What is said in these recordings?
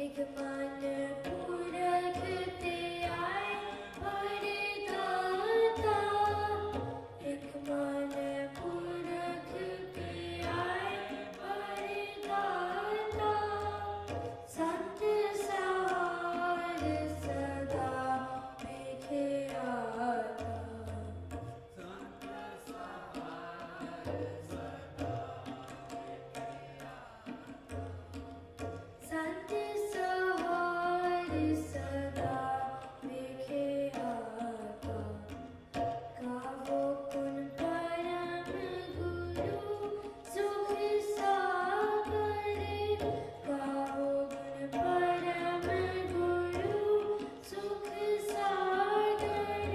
एक मन पुरखते आए वरदाता, एक मन पुरखते आए वरदाता, संत सहार सदा बिखे आता, संत सहार सदा बिखे आता, संत सहार सदा बिखे आता, गावो गुण परम गुरु सुख सागर, गावो गुण परम गुरु सुख सागर,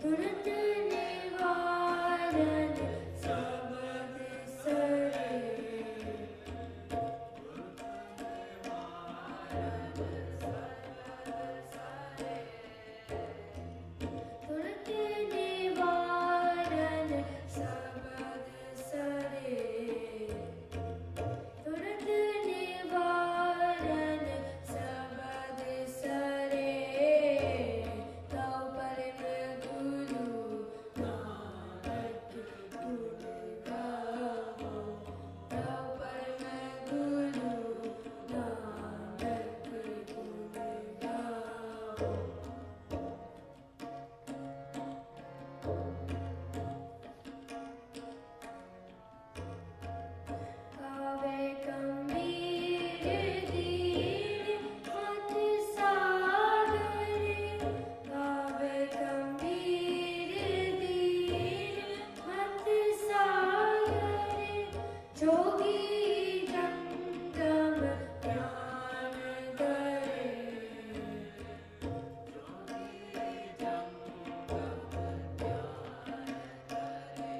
तुरत निवारण सबद सरे, तुरत निवारण सबद सरे, तुरत निवारण सबद सरे, तौ परम गुरु नानक गुण गावो, तौ परम गुरु नानक गुण गावो। गावे गंभीर दीन मत सागर, गावे गंभीर दीन मत सागर, जोगी जंगम ज्ञान धरे, जोगी जंगम ज्ञान धरे,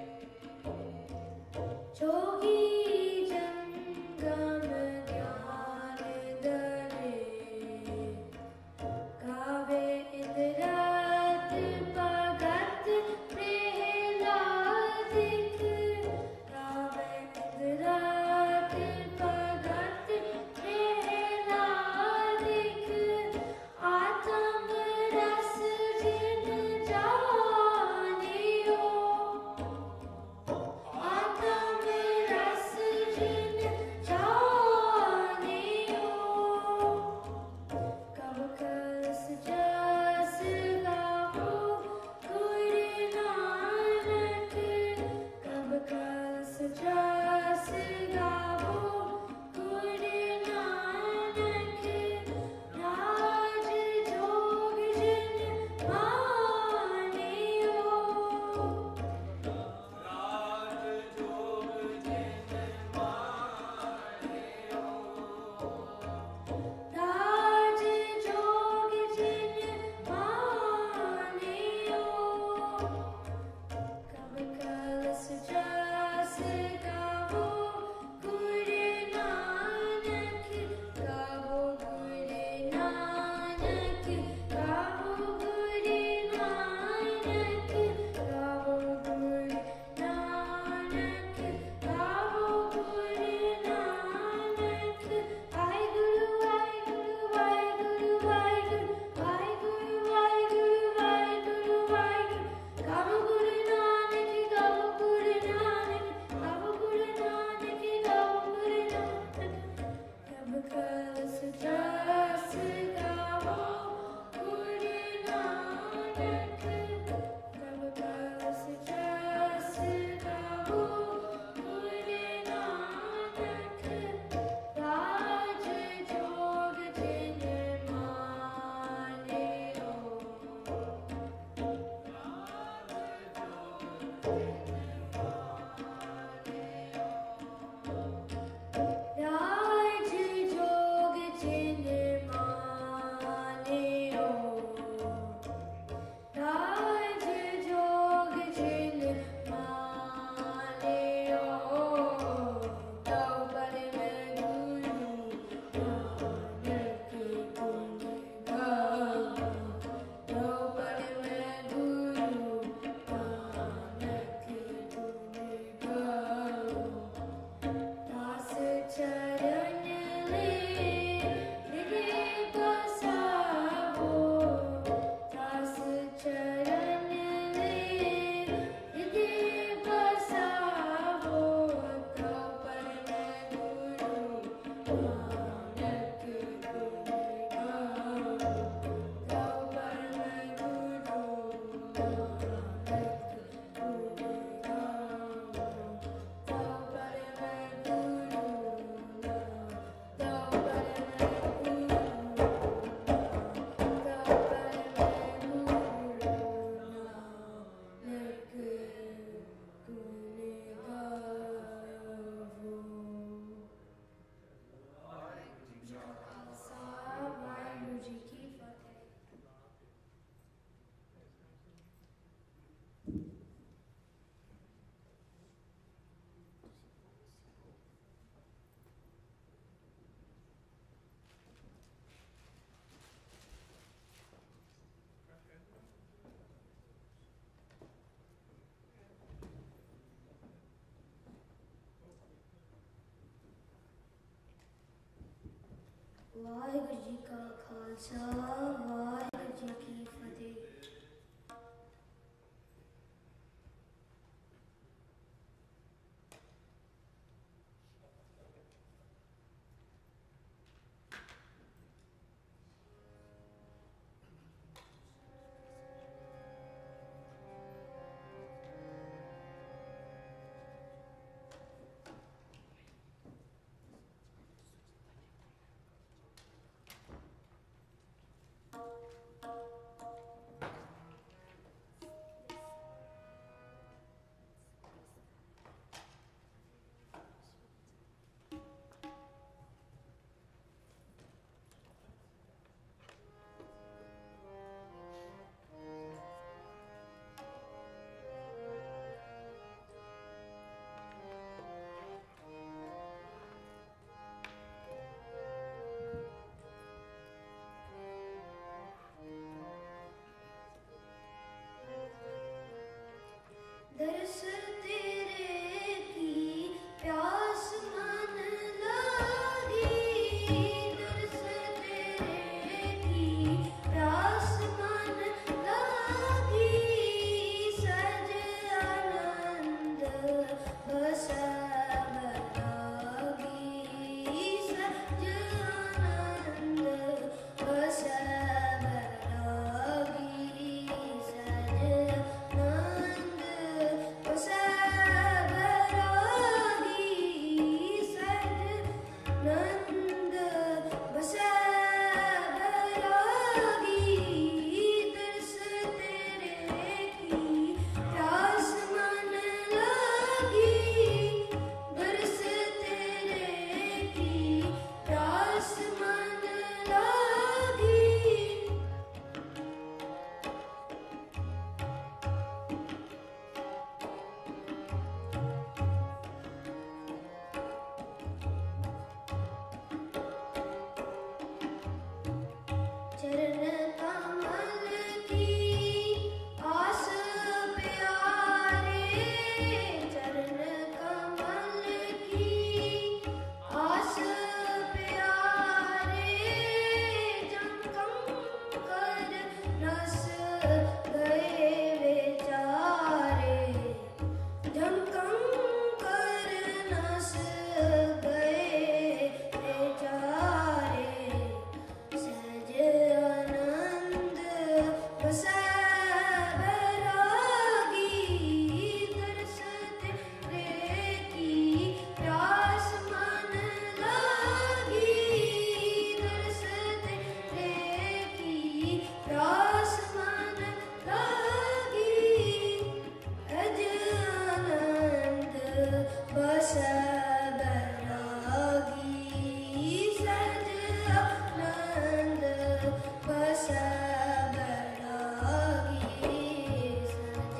जोगी जंगम ज्ञान धरे, गावे इंद्रत भगत प्रहलादिक, गावे इंद्रत भगत प्रहलादिक, आत्म रस जिन जानियो, आत्म रस ਵਾਹਿਗੁਰੂ ਜੀ ਕਾ ਖਾਲਸਾ ਵਾਹਿਗੁਰੂ ਜੀ ਕੀ ਫਤਿਹ। दरस तेरे की प्यास मन लागी, दरस तेरे की प्यास मन लागी, सज आनंद बस बैरागी, सज आनंद बस बैरागी, सज आनंद बस बैरागी, सज नंद बस बैरागी, दरस तेरे की प्यास मन लागी, दरस तेरे की प्यास मन लागी। चरण कमल की आस प्यारे, चरण कमल की आस प्यारे, जम कंकर रस गए बेचारे, जम कंकर नस गए बेचारे, सहज आनंद बस बैरागी, दरस तेरे की प्यास मन लागी, दरस तेरे की प्यास मन लागी, अज आनंद बस बैरागी, सज आनंद बस बैरागी, सज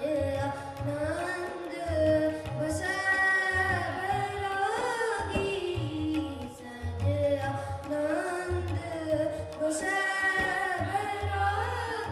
आनंद बस बैरागी, सज आनंद बस बैरागी।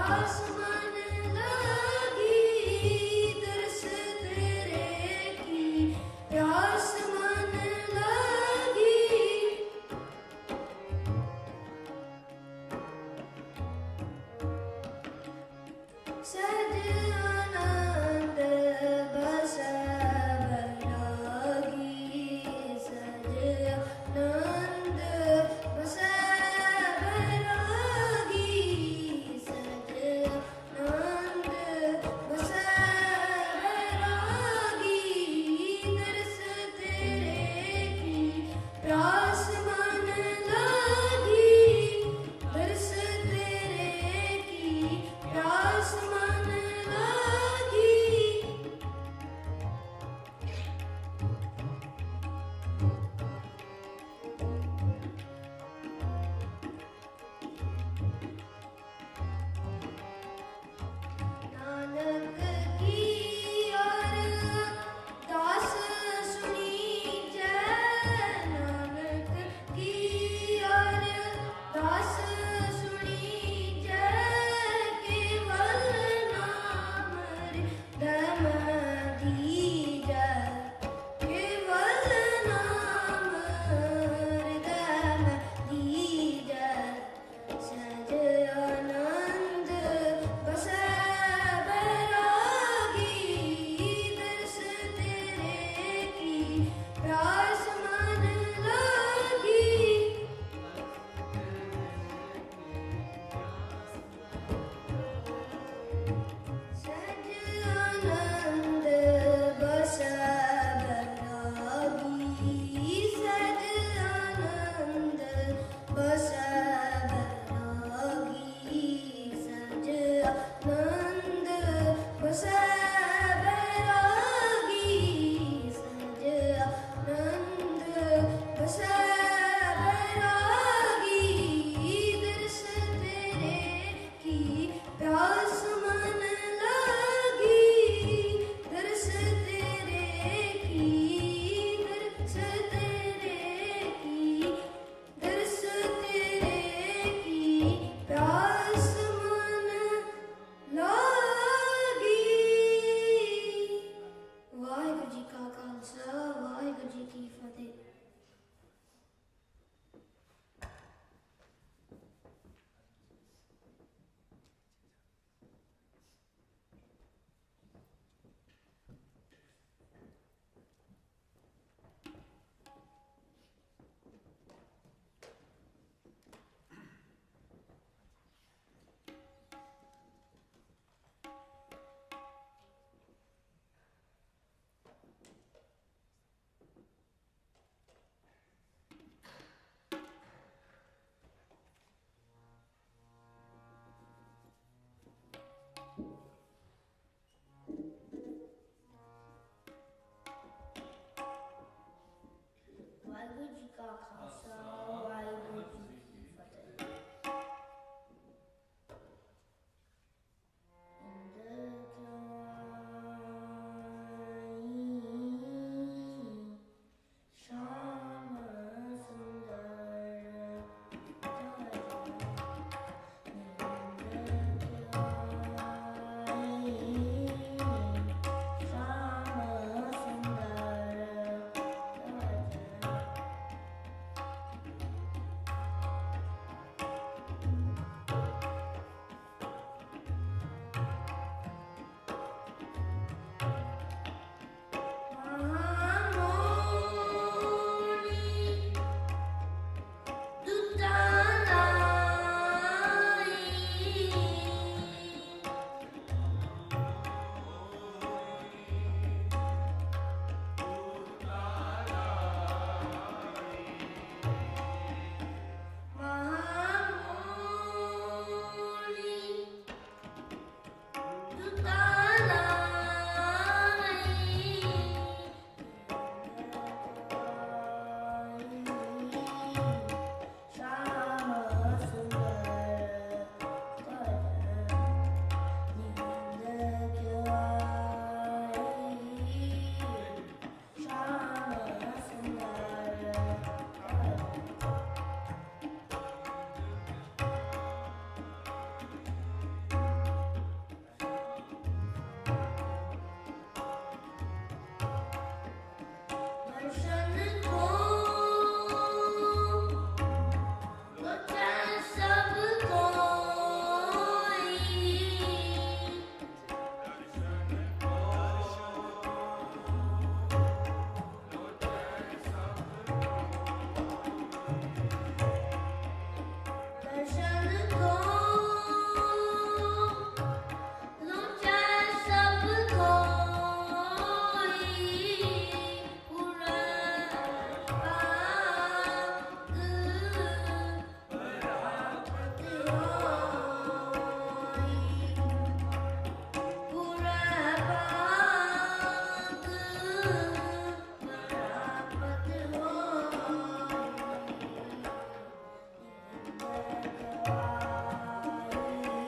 प्यास मन लगी तरस तेरे की प्यास मन लगी सहज आनंद बस बैरागी सहज आनंद बस बैरागी सहज आनंद बस बैरागी तरस तेरे की प्यास मन लगी तरस तेरे की प्यास मन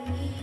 Remember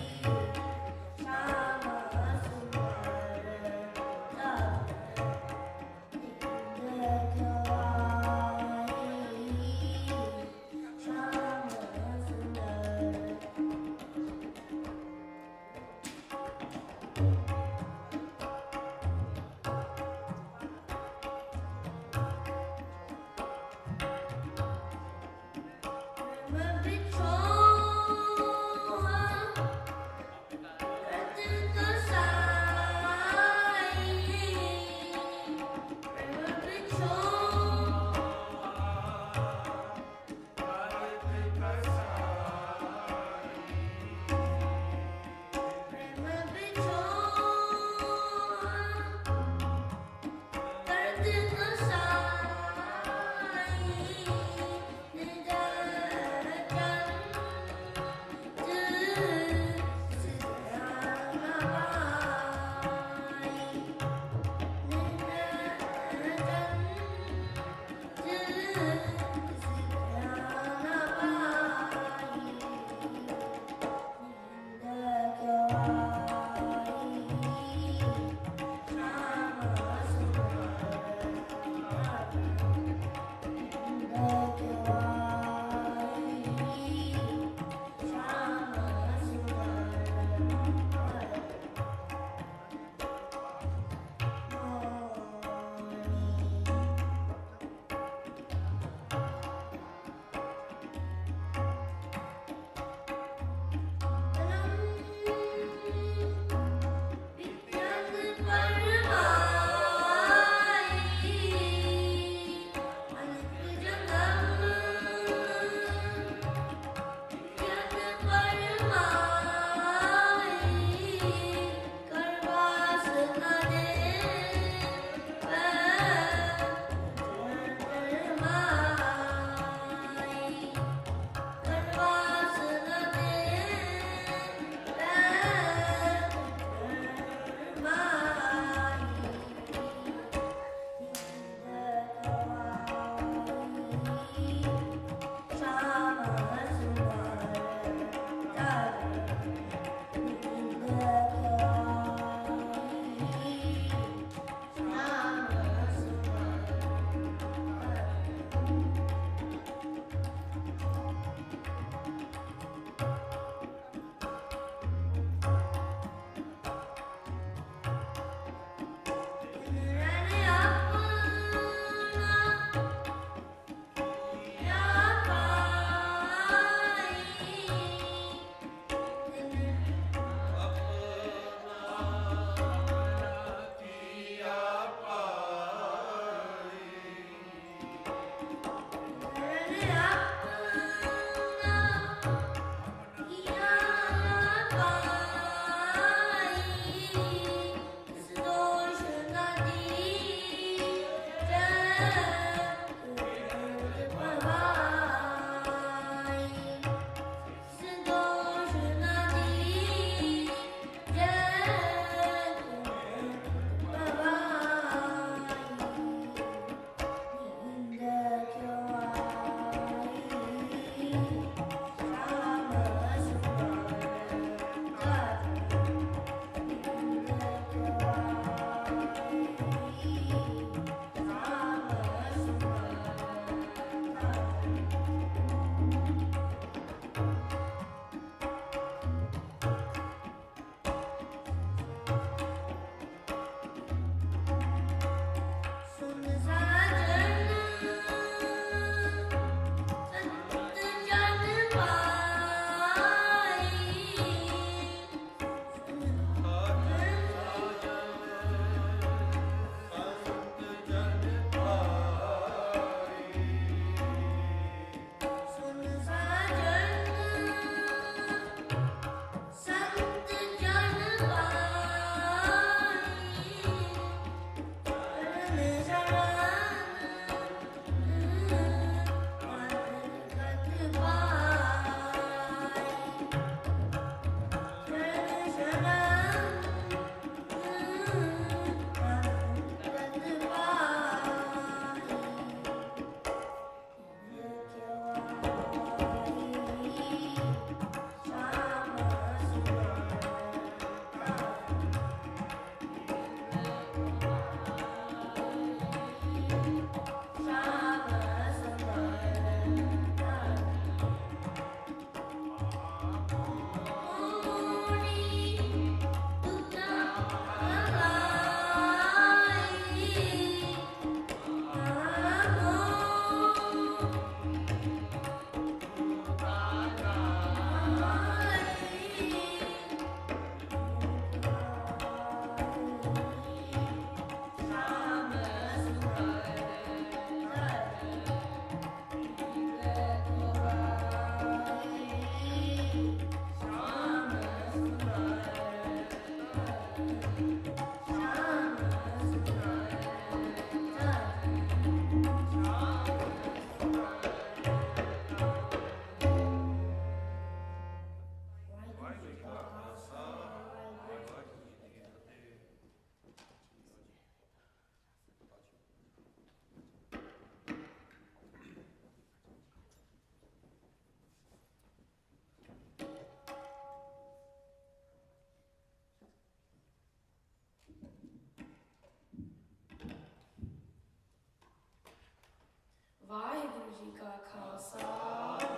ਖਾਲਸਾ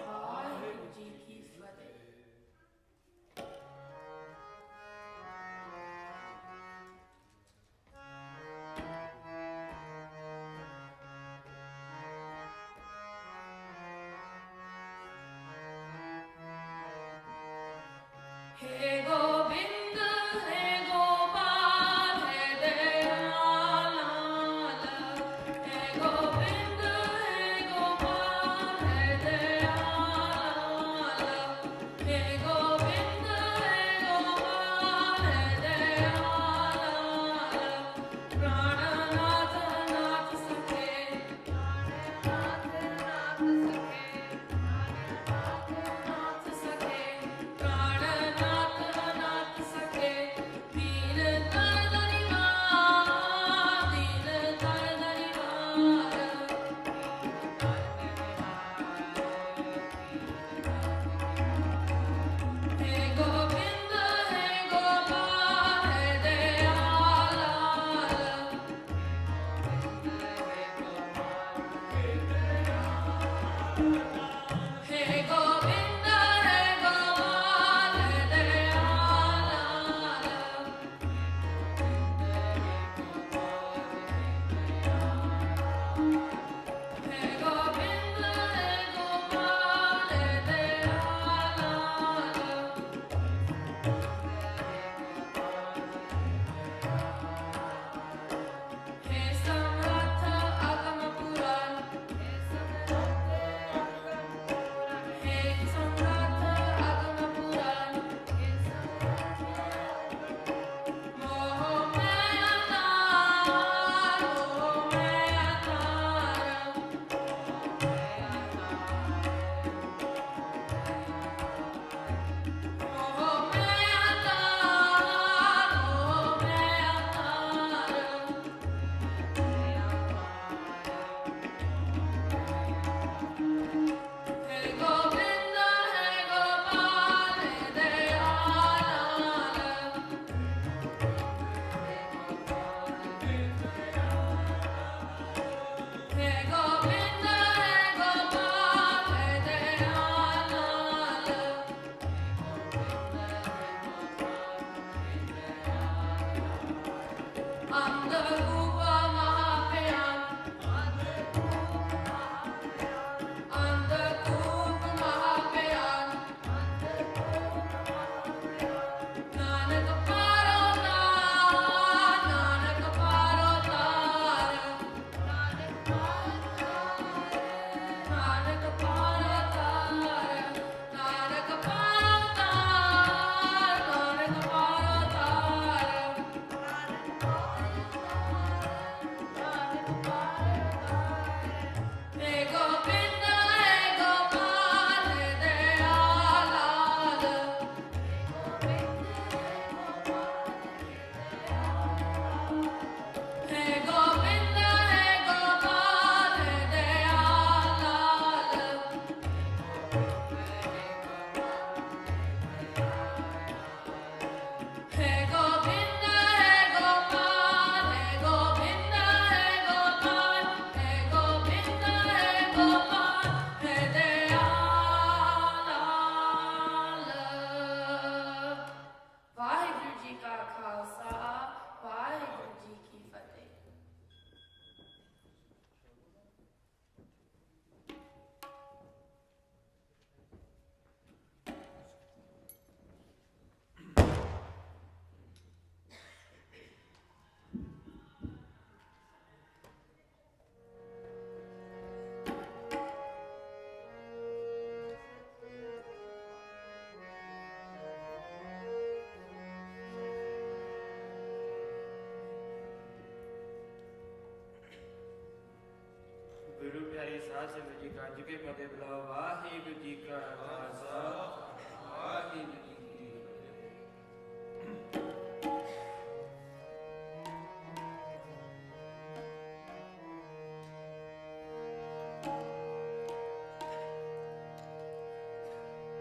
ਵਾਹਿਗੁਰੂ ਜੀ ਕੀ ਫਤਿਹ। हे गोविंद हे गोपाल हे दयालाल, हे गोविंद हे गोपाल हे दयालाल, हे गोविंद हे गोपाल हे दयालाल, प्राणनाथ नाथ सखे, प्राणनाथ नाथ सखे, प्राणनाथ नाथ सखे, दीन तर दरिवार, दीन तर दरिवार, हे गोविंद हे गोपाल हे दयालाल, हे गोविंद हे गोपाल हे दयालाल, हे गोविंद हे गोपाल हे दयालाल, हे समर्थ अगम पुराण, हे समर्थ अगम पुराण, मोह मैं अतार, मोह मैं अतार, मोह मैं अतार, मोह मैं अतार, हे गोविंद हे गोपाल हे दयालाल, हे गोविंद हे गोपाल हे दयालाल, अंधकूप महाभयान, अंधकूप महाभयान, नानक पारो तार, नानक पारो तार, नानक पारो तार, नानक पारो तार, नानक पारो तार, हे गोविंद हे गोपाल हे दयालाल, हे गोविंद हे गोपाल हे दयालाल, हे गोविंद हे गोपाल, हे गोविंद हे गोपाल, हे गोविंद हे गोपाल हे दयालाल। वाहिगुरु जी का खालसा वाहिगुरु जी की फतेह। गुरु प्यारी साध संगत जी का जी के फतेह बुलाओ। वाहिगुरु जी का खालसा वाहिगुरु जी की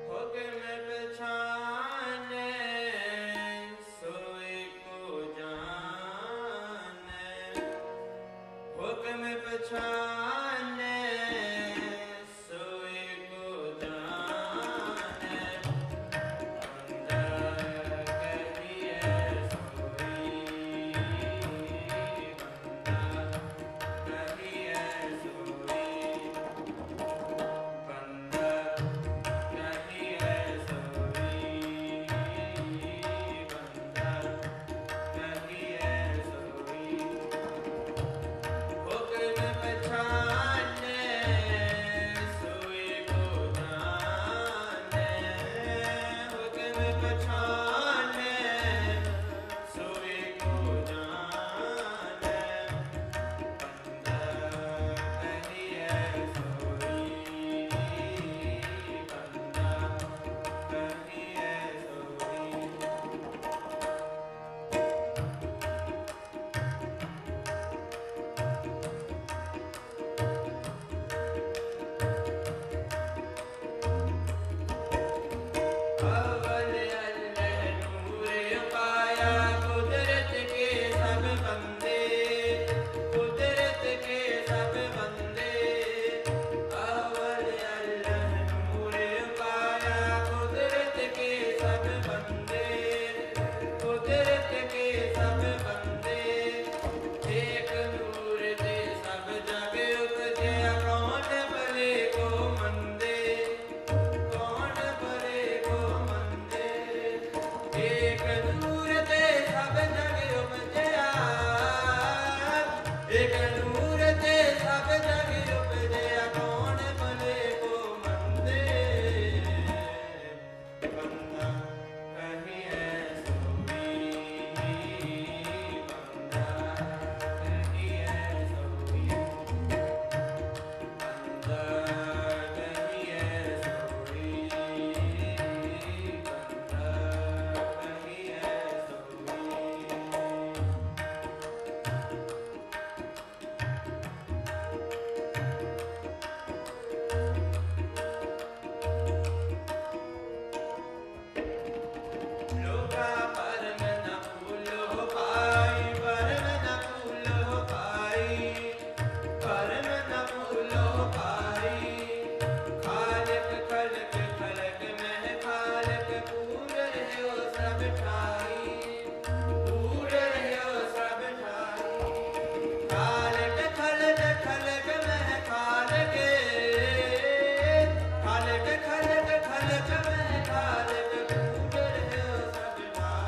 हुक्म पछाने सोई को जाने, हुक्म पछाने एक नूर ते सब जग उपजया एक नूर ते सब जग उपजया कौन भले को मंदे बंदा कहिए सोई बंदा कहिए सोई बंदा कहिए सोई बंदा कहिए सोई लोका परम न फूलो पाई परम न फूलो पाई परम न फूलो पाई खालक खलक खलक में खालक पूर रह्यो सब ठाई पूर रह्यो सब ठाई खालक खलक खलक में खालक खालक खलक खलक में खालक पूर रह्यो सब ठाई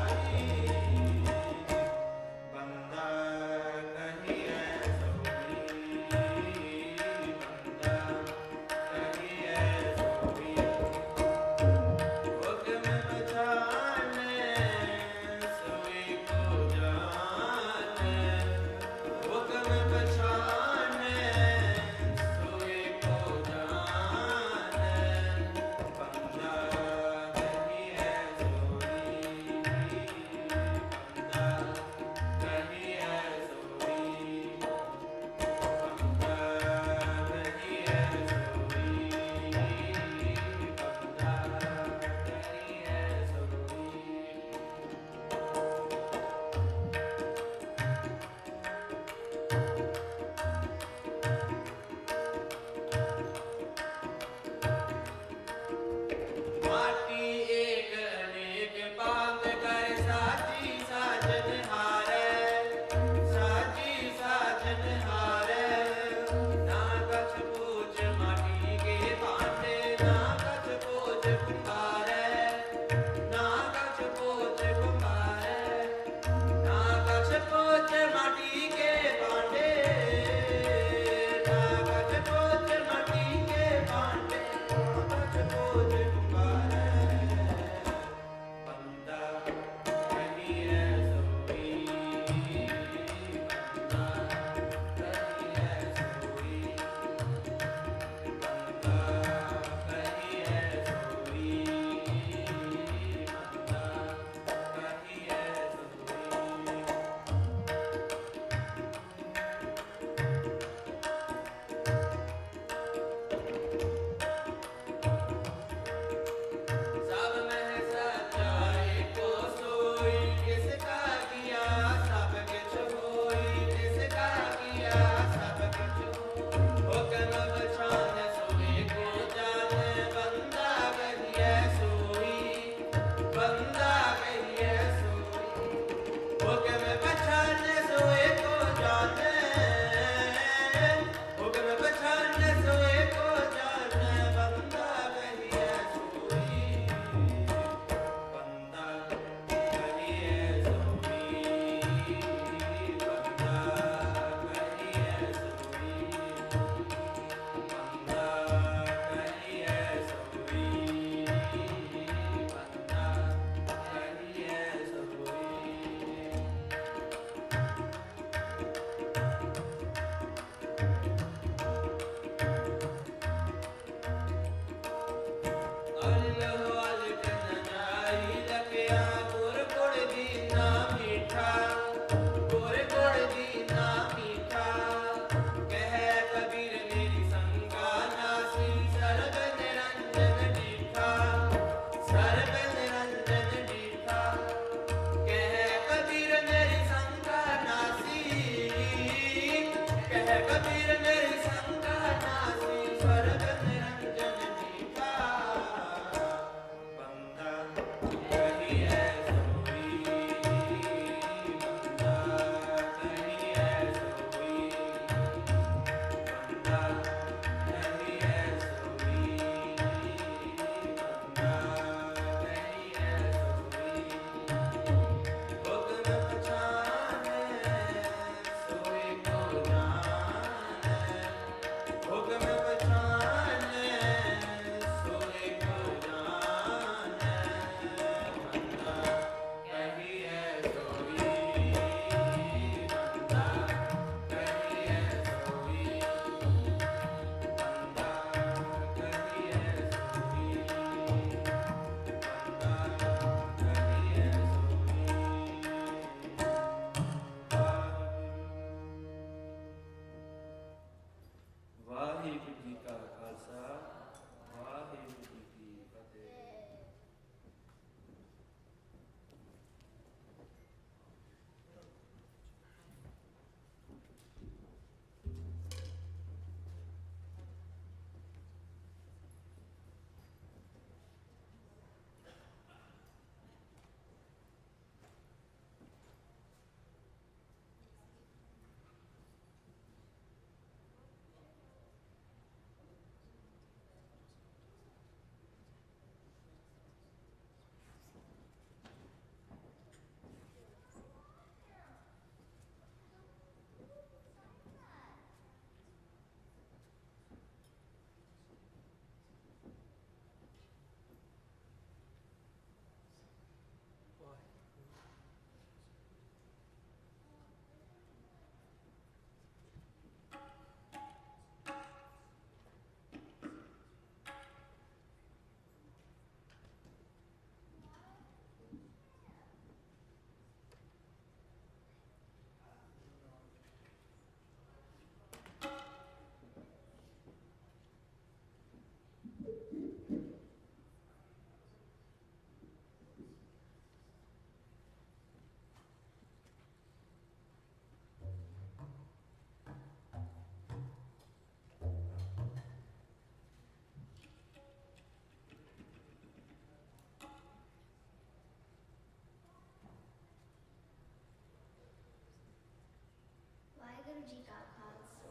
जी का खालसा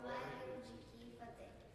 वाहिगुरु जी की फतेह।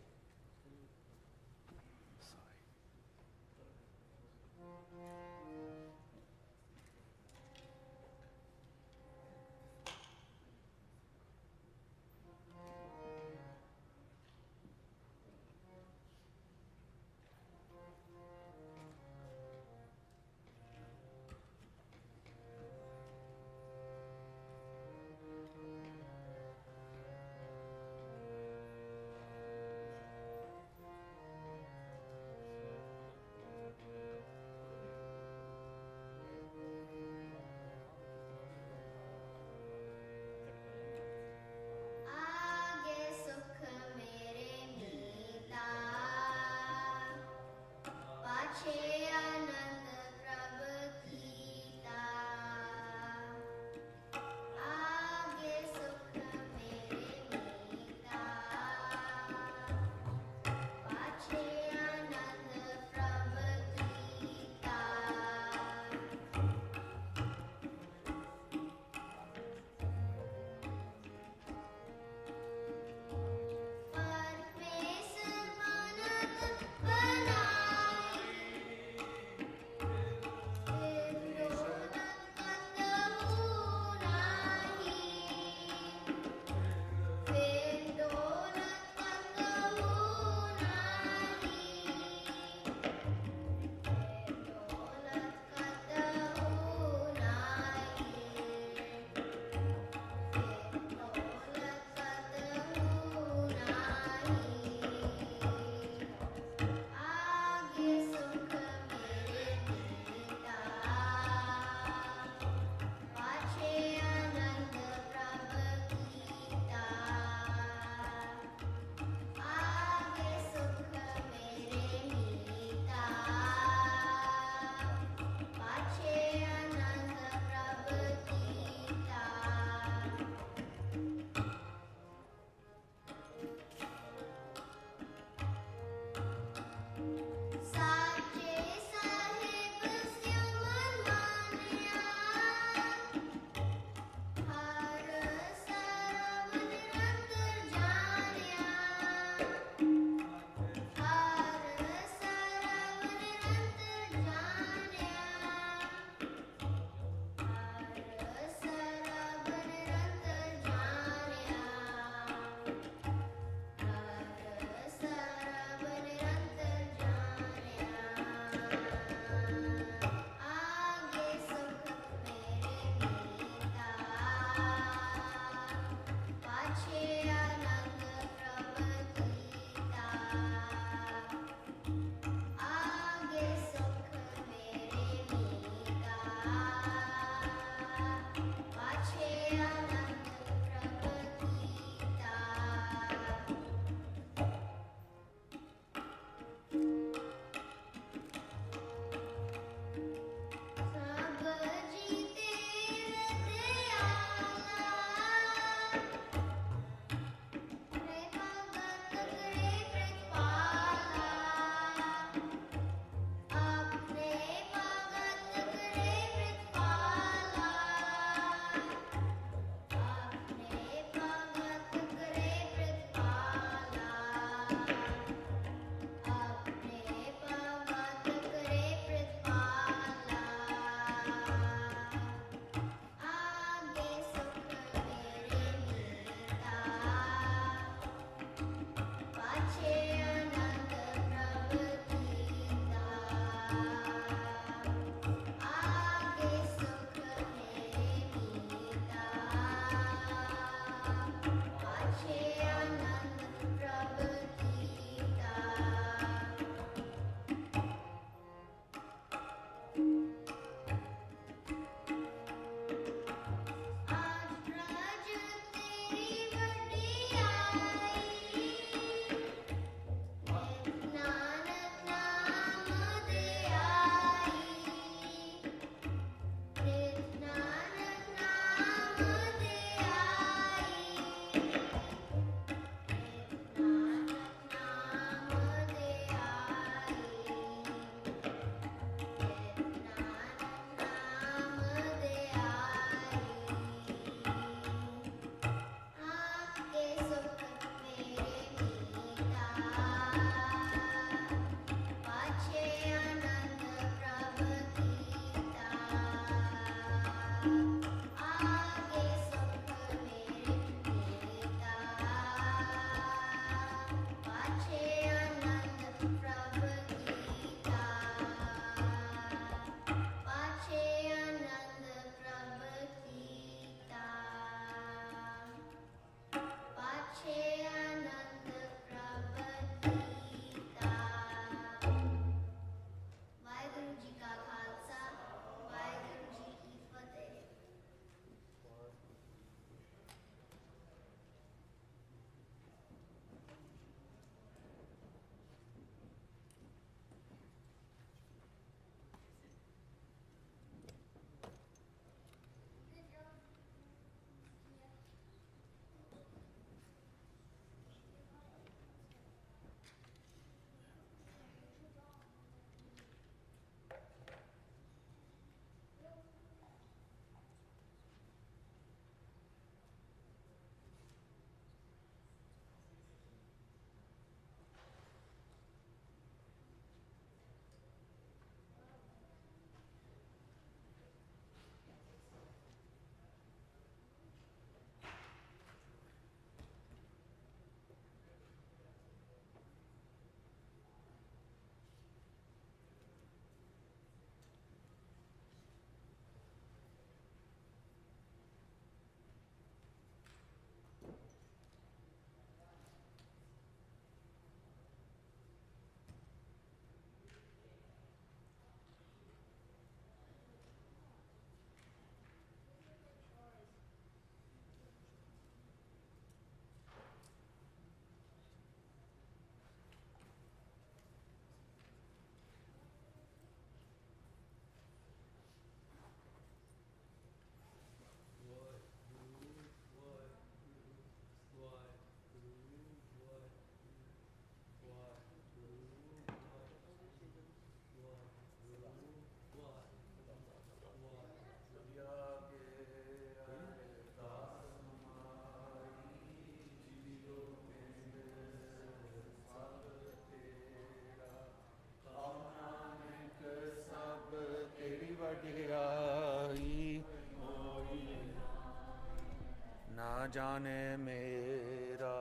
जाने मेरा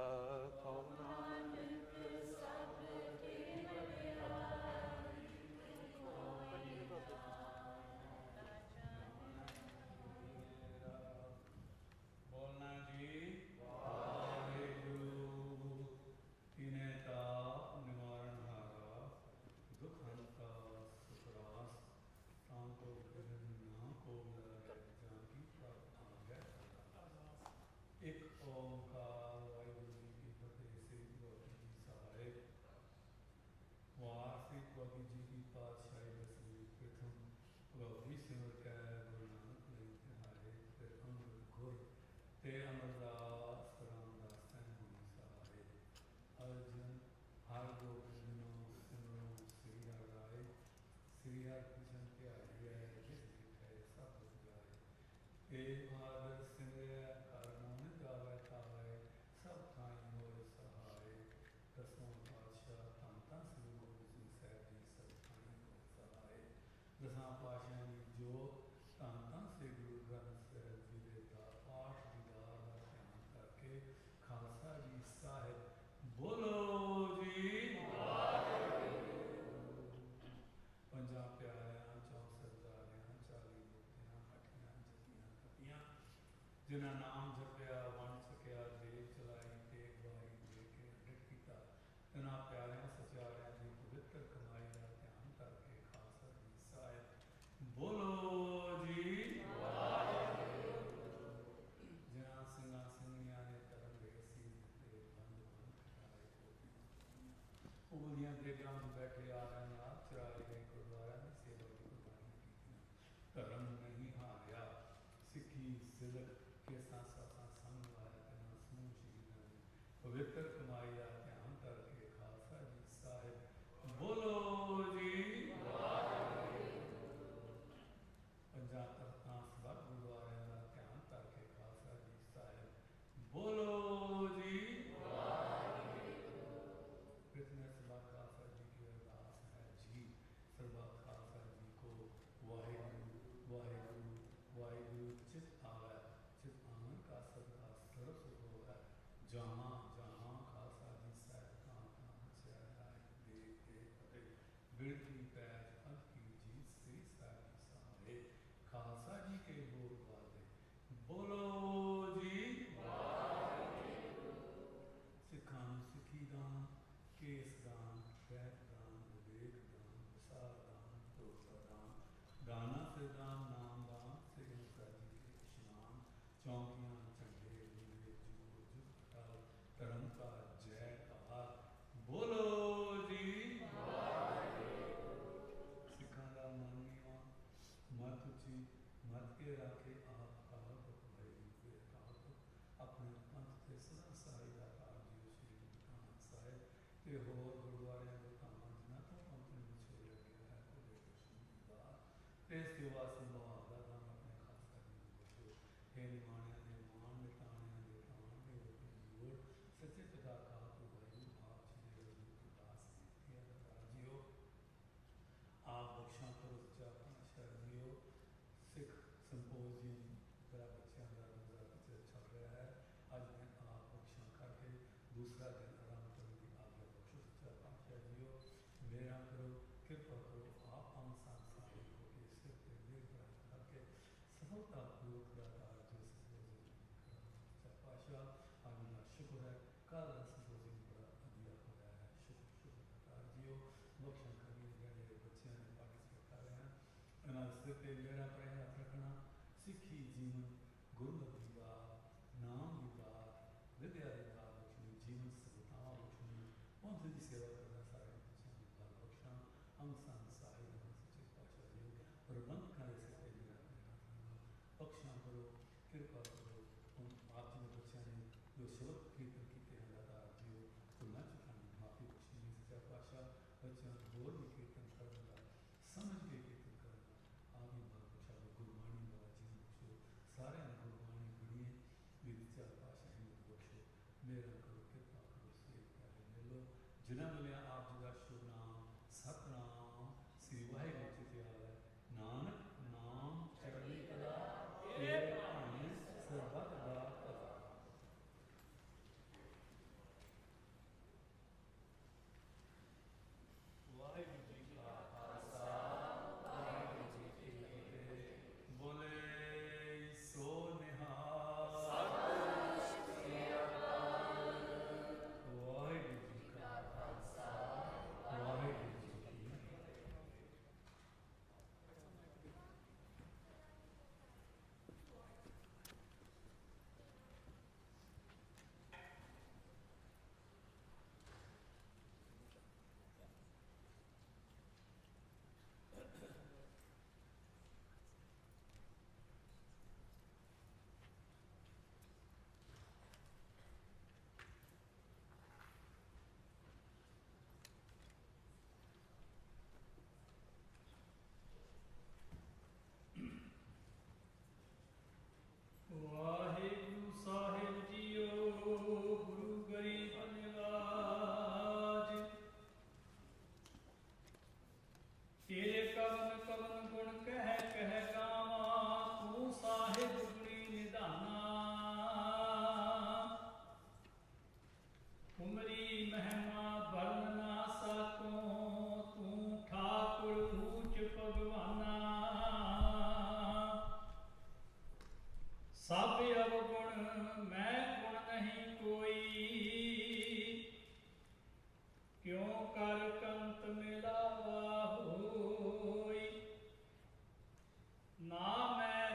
कौन। बोलना जी वाहेगुरु तिने ताप निवारण हारा दुख हंता सुखरास तांतो बिन ना को लागे जाकी प्राप्त आ गए। एक ओंकार वाहिगुरु जी की फतेह। श्री गुरु जी सहाय वार श्री प्रभु जी की पातशाही दसवीं प्रथम प्रभु सिमर कै गुरु नानक लें तिहारे फिर अमृत गुर ते अमरदास रामदास तन होने सहारे। अर्जुन हर गोबिंदनो सिमरो श्री हर राय श्री हर कृष्ण प्यारी है जिस दिखे सब दुख जाए। हे भादर सिमरै कर मन जावै खावै सब थाई होए सहाय। दसवां पातशाह धन धन श्री गुरु गोबिंद सिंह साहिब जी सब थाई होए सहाय। दसां पातशाह जी जोत धन धन श्री गुरु ग्रंथ ਸਾਹਿਬ जी ਦੇ ਪਾਠ ਦੀਦਾਰ ਦਾ ਧਿਆਨ ਕਰਕੇ ਖਾਲਸਾ ਜੀ ਸਾਹਿਬ ਬੋਲੋ ਜੀ ਪੰਜਾਂ ਪਿਆਰਿਆਂ 64 ਜ਼ਾਰਿਆਂ 40 ਬੁੱਧਿਆਂ 8 ਜੱਤੀਆਂ ਕੱਤੀਆਂ ਜਿਨ੍ਹਾਂ ਨਾਮ ਜਪਿਆ ਵੰਡ ਸਕਿਆ ਦੇਵ ਚਲਾਈ ਤੇਗ ਵਾਰੀ ਦੇ ਕੇ ਅਡਿੱਟ ਕੀਤਾ ਇਹਨਾਂ ਪਿਆਰਿਆਂ ਸਚਿਆਰਿਆਂ ਦੀ ਪਵਿੱਤਰ ਕਮਾਈ ਦਾ ਧਿਆਨ ਕਰਕੇ ਖਾਲਸਾ ਜੀ ਸਾਹਿਬ ਬੋਲੋ ਜੀ ਜਿਨ੍ਹਾਂ ਸਿੰਘਾਂ ਸਿੰਘਣੀਆਂ ਨੇ ਧਰਮ ਦੇ ਸੀਸ ਦਿੱਤੇ ਬੰਦ ਬੰਦ ਖਟਾਏ ਉਗਲੀਆਂ ਦੇਗਾਂ ਵਿੱਚ ਬੈਠੇ ਆ ਰਹੇ ਨਾਲ ਚਰਾਏ ਗਏ ਗੁਰਦੁਆਰਿਆਂ ਦੀ ਸੇਵਾ ਦੀ ਕੁਰਬਾਨੀਆਂ ਕੀਤੀਆਂ। ਧਰਮ ਨਹੀਂ ਹਾਰਿਆ ਸਿੱਖੀ ਸਿਦਕ ਕੇਸਾਂ ਸਾਸਾਂ ਸੰਗ ਲਾਇਆ ਤੇ ਸਮੂਹ ਸ਼ਹੀਦਾਂ ਦੀ ਪਵਿੱਤਰ ਕਮਾਈ ਦਾ ਧਿਆਨ ਕਰਕੇ ਖਾਲਸਾ ਜੀ ਸਾਹਿਬ ਬੋਲੋ ਜੀ ਪੰਜਾਂ ਤਖਤਾਂ ਸਭ ਗੁਰਦੁਆਰਿਆਂ ਦਾ ਧਿਆਨ ਕਰਕੇ ਖਾਲਸਾ ਜੀ ਸਾਹਿਬ ਬੋਲੋ ਜੀ कृष्ण सभा खालसा जी की अरदास है जी। सर्वा खालसा जी को वाहिगुरु वाहिगुरु वाहिगुरु चित आवे चित आनंद का सदका सर्व सुख होगा। जहाँ जहाँ खालसा जी साहब काम से आए देख देख बिरती पैज अग की जीत श्री साहब जी सहारे। खालसा जी के बोल वाले बोलो जी सिखा सिखी दान केस दान वैद दान विवेक दान विशाल दान भरोसा दान दाना से दान नाम दान से हंसा जी के स्नान चौकियाँ झंडे लीले जुग जुग अटल धर्म का जय कहा बोलो जी सिखा का मन नीवा मत उची मत के राखे आप कहा भाई अपने पंथ से सदा सहाय का कारज श्री गुरु साहिब ਤੇ ਹੋਰ ਗੁਰਦੁਆਰਿਆਂ ਦੇ ਧਾਮਾਂ ਜਿਨ੍ਹਾਂ ਤੋਂ ਪੰਥ ਨੂੰ ਵਿਛੋੜਿਆ ਗਿਆ ਹੈ ਉਹਦੇ ਦਰਸ਼ਨ ਦੀਦਾਰ ਤੇ ਸੇਵਾ ਸੰਭਾਲ ਦਾ ਦਾਨ ਆਪਣੇ ਖਾਲਸਾ ਜੀ ਨੂੰ ਬਖਸ਼ੋ। हे ਨਿਮਾਣਿਆਂ ਦੇ ਮਾਣ ਮਿਟਾਣਿਆਂ ਦੇ ਤਾਣ ਦੇ ਜੋੜ ਸੱਚੇ ਪਿਤਾ ਕਾਲ ਤੋਂ ਵਾਹਿਗੁਰੂ ਆਪ ਜੀ ਦੇ ਰੂਪ ਦਾਸ ਦਿੱਤੇ ਅਵਤਾਰ ਜੀਓ ਆਪ ਬਖਸ਼ਾਂ ਕਰੋ ਸੱਚਾ ਪਾਤਸ਼ਾਹ ਜੀਓ। ਸਿੱਖ ਸੰਪੋਜ਼ੀਅਮ ਜਿਹੜਾ ਬੱਚਿਆਂ ਦਾ ਰੋਜ਼ਾ ਵਿੱਚ ਚੱਲ ਰਿਹਾ ਹੈ ਅੱਜ ਦਿਨ ਆਪ ਬਖਸ਼ਾਂ ਕਰਕੇ ਦੂਸਰਾ ਦਿਨ ਆਰਾਮ ਕਰਨ ਦੀ ਆਗਿਆ ਬਖਸ਼ੋ ਸੱਚਾ ਪਾਤਸ਼ਾਹ ਜੀਓ। ਮੇਰਾ ਕਰੋ ਕਿਰਪਾ ਕਰੋ ਆਪ ਅੰਗ ਸੰਸਾਰੀ ਹੋ ਕੇ ਸਿਰ ਤੇ ਮੇਰ ਕਰਕੇ ਸਫਲਤਾ ਪੂਰਵਕ ਦਾ ਕਾਰਜ ਸੰਪੋਜ਼ੀਅਮ ਸੱਚਾ ਪਾਤਸ਼ਾਹ ਅੱਜ ਦਾ ਸ਼ੁਕਰ ਹੈ ਕੱਲ੍ਹ ਦਾ ਸੰਪੋਜ਼ੀਅਮ ਬੜਾ ਵਧੀਆ ਹੋਇਆ ਹੈ ਸ਼ੁਕਰ ਅਵਤਾਰ ਜੀਓ। ਬਖਸ਼ਾਂ ਕਰੀਏ ਜਿਹੜੇ ਬੱਚਿਆਂ ਨੇ ਪਾਰਟਿਸਪੇਟ ਕਰ ਰਹੇ ਹਨ ਇਹਨਾਂ ਦੇ ਸਿਰ ਤੇ ਮੇਰਾ ਆਪਣੇ ਹੱਥ ਰੱਖਣਾ ਸਿੱਖੀ ਜੀਵਨ ਗੁਰਮਤਿ ਦਾ ਨਾਮ ਦੀ ਬਾਤ ਵਿਦਿਆ ਦੀ ਬਾਤ ਬਖਸ਼ਣੀ ਜੀਵਨ ਸਭਤਾਵਾਂ ਬਖਸ਼ਣੀ ਪੰਥ ਦੀ ਸੇਵਾ ਕਰਨਾ ਸਾਰੇ ਬੱਚਿਆਂ ਨੂੰ ਬਾਲ ਬਖਸ਼ਾਂ ਅੰਗ ਸੰਗ ਸਾਹਿਬ ਸੱਚੇ ਪਾਤਸ਼ਾਹ ਜੀ ਪ੍ਰਬੰਧਕਾਂ ਦੇ ਸਿਰ ਤੇ ਮੇਰਾ ਬਖਸ਼ਾਂ ਕਰੋ ਕਿਰਪਾ ਕਰੋ। ਹੁਣ ਆਪ ਜੀ ਦੇ ਬੱਚਿਆਂ ਨੇ ਜੋ ਸ਼ਬਦ ਕੀਰਤਨ ਕੀਤੇ ਹਨ ਲਗਾਤਾਰ ਜੀਓ ਭੁੱਲਾਂ ਚੁੱਕਾਂ ਦੀ ਮਾਫੀ ਬਖਸ਼ਣੀ ਸੱਚਾ ਪਾਤਸ਼ਾਹ ਬੱਚਿਆਂ ਨੂੰ ਹੋਰ ਵੀ ਕੀਰਤਨ ਕਰਨ ਦਾ ਸਮਝ ਕੇ ਕੀਰਤਨ ਕਰਨ ਦਾ ਆਪ ਹੀ ਬਾਲ ਬਖਸ਼ਾ ਗੁਰਬਾਣੀ ਦਾ ਜੀਵਨ ਬਖਸ਼ੋ ਸਾਰਿਆਂ ਨੂੰ ਗੁਰਬਾਣੀ ਪੜ੍ਹੀਏ ਮੇਰੀ ਚਾਰ ਪਾਤਸ਼ਾਹ ਨੂੰ ਬਖਸ਼ੋ ਮੇਰਾ ਕਰੋ ਕਿਰਪਾ ਕਰੋ ਸੇਵ ਪਿਆਰੇ ਮਿਲੋ ਜਿਨ੍ਹਾਂ ਮਿਲਿਆ ਆਪ ਜੀ ਦਾ ਸ਼ੁਭ ਨਾਮ ਸਤਨਾਮ ਸ੍ਰੀ ਵਾਹਿਗੁਰੂ ਜੀ ਕੀ ਹਾਲ ਹੈ ਨਾਨਕ ਨਾਮ ਚੜ੍ਹਦੀ ਕਲਾ ਤੇਰੇ ਭਾਣੇ ਸਰਬੱਤ ਦਾ ਭਲਾ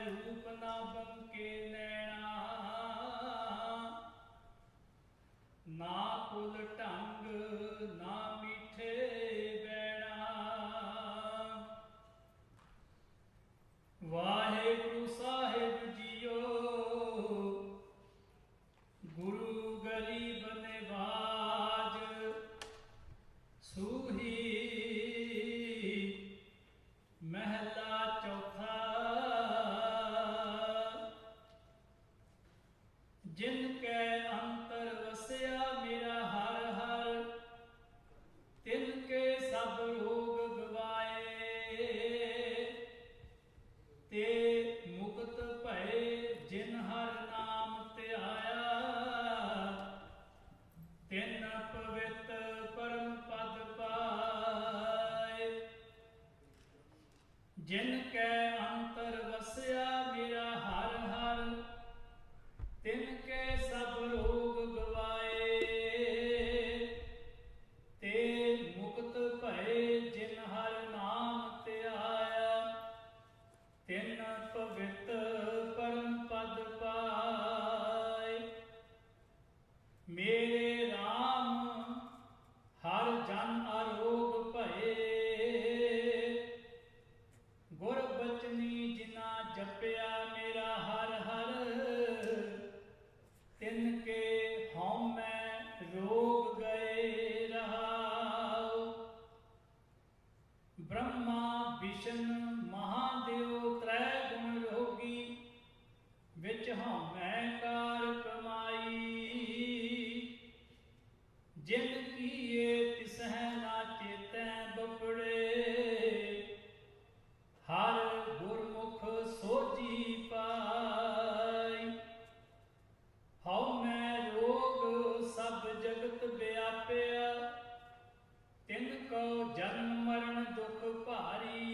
रूप ना बंके नैना, ना कुल ढंग ना मीठे बैणा। वाहेगुरु साहिब जियो गुरु गरीब निवाज, सूही महला चौथा। जिनके अंतर वसया मेरा हर हर, तिनके सब रोग गवाए। ते मुक्त भये जिन हर नाम ध्याया, तिन पवित परम पद पाए। जिनके अंतर वसया मेरा हर हर, तिनके सब रोग गवाए। ते मुक्त भये जिन हर नाम ध्याया, तिन पवित परम पद पाए। मेरे राम हर जन आरोग भये, गुर बचनी जिना जपया मेरा हर हर, तिनके हौमै रोग गए रहाओ। ब्रह्मा विष्णु महादेव त्रै गुण रोगी, विच हौमै कार कमाई। जिन कीए तिसह ना चेतै बपड़े, हर गुरमुख सोझी पाई। हौमै रोग सब जगत व्यापया, तिनको जन्म मरण दुख भारी।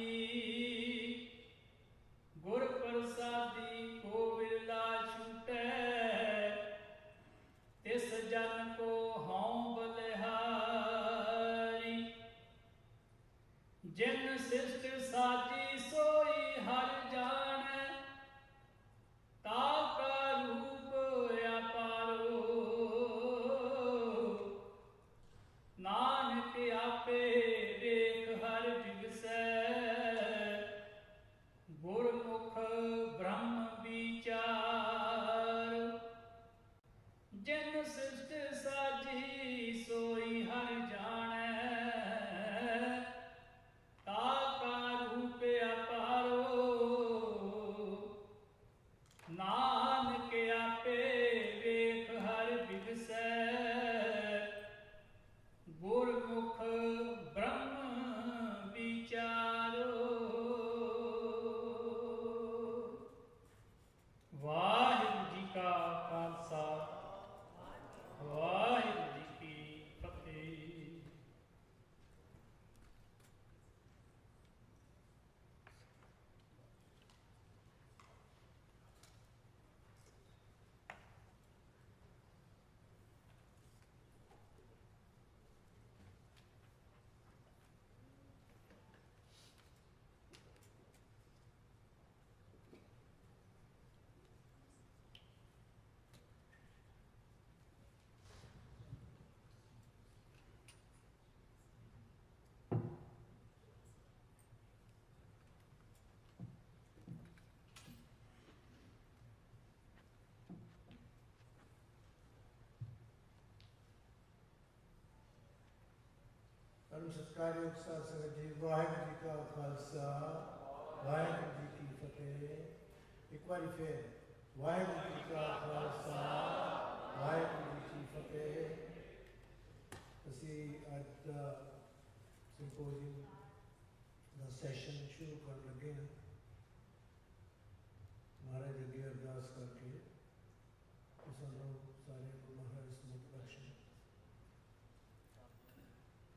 गुर प्रसादी को विरला छूटै, तिस जन को हौं बलिहारी। जिन सृष्ट साजी सोई हर जानै, ताका रूप अपारो। नानक आपे वेख हर दिवसै, गुरमुख ब्रह्म विचार। जिन सृष्ट साजी सोई हर जानै, ताका रूप अपारो। नानक आपे वेख हर दिवसै, गुरमुख ब्रह्म विचारो। वाहिगुरु जी का खालसा, वाहिगुरु जी की फतेह। परम सत्कारयोग साध संगत जी, वाहिगुरु जी का खालसा, वाहिगुरु जी की फतेह। एक बार फिर वाहिगुरु जी का खालसा, वाहिगुरु जी की फतेह। असी अज का सिंपोजियम का सैशन शुरू कर लगे हैं। महाराज अगे अरदास करके सानू सारे को महाराज समूह बख्शे।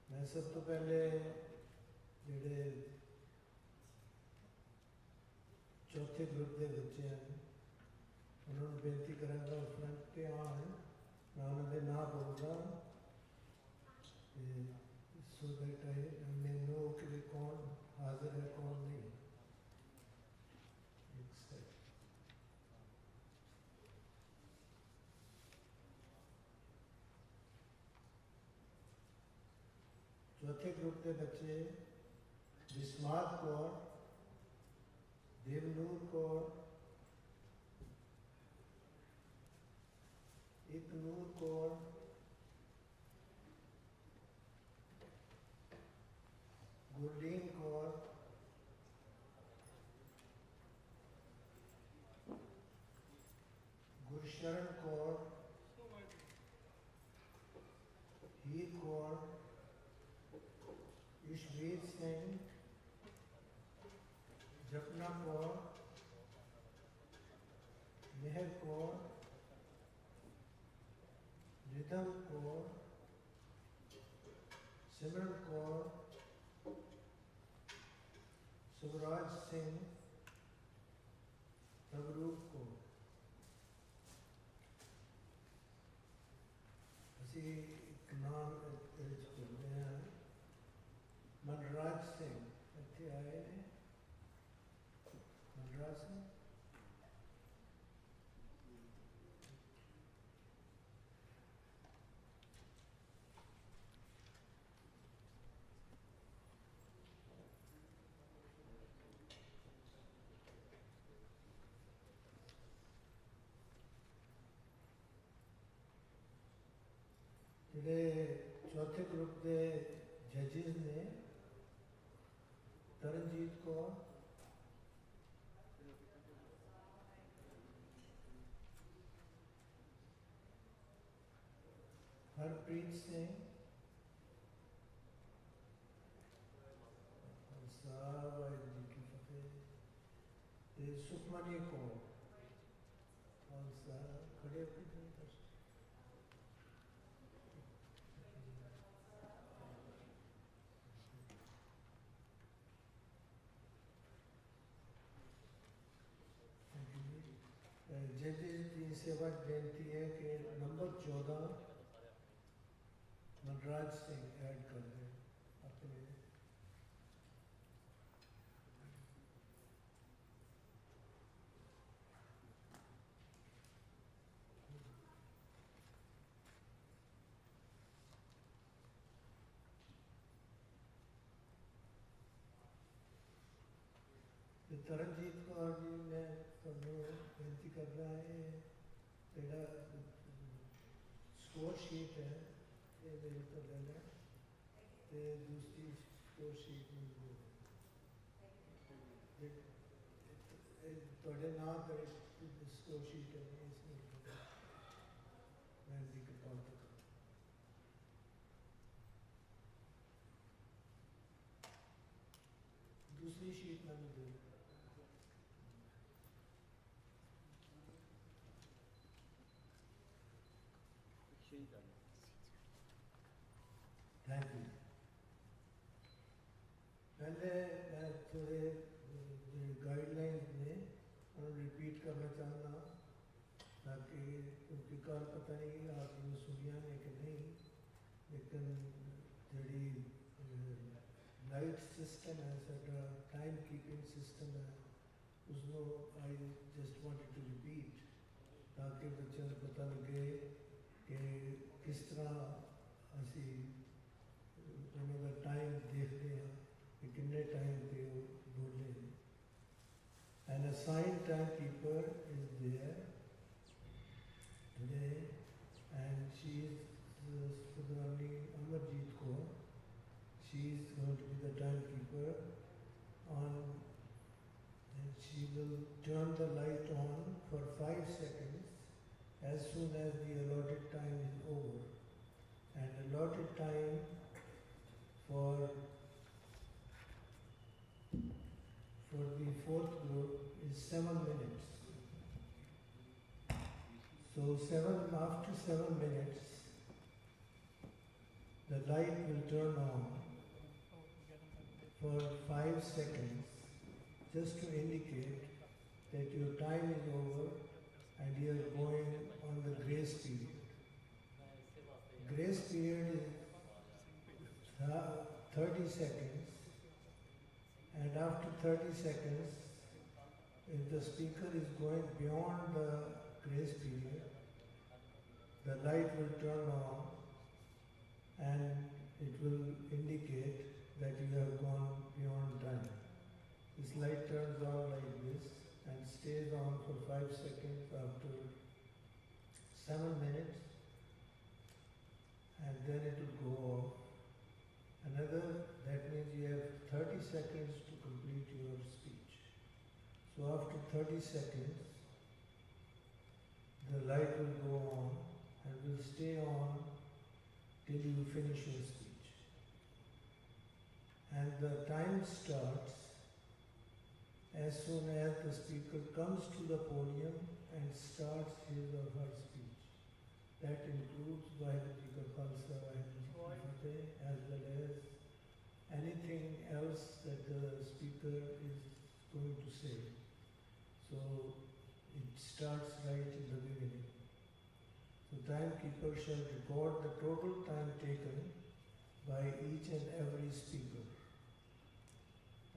मैं सब तो पहले जेडे चौथे ग्रुप के बच्चे हैं उन्होंने बेनती करांगा फ्रंट पे आन, मैं उन्होंने ना बोलदा so that I may no कि कौन हाजिर है कौन नहीं। एक सेकंड। चौथे ग्रुप के बच्चे विस्मात कौर, देवनूर कौर, इकनूर कौर, गुरलीन कौर, गुरशरण कौर, हीर कौर, ईशवीर सिंह, जपना कौर, मेहर कौर, रिदम कौर, सिमरन कौर, सुभराज सिंह, नवरूप कौर। ਅਸੀਂ ਇੱਕ ਨਾਮ ਇਹਦੇ ਵਿੱਚ ਭੁੱਲਦੇ ਹਾਂ, ਮਨਰਾਜ ਸਿੰਘ ਇੱਥੇ ਆਏ ਨੇ। ਮਨਰਾਜ ਸਿੰਘ ਜਿਹੜੇ ਚੌਥੇ ਗਰੁੱਪ ਦੇ ਜੱਜਿਸ ਨੇ ਤਰਨਜੀਤ ਕੌਰ, ਹਰਪ੍ਰੀਤ ਸਿੰਘ, ਵਾਹਿਗੁਰੂ ਜੀ ਕੀ ਫਤਿਹ, ਤੇ ਸੁਖਮਨੀ ਕੌਰ। ਖਾਲਸਾ ਖੜੇ ਹੋ ਕੇ जजेस की सेवा बेनती है कि नंबर 14 मनराज सिंह ऐड कर दें अपने। तरनजीत कौर जी ने ਤੁਹਾਨੂੰ ਬੇਨਤੀ ਕਰਨਾ ਹੈ, ਜਿਹੜਾ ਸਕੋਰ ਸ਼ੀਟ ਹੈ ਇਹ ਮੇਰੇ ਤੋਂ ਲੈ ਲੈ ਤੇ ਦੂਸਰੀ ਸਕੋਰ ਸ਼ੀਟ ਨੂੰ ਦੇ ਤੁਹਾਡੇ ਨਾਮ ਤੇ ਸਕੋਰ ਸ਼ੀਟ ਹੈ ਇਸ ਨੂੰ ਮੈਂ ਦੀ ਕਿਤਾਬ ਤੱਕ दूसरी शीट में दे। Thank you. पहले मैं थोड़े गाइडलाइंस ने रिपीट करना चाहना ताकि क्योंकि कल पता नहीं आपने सुनिया है कि नहीं, लेकिन जी लाइट सिस्टम है साडा टाइम कीपिंग सिस्टम है उसको I just wanted to repeat ताकि बच्चों को पता लगे कि किस तरह असी उन्होंने टाइम देखते हैं कि कितने टाइम पे वो बोले। An assigned timekeeper is there today and she is Sudhani Amarjeet Kaur. She is going to be the timekeeper on, and she will turn the light on for 5 seconds as soon as the allotted time is over. And allotted time for the fourth group is 7 minutes. So after 7 minutes, the light will turn on for 5 seconds, just to indicate that your time is over and you are going on the grace period. Grace period is 30 seconds, and after 30 seconds, if the speaker is going beyond the grace period, the light will turn on and it will indicate that you have gone beyond time. This light turns on like this and stays on for 5 seconds. After 7 minutes, and then it will go off. That means you have 30 seconds to complete your speech. So after 30 seconds, the light will go on and will stay on till you finish your speech. And the time starts as soon as the speaker comes to the podium and starts his or her speech. That includes Vaheguru Ji Ka Khalsa, Vaheguru Ji Ki Fateh, as well as anything else that the speaker is going to say. So it starts right in the beginning. So timekeeper shall record the total time taken by each and every speaker.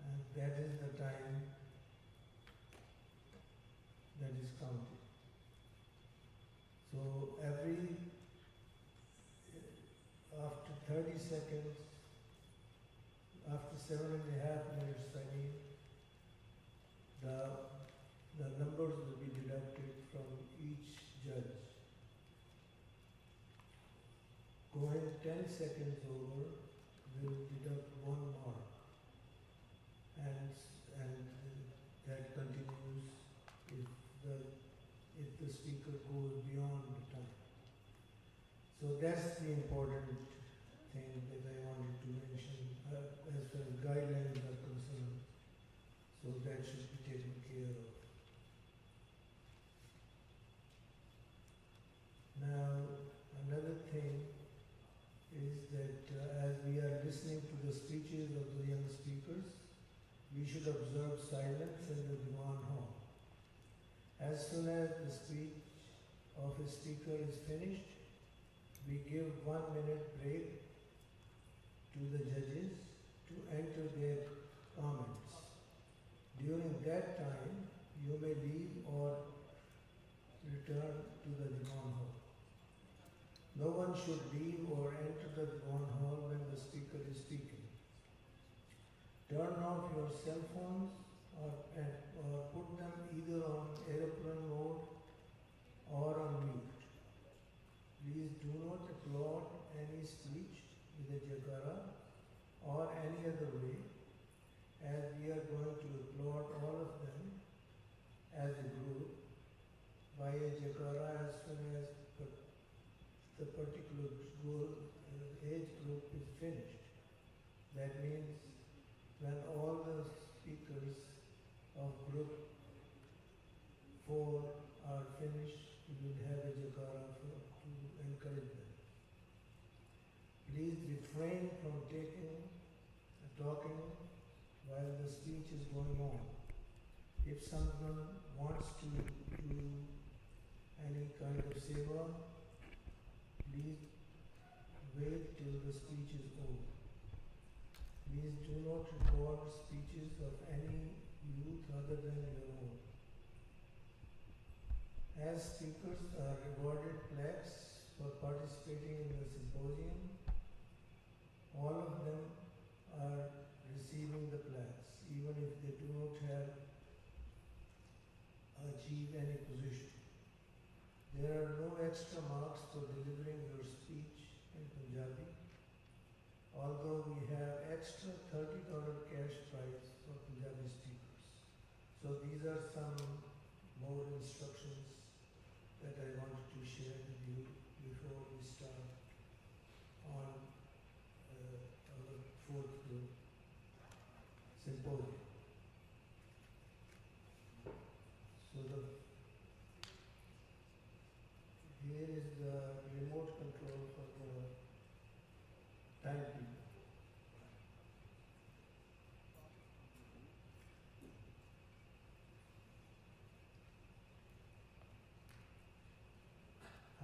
And that is the time that is counted. So after 30 seconds, after 7.5 minutes, the numbers will be deducted from each judge. Going 10 seconds over will deduct 1 mark, and that continues if the speaker goes beyond the time. So that's the important thing that I wanted to mention as far as guidelines are concerned. So that should be taken care of. Now, another thing is that as we are listening to the speeches of the young speakers, we should observe silence in the Diwan hall. As soon as the speech of a speaker is finished, we give 1 minute break to the judges to enter their comments. During that time, you may leave or return to the Diwan hall. No one should leave or enter the Diwan hall when the speaker is speaking. Turn off your cell phones or put them either on aeroplane mode or on mute. Please do not applaud any speech with a jagara or any other way, as we are going to applaud all of them as a group by a jagara as soon as the particular age group is finished. That means when all the speakers of group 4 are finished, we will have a jagara to encourage them. Please refrain from talking while the speech is going on. If someone wants to do any kind of seva, please wait till the speech is over. Please do not record speeches of any youth other than your own. As speakers are rewarded plaques for participating in the symposium, all of them are receiving the plaques, even if they do not have achieved any position. There are no extra marks for delivering your speech in Punjabi, although we have extra $30 cash prize for Punjabi speakers. So these are some more instructions that I wanted to share with you before we start on our 4th group symposium. So here is the remote control for the timekeeper.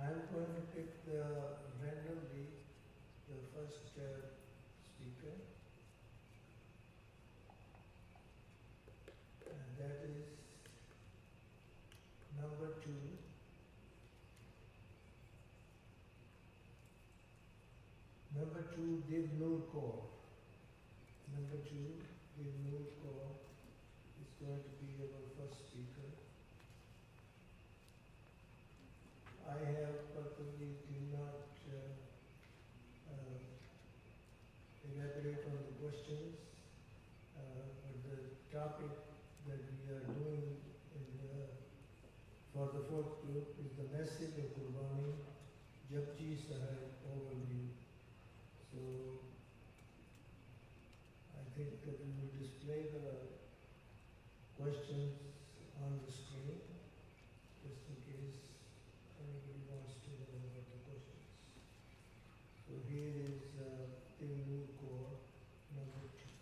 I am going to pick randomly the first speaker, and that is number 2. Number 2, Divnur Kaur. Number 2, Divnur Kaur is going to be our first speaker. I have purposely do not elaborate on the questions, but the topic that we are doing for the fourth group is the message of Gurbani, Japji Sahib overview. So I think that we will display the questions on the screen, just in case anybody wants to know about the questions. So here is Divnur Kaur, number 2.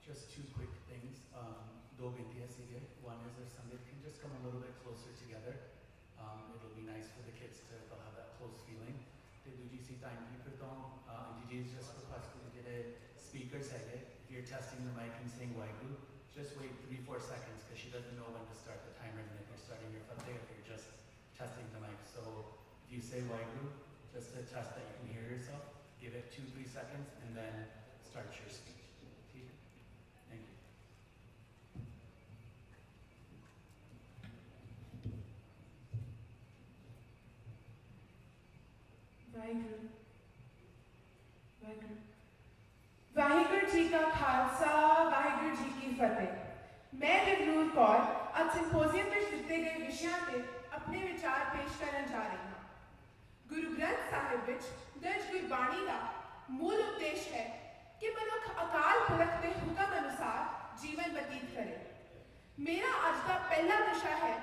Just two quick things. दो बेनतियां सीधे. One is if Sandeep can just come a little bit closer together. It'll be nice for the kids to they'll have that close feeling. ਤੇ ਦੂਜੀ ਸੀ time keeper ਤੋਂ ਜੀ just request ਕਿ ਜਿਹੜੇ speakers ਹੈਗੇ, if you're testing the mic and saying Waheguru, just wait 3-4 seconds because she doesn't know when to start the timer and if you're starting your fateh, if you're just testing the mic. So if you say Waheguru, just to test that you can hear yourself, give it 2-3 seconds and then start your speech. Thank you. Waheguru Waheguru Waheguru ji ਕਾ ਖਾਲਸਾ ਵਾਹਿਗੁਰੂ ਜੀ ਕੀ ਫਤਿਹ। ਮੈਂ ਦਿਵਨੂਰ ਕੌਰ ਅੱਜ ਸਿੰਪੋਜ਼ੀਅਮ ਵਿੱਚ ਦਿੱਤੇ ਗਏ ਵਿਸ਼ਿਆਂ ਤੇ ਆਪਣੇ ਵਿਚਾਰ ਪੇਸ਼ ਕਰਨ ਜਾ ਰਹੀ ਹਾਂ। ਗੁਰੂ ਗ੍ਰੰਥ ਸਾਹਿਬ ਵਿੱਚ ਦਰਜ ਗੁਰਬਾਣੀ ਦਾ ਮੂਲ ਉਦੇਸ਼ ਹੈ ਕਿ ਮਨੁੱਖ ਅਕਾਲ ਪੁਰਖ ਦੇ ਹੁਕਮ ਅਨੁਸਾਰ ਜੀਵਨ ਬਤੀਤ ਕਰੇ। ਮੇਰਾ ਅੱਜ ਦਾ ਪਹਿਲਾ ਵਿਸ਼ਾ ਹੈ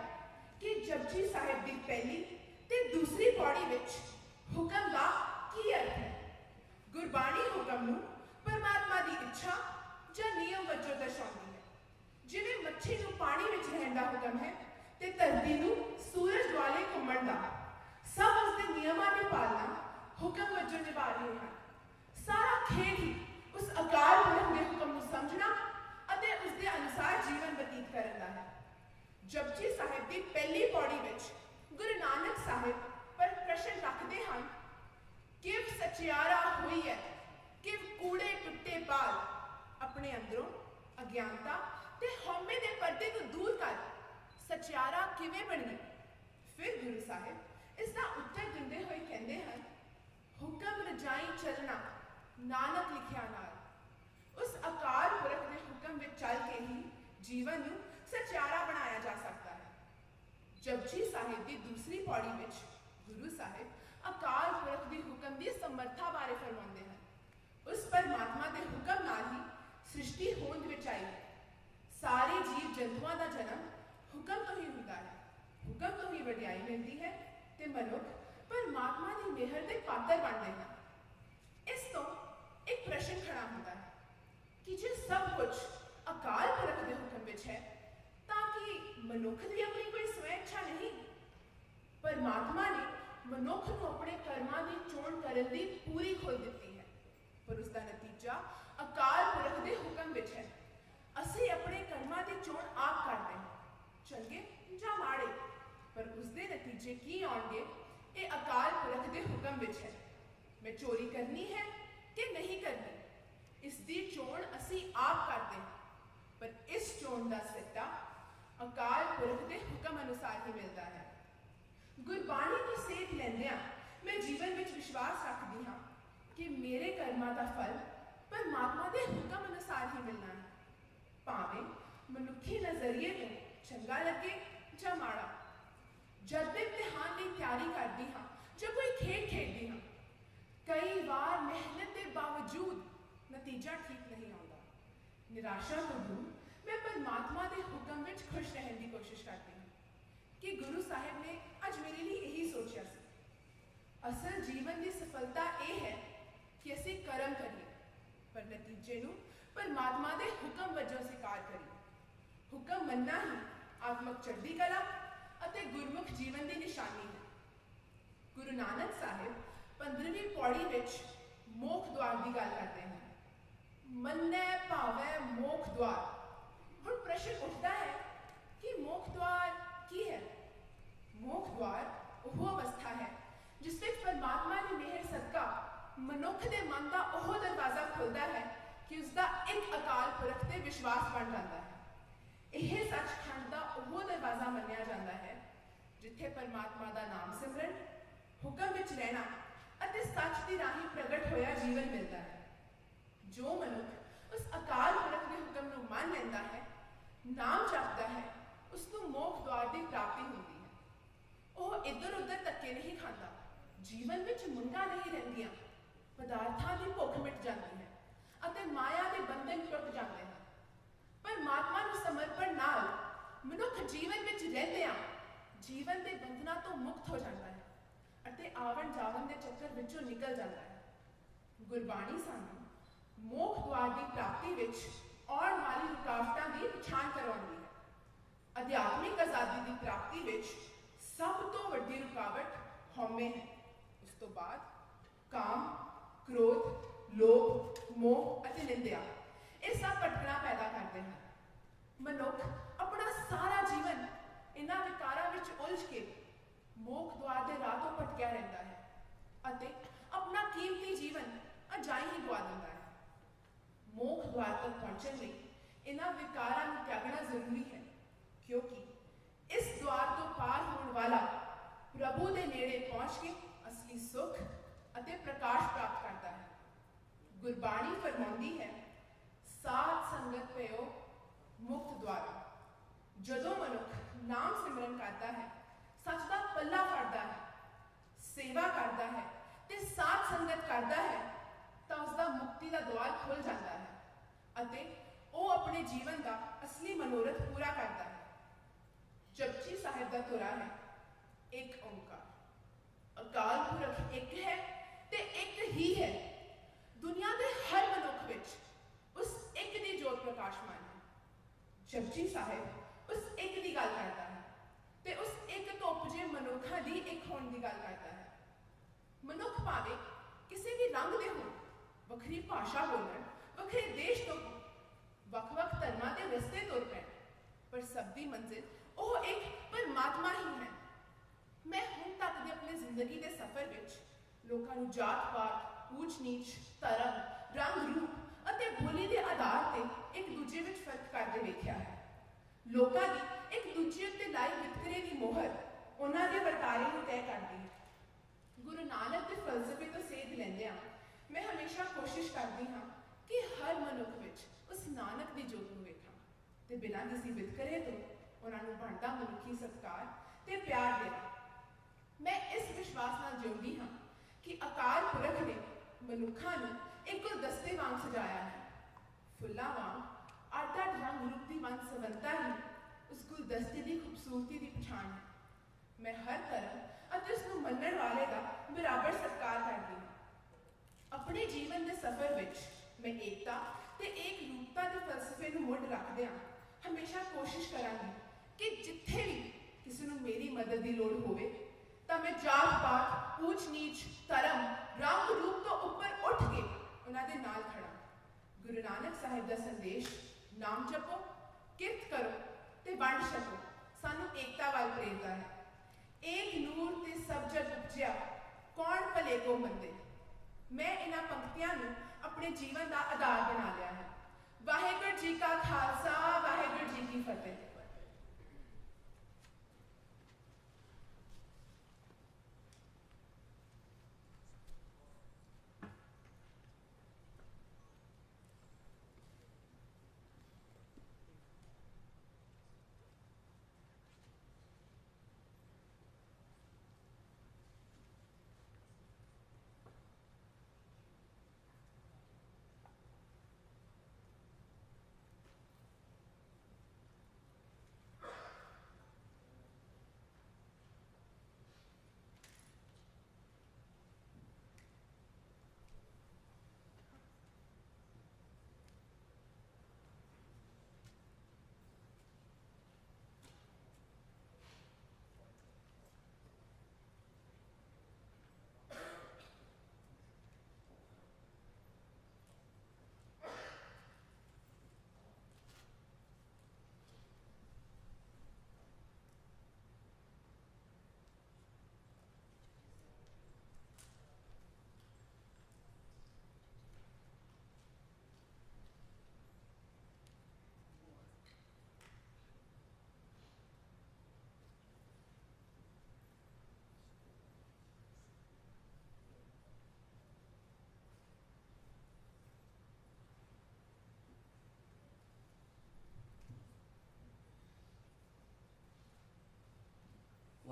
ਕਿ ਜਪਜੀ ਸਾਹਿਬ ਦੀ ਪਹਿਲੀ ਤੇ ਦੂਸਰੀ ਪੌੜੀ ਵਿੱਚ ਹੁਕਮ ਦਾ ਕੀ ਅਰਥ ਹੈ। ਗੁਰਬਾਣੀ ਹੁਕਮ ਨੂੰ ਪਰਮਾਤਮਾ ਦੀ ਇੱਛਾ ਜਾਂ ਨਿਯਮ ਵਜੋਂ ਦਰਸਾਉਂਦੀ ਹੈ। ਜਿਵੇਂ ਮੱਛੀ ਨੂੰ ਪਾਣੀ ਵਿੱਚ ਰਹਿਣ ਦਾ ਹੁਕਮ ਹੈ ਤੇ ਧਰਤੀ ਨੂੰ ਸੂਰਜ ਦੁਆਲੇ ਘੁੰਮਣ ਦਾ, ਸਭ ਉਸਦੇ ਨਿਯਮਾਂ ਦੀ ਪਾਲਣਾ ਹੁਕਮ ਵਜੋਂ ਨਿਭਾ ਰਹੇ ਹਨ। ਸਾਰਾ ਖੇਡ ਹੀ ਉਸ ਅਕਾਲ ਪੁਰਖ ਦੇ ਹੁਕਮ ਨੂੰ ਸਮਝਣਾ ਅਤੇ ਉਸਦੇ ਅਨੁਸਾਰ ਜੀਵਨ ਬਤੀਤ ਕਰਨ ਦਾ ਹੈ। ਜਪਜੀ ਸਾਹਿਬ ਦੀ ਪਹਿਲੀ ਪੌੜੀ ਵਿੱਚ ਗੁਰੂ ਨਾਨਕ ਸਾਹਿਬ ਪਰ ਪ੍ਰਸ਼ਨ ਰੱਖਦੇ ਹਨ, ਕਿਵ ਸਚਿਆਰਾ ਹੋਈ ਹੈ, ਕਿਵ ਕੂੜੇ ਟੁੱਟੇ ਬਾਲ, ਆਪਣੇ ਅੰਦਰੋਂ ਅਗਿਆਨਤਾ ਤੇ ਹਉਮੈ ਦੇ ਪਰਦੇ ਨੂੰ ਦੂਰ ਕਰ ਸਚਿਆਰਾ ਕਿਵੇਂ ਬਣੀਏ। ਫਿਰ ਗੁਰੂ ਸਾਹਿਬ ਇਸ ਦਾ ਉੱਤਰ ਦਿੰਦੇ ਹੋਏ ਕਹਿੰਦੇ ਹਨ, ਹੁਕਮ ਰਜਾਈ ਚੱਲਣਾ ਨਾਨਕ ਲਿਖਿਆ ਨਾਲ। ਉਸ ਅਕਾਲ ਪੁਰਖ ਦੇ ਹੁਕਮ ਵਿੱਚ ਚੱਲ ਕੇ ਹੀ ਜੀਵਨ ਨੂੰ ਸਚਿਆਰਾ ਬਣਾਇਆ ਜਾ ਸਕਦਾ ਹੈ। ਜਪਜੀ ਸਾਹਿਬ ਦੀ ਦੂਸਰੀ ਪੌੜੀ ਵਿੱਚ ਗੁਰੂ ਸਾਹਿਬ ਅਕਾਲ ਪੁਰਖ ਦੇ ਹੁਕਮ ਦੀ ਸਮਰੱਥਾ ਬਾਰੇ ਫਰਮਾਉਂਦੇ ਹਨ। ਉਸ ਪਰਮਾਤਮਾ ਦੇ ਹੁਕਮ ਨਾਲ ਹੀ ਸ੍ਰਿਸ਼ਟੀ ਹੋਂਦ ਵਿੱਚ ਆਈ ਹੈ। ਸਾਰੇ ਜੀਵ ਜੰਤੂਆਂ ਦਾ ਜਨਮ ਹੁਕਮ ਤੋਂ ਹੀ ਹੁੰਦਾ ਹੈ। ਹੁਕਮ ਤੋਂ ਹੀ ਵਡਿਆਈ ਮਿਲਦੀ ਹੈ ਤੇ ਮਨੁੱਖ ਪਰਮਾਤਮਾ ਦੀ ਮਿਹਰ ਦੇ ਪਾਤਰ ਬਣਦੇ ਹਨ। ਇਸ ਤੋਂ ਇੱਕ ਪ੍ਰਸ਼ਨ ਖੜਾ ਹੁੰਦਾ ਹੈ ਕਿ ਜੇ ਸਭ ਕੁਝ ਅਕਾਲ ਪੁਰਖ ਦੇ ਹੁਕਮ ਵਿੱਚ ਹੈ ਤਾਂ ਕੀ ਮਨੁੱਖ ਦੀ ਆਪਣੀ ਕੋਈ ਸਵੈ ਇੱਛਾ ਨਹੀਂ? ਪਰਮਾਤਮਾ ਨੇ ਮਨੁੱਖ ਨੂੰ ਆਪਣੇ ਕਰਮਾਂ ਦੀ ਚੋਣ ਕਰਨ ਦੀ ਪੂਰੀ ਖੁੱਲ੍ਹ ਦਿੱਤੀ ਹੈ, ਪਰ ਉਸ ਦਾ ਨਤੀਜਾ ਅਕਾਲ ਪੁਰਖ ਦੇ ਹੁਕਮ ਵਿੱਚ ਹੈ। ਅਸੀਂ ਆਪਣੇ ਕਰਮਾਂ ਦੀ ਚੋਣ ਆਪ ਕਰਦੇ ਹਾਂ, ਚੰਗੇ ਜਾਂ ਮਾੜੇ, ਪਰ ਉਸ ਦੇ ਨਤੀਜੇ ਕੀ ਆਉਣਗੇ ਇਹ ਅਕਾਲ ਪੁਰਖ ਦੇ ਹੁਕਮ ਵਿੱਚ ਹੈ। ਮੈਂ ਚੋਰੀ ਕਰਨੀ ਹੈ ਕਿ ਨਹੀਂ ਕਰਨੀ, ਇਸ ਦੀ ਚੋਣ ਅਸੀਂ ਆਪ ਕਰਦੇ ਹਾਂ, ਪਰ ਇਸ ਚੋਣ ਦਾ ਸਿੱਟਾ ਅਕਾਲ ਪੁਰਖ ਦੇ ਹੁਕਮ ਅਨੁਸਾਰ ਹੀ ਮਿਲਦਾ ਹੈ। ਗੁਰਬਾਣੀ ਤੋਂ ਸੇਧ ਲੈਂਦਿਆਂ ਮੈਂ ਜੀਵਨ ਵਿੱਚ ਵਿਸ਼ਵਾਸ ਰੱਖਦੀ ਹਾਂ ਕਿ ਮੇਰੇ ਕਰਮਾਂ ਦਾ ਫਲ ਪਰਮਾਤਮਾ ਦੇ ਹੁਕਮ ਅਨੁਸਾਰ ਹੀ ਮਿਲਣਾ ਹੈ, ਭਾਵੇਂ ਮਨੁੱਖੀ ਨਜ਼ਰੀਏ ਤੋਂ ਚੰਗਾ ਲੱਗੇ ਜਾਂ ਮਾੜਾ। ਜਦ ਮੈਂ ਇਮਤਿਹਾਨ ਦੀ ਤਿਆਰੀ ਕਰਦੀ ਹਾਂ ਜਾਂ ਕੋਈ ਖੇਡ ਖੇਡਦੀ ਹਾਂ, ਕਈ ਵਾਰ ਮਿਹਨਤ ਦੇ ਬਾਵਜੂਦ ਨਤੀਜਾ ਠੀਕ ਨਹੀਂ ਆਉਂਦਾ। ਨਿਰਾਸ਼ਾ ਤੋਂ ਦੂਰ ਮੈਂ ਪਰਮਾਤਮਾ ਦੇ ਹੁਕਮ ਵਿੱਚ ਖੁਸ਼ ਰਹਿਣ ਦੀ ਕੋਸ਼ਿਸ਼ ਕਰਦੀ ਹਾਂ ਕਿ ਗੁਰੂ ਸਾਹਿਬ ਨੇ ਅੱਜ ਮੇਰੇ ਲਈ ਇਹੀ ਸੋਚਿਆ ਸੀ। ਅਸਲ ਜੀਵਨ ਦੀ ਸਫਲਤਾ ਇਹ ਹੈ ਕਿ ਅਸੀਂ ਕਰਮ ਕਰੀਏ, ਪਰ ਨਤੀਜੇ ਨੂੰ ਪਰਮਾਤਮਾ ਦੇ ਹੁਕਮ ਵਜੋਂ ਸਵੀਕਾਰ ਕਰੀਏ। ਹੁਕਮ ਮੰਨਣਾ ਹੀ ਆਤਮਕ ਚੜ੍ਹਦੀ ਕਲਾ ਅਤੇ ਗੁਰਮੁਖ ਜੀਵਨ ਦੀ ਨਿਸ਼ਾਨੀ ਹੈ। ਗੁਰੂ ਨਾਨਕ ਸਾਹਿਬ 15ਵੀਂ ਪੌੜੀ ਵਿੱਚ ਮੋਖ ਦੁਆਰ ਦੀ ਗੱਲ ਕਰਦੇ ਹਾਂ। ਮੰਨੈ ਭਾਵੈ ਮੋਖ ਦੁਆਰ। ਹੁਣ ਪ੍ਰਸ਼ਨ ਉੱਠਦਾ ਹੈ ਕਿ ਮੋਖ ਦੁਆਰ ਕੀ ਹੈ? ਮੋਖ ਦੁਆਰ ਉਹ ਅਵਸਥਾ ਹੈ ਜਿਸ ਵਿੱਚ ਪਰਮਾਤਮਾ ਦੀ ਮਿਹਰ ਸਦਕਾ ਮਨੁੱਖ ਦੇ ਮਨ ਦਾ ਉਹ ਦਰਵਾਜ਼ਾ ਖੁੱਲਦਾ ਹੈ ਕਿ ਉਸਦਾ ਇੱਕ ਅਕਾਲ ਪੁਰਖ ਤੇ ਵਿਸ਼ਵਾਸ ਬਣ ਜਾਂਦਾ ਹੈ। ਇਹ ਸੱਚਖੰਡ ਦਾ ਉਹ ਦਰਵਾਜ਼ਾ ਮੰਨਿਆ ਜਾਂਦਾ ਹੈ ਜਿੱਥੇ ਪਰਮਾਤਮਾ ਦਾ ਨਾਮ ਸਿਮਰਨ, ਹੁਕਮ ਵਿੱਚ ਰਹਿਣਾ ਅਤੇ ਸੱਚ ਦੀ ਰਾਹੀਂ ਪ੍ਰਗਟ ਹੋਇਆ ਜੀਵਨ ਮਿਲਦਾ ਹੈ। ਜੋ ਮਨੁੱਖ ਉਸ ਅਕਾਲ ਪੁਰਖ ਦੇ ਹੁਕਮ ਨੂੰ ਮੰਨ ਲੈਂਦਾ ਹੈ, ਨਾਮ ਜਪਦਾ ਹੈ, ਉਸ ਨੂੰ ਮੋਖ ਦੁਆਰ ਦੀ ਪ੍ਰਾਪਤੀ ਹੁੰਦੀ ਹੈ। ਉਹ ਇੱਧਰ ਉੱਧਰ ਧੱਕੇ ਨਹੀਂ ਖਾਂਦਾ, ਜੀਵਨ ਵਿੱਚ ਮੁੰਡਾ ਨਹੀਂ ਰਹਿੰਦੀਆਂ, ਪਦਾਰਥਾਂ ਦੀ ਭੁੱਖ ਮਿਟ ਜਾਂਦੀ ਹੈ ਅਤੇ ਮਾਇਆ ਦੇ ਬੰਧਨ ਟੁੱਟ ਜਾਂਦੇ ਹਨ। ਪਰਮਾਤਮਾ ਨੂੰ ਸਮਰਪਣ ਨਾਲ ਮਨੁੱਖ ਜੀਵਨ ਵਿੱਚ ਰਹਿੰਦਿਆਂ ਜੀਵਨ ਦੇ ਬੰਧਨਾਂ ਤੋਂ ਮੁਕਤ ਹੋ ਜਾਂਦਾ ਹੈ ਅਤੇ ਆਵਣ ਜਾਵਣ ਦੇ ਚੱਕਰ ਵਿੱਚੋਂ ਨਿਕਲ ਜਾਂਦਾ ਹੈ। ਗੁਰਬਾਣੀ ਸਾਨੂੰ ਮੋਖ ਦੁਆਰ ਦੀ ਪ੍ਰਾਪਤੀ ਵਿੱਚ ਆਉਣ ਵਾਲੀ ਰੁਕਾਵਟਾਂ ਦੀ ਪਛਾਣ ਕਰਵਾਉਂਦੀ ਹੈ। ਅਧਿਆਤਮਿਕ ਆਜ਼ਾਦੀ ਦੀ ਪ੍ਰਾਪਤੀ ਵਿੱਚ ਸਭ ਤੋਂ ਵੱਡੀ ਰੁਕਾਵਟ ਹਉਮੈ ਹੈ। ਉਸ ਤੋਂ ਬਾਅਦ ਕਾਮ, ਕ੍ਰੋਧ, ਲੋਭ, ਮੋਹ ਅਤੇ ਨਿੰਦਿਆ, ਇਹ ਸਭ ਭਟਕਣਾ ਪੈਦਾ ਕਰਦੇ ਹਨ। ਮਨੁੱਖ ਆਪਣਾ ਸਾਰਾ ਜੀਵਨ ਇਹਨਾਂ ਵਿਕਾਰਾਂ ਵਿੱਚ ਉਲਝ ਕੇ ਮੋਖ ਦੁਆਰ ਦੇ ਰਾਹ ਤੋਂ ਭਟਕਿਆ ਰਹਿੰਦਾ ਹੈ ਅਤੇ ਆਪਣਾ ਕੀਮਤੀ ਜੀਵਨ ਅਜਾਈ ਹੀ ਗਵਾ ਦਿੰਦਾ ਹੈ। ਮੋਖ ਦੁਆਰ ਤੱਕ ਪਹੁੰਚਣ ਲਈ ਇਹਨਾਂ ਵਿਕਾਰਾਂ ਨੂੰ ਤਿਆਗਣਾ ਜ਼ਰੂਰੀ ਹੈ, ਕਿਉਂਕਿ ਇਸ ਦੁਆਰ ਤੋਂ ਪਾਰ ਹੋਣ ਵਾਲਾ ਪ੍ਰਭੂ ਦੇ ਨੇੜੇ ਪਹੁੰਚ ਕੇ ਅਸਲੀ ਸੁੱਖ ਅਤੇ ਪ੍ਰਕਾਸ਼ ਪ੍ਰਾਪਤ ਕਰਦਾ ਹੈ। ਗੁਰਬਾਣੀ ਫਰਮਾਉਂਦੀ ਹੈ, ਸਾਧ ਸੰਗਤ ਪਇਓ ਮੁਕਤ ਦੁਆਰਾ। ਜਦੋਂ ਮਨੁੱਖ ਨਾਮ ਸਿਮਰਨ ਕਰਦਾ ਹੈ, ਸੱਚ ਦਾ ਪੱਲਾ ਫੜਦਾ ਹੈ, ਸੇਵਾ ਕਰਦਾ ਹੈ ਤੇ ਸਾਧ ਸੰਗਤ ਕਰਦਾ ਹੈ, ਤਾਂ ਉਸਦਾ ਮੁਕਤੀ ਦਾ ਦੁਆਰ ਖੁੱਲ ਜਾਂਦਾ ਹੈ ਅਤੇ ਉਹ ਆਪਣੇ ਜੀਵਨ ਦਾ ਅਸਲੀ ਮਨੋਰਥ ਪੂਰਾ ਕਰਦਾ ਹੈ। ਜਪਜੀ ਸਾਹਿਬ ਦਾ ਧੁਰਾ ਹੈ, ਇੱਕ ਓਂਕਾਰ। ਅਕਾਲ ਪੁਰਖ ਇੱਕ ਹੈ ਤੇ ਇੱਕ ਹੀ ਹੈ। ਦੁਨੀਆ ਦੇ ਹਰ ਮਨੁੱਖ ਵਿੱਚ ਉਸ ਇੱਕ ਦੀ ਜੋਤ ਪ੍ਰਕਾਸ਼ਮਾਨ ਹੈ। ਜਪਜੀ ਸਾਹਿਬ ਉਸ ਇੱਕ ਦੀ ਗੱਲ ਕਰਦਾ ਹੈ ਤੇ ਉਸ ਇੱਕ ਤੋਂ ਉਪਜੇ ਮਨੁੱਖਾਂ ਦੀ ਇੱਕ ਹੋਣ ਦੀ ਗੱਲ ਕਰਦਾ ਹੈ। ਮਨੁੱਖ ਭਾਵੇਂ ਕਿਸੇ ਵੀ ਰੰਗ ਦੇ ਹੋਣ, ਵੱਖਰੀ ਭਾਸ਼ਾ ਬੋਲਣ, ਵੱਖਰੇ ਦੇਸ਼ ਤੋਂ ਹੋਣ, ਵੱਖ-ਵੱਖ ਧਰਮਾਂ ਦੇ ਰਸਤੇ ਤੁਰ ਪੈਣ, ਪਰ ਸਭ ਦੀ ਮੰਜ਼ਿਲ ਉਹ ਇੱਕ ਪਰਮਾਤਮਾ ਹੀ ਹੈ। ਮੈਂ ਹੁਣ ਤੱਕ ਦੇ ਆਪਣੀ ਜ਼ਿੰਦਗੀ ਦੇ ਸਫ਼ਰ ਵਿੱਚ ਲੋਕਾਂ ਨੂੰ ਜਾਤ-ਪਾਤ, ਊਚ-ਨੀਚ, ਧਰਮ, ਰੰਗ-ਰੂਪ ਅਤੇ ਬੋਲੀ ਦੇ ਆਧਾਰ ਤੇ ਇੱਕ ਦੂਜੇ ਵਿੱਚ ਫਰਕ ਕਰਦੇ ਵੇਖਿਆ ਹੈ। ਲੋਕਾਂ ਦੀ ਇੱਕ ਦੂਜੇ ਉੱਤੇ ਲਾਈ ਵਿਤਕਰੇ ਦੀ ਮੋਹਰ ਉਹਨਾਂ ਦੇ ਵਰਤਾਰੇ ਨੂੰ ਤੈਅ ਕਰਦੀ ਹੈ। ਗੁਰੂ ਨਾਨਕ ਦੇ ਫਲਸਫੇ ਤੋਂ ਸੇਧ ਲੈਂਦਿਆਂ ਮੈਂ ਹਮੇਸ਼ਾ ਕੋਸ਼ਿਸ਼ ਕਰਦੀ ਹਾਂ ਕਿ ਹਰ ਮਨੁੱਖ ਵਿੱਚ ਉਸ ਨਾਨਕ ਦੀ ਜੋਤ ਨੂੰ ਵੇਖਾਂ ਤੇ ਬਿਨਾਂ ਕਿਸੇ ਵਿਤਕਰੇ ਤੋਂ ਉਹਨਾਂ ਨੂੰ ਬਣਦਾ ਮਨੁੱਖੀ ਸਤਿਕਾਰ ਤੇ ਪਿਆਰ ਦੇਵਾਂ। ਮੈਂ ਇਸ ਵਿਸ਼ਵਾਸ ਨਾਲ ਜਿਉਂਦੀ ਹਾਂ ਕਿ ਅਕਾਲ ਪੁਰਖ ਨੇ ਮਨੁੱਖਾਂ ਨੂੰ ਇੱਕ ਗੁਲਦਸਤੇ ਵਾਂਗ ਸਜਾਇਆ ਹੈ। ਫੁੱਲਾਂ ਵਾਂਗ ਅੱਡ-ਅੱਡ ਰੰਗ ਰੂਪ ਦੀ ਵੰਨ-ਸੁਵੰਨਤਾ ਹੀ ਉਸ ਗੁਲਦਸਤੇ ਦੀ ਖੂਬਸੂਰਤੀ ਦੀ ਪਛਾਣ ਹੈ। ਮੈਂ ਹਰ ਧਰਮ ਅਤੇ ਉਸ ਨੂੰ ਮੰਨਣ ਵਾਲੇ ਦਾ ਬਰਾਬਰ ਸਤਿਕਾਰ ਕਰਦੀ ਹਾਂ। ਆਪਣੇ ਜੀਵਨ ਦੇ ਸਫ਼ਰ ਵਿੱਚ ਮੈਂ ਏਕਤਾ ਤੇ ਏਕ ਰੂਪਤਾ ਦੇ ਫਲਸਫੇ ਨੂੰ ਮੁੱਢ ਰੱਖਦਿਆਂ ਹਮੇਸ਼ਾ ਕੋਸ਼ਿਸ਼ ਕਰਾਂਗੀ ਕਿ ਜਿੱਥੇ ਵੀ ਕਿਸੇ ਨੂੰ ਮੇਰੀ ਮਦਦ ਦੀ ਲੋੜ ਹੋਵੇ ਤਾਂ ਮੈਂ ਜਾਤ-ਪਾਤ, ਊਚ-ਨੀਚ, ਧਰਮ, ਰੰਗ-ਰੂਪ ਤੋਂ ਉੱਪਰ ਉੱਠ ਕੇ ਉਹਨਾਂ ਦੇ ਨਾਲ ਖੜਾ। ਗੁਰੂ ਨਾਨਕ ਸਾਹਿਬ ਦਾ ਸੰਦੇਸ਼ ਨਾਮ ਜਪੋ, ਕਿਰਤ ਕਰੋ ਤੇ ਵੰਡ ਛਕੋ ਸਾਨੂੰ ਏਕਤਾ ਵੱਲ ਪ੍ਰੇਰਦਾ ਹੈ। ਏਕ ਨੂਰ ਤੇ ਸਭ ਜਗ ਉਪਜਿਆ, ਕੌਣ ਭਲੇ ਕੋ ਮੰਦੇ। ਮੈਂ ਇਹਨਾਂ ਪੰਕਤੀਆਂ ਨੂੰ ਆਪਣੇ ਜੀਵਨ ਦਾ ਆਧਾਰ ਬਣਾ ਲਿਆ ਹੈ। ਵਾਹਿਗੁਰੂ ਜੀ ਕਾ ਖਾਲਸਾ, ਵਾਹਿਗੁਰੂ ਜੀ ਕੀ ਫਤਿਹ।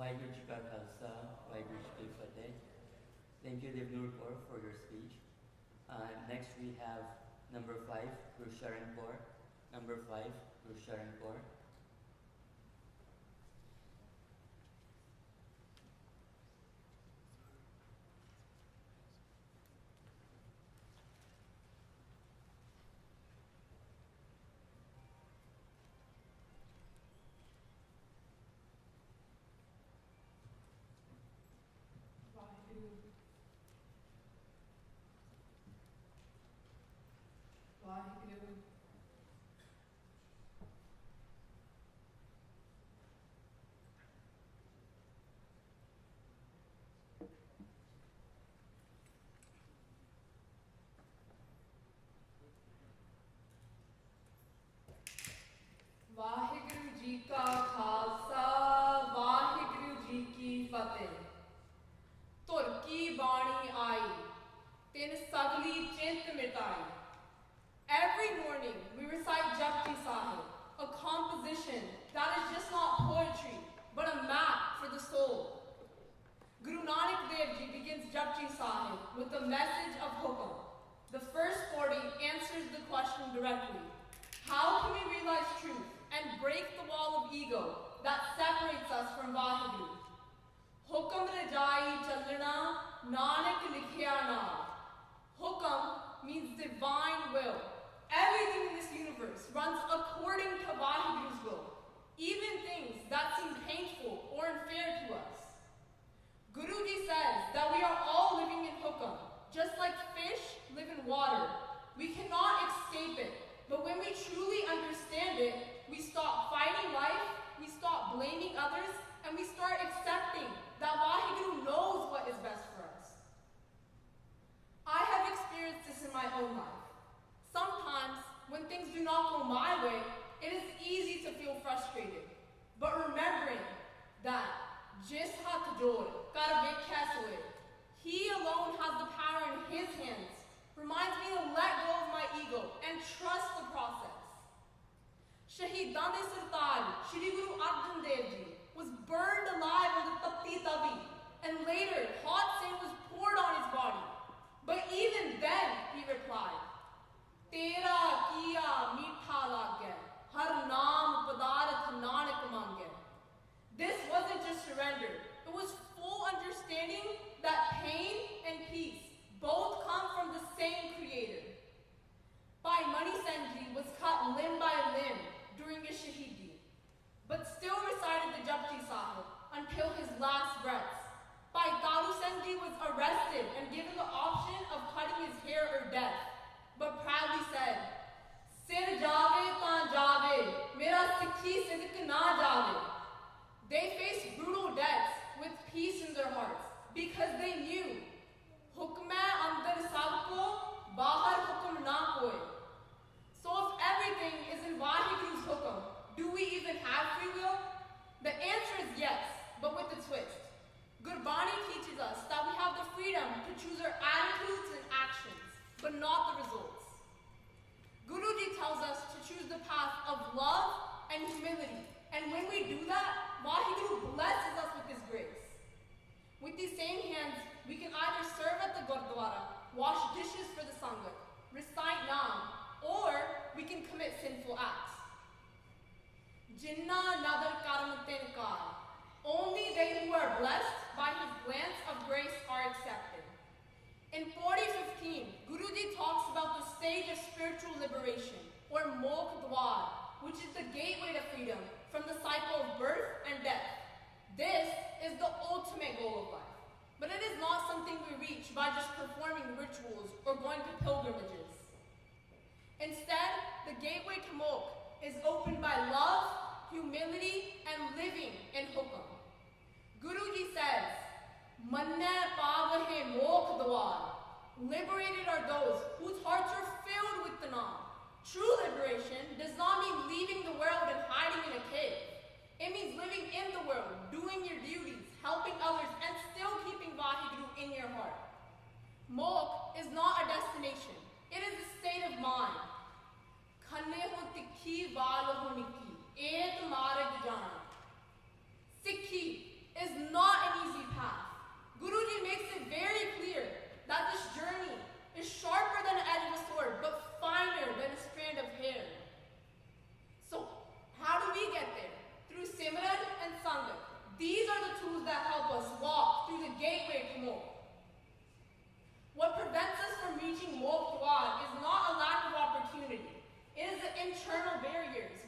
Waheguru Ji Ka Khalsa, Waheguru Ji Ki Fateh. Thank you, Devnur Kaur, for your speech. Next we have number 5, Guru Sharan Kaur. Number 5, Guru Sharan Kaur. Waheguru. Waheguru ji का खालसा वाहिगुरु जी की फतेह। तुर की बाणी आई तिन सगली चिंत मिटाई। Every morning we recite Japji Sahib, a composition that is just not poetry but a map for the soul. Guru Nanak Dev Ji begins Japji Sahib with the message of Hukam. The first 40 answers the question directly. How can we realize truth and break the wall of ego that separates us from Vaheguru? Hukam rajai chalna, Nanak likhya naal. Hukam means divine will. Everything in this universe runs according to Vaheguru's will, even things that seem painful or unfair to us. Guruji says that we are all living in Hukam, just like fish live in water. We cannot escape it, but when we truly understand it, we stop fighting life, we stop blaming others, and we start accepting that Vaheguru knows what is best for us. I have experienced this in my own life. Sometimes, when things do not go my way, it is easy to feel frustrated. But remembering that Jis Hat Jod Kar Vekhya Soe, He alone has the power in His hands, reminds me to let go of my ego and trust the process. Shahidan Sartar, Shri Guru Arjan Dev Ji, was burned alive on the Tapti Tavi, and later hot sand was poured on his body. But even then, he replied, Tera kiya meetha lagya, har naam padarat nanak mangya. This wasn't just surrender, it was full understanding that pain and peace both come from the same creator. Bhai Mani Senji was cut limb by limb during his shahidi, but still recited the Japji Sahib until his last breaths. Bhai Taru Senji was arrested and given the option of cutting his hair or death, but proudly said, Sir jave taan jave, mera sikhi sidq na jave. They faced brutal deaths with peace in their hearts because they knew, Hukme andar sabko, bahar hukum na koi. So if everything is in Vaheguru's Hukam, do we even have free will? The answer is yes, but with a twist. Gurbani teaches us that we have the freedom to choose our attitudes and actions, but not the results. Guruji tells us to choose the path of love and humility, and when we do that, Vaheguru blesses us with His grace. With these same hands, we can either serve at the Gurdwara, wash dishes for the Sangat, recite Naam, or we can commit sinful acts. Jinnah nadar karm tinkar. Only they who are blessed by His glance of grace are accepted. In 4015, Guruji talks about the stage of spiritual liberation, or Mokh Dwar, which is the gateway to freedom from the cycle of birth and death. This is the ultimate goal of life, but it is not something we reach by just performing rituals or going to pilgrimages. Instead, the gateway to Mokh is opened by love, humility, and living in Hukam. Guruji says, Manne pavahe mokh dwar. Liberated are those whose hearts are filled with the Naam. True liberation does not mean leaving the world and hiding in a cave. It means living in the world, doing your duties, helping others, and still keeping Vaheguru in your heart. Mokh is not a destination. It is a state of mind. Khanne ho tikhi wal ho nikhi, et marg jana. Sikhi is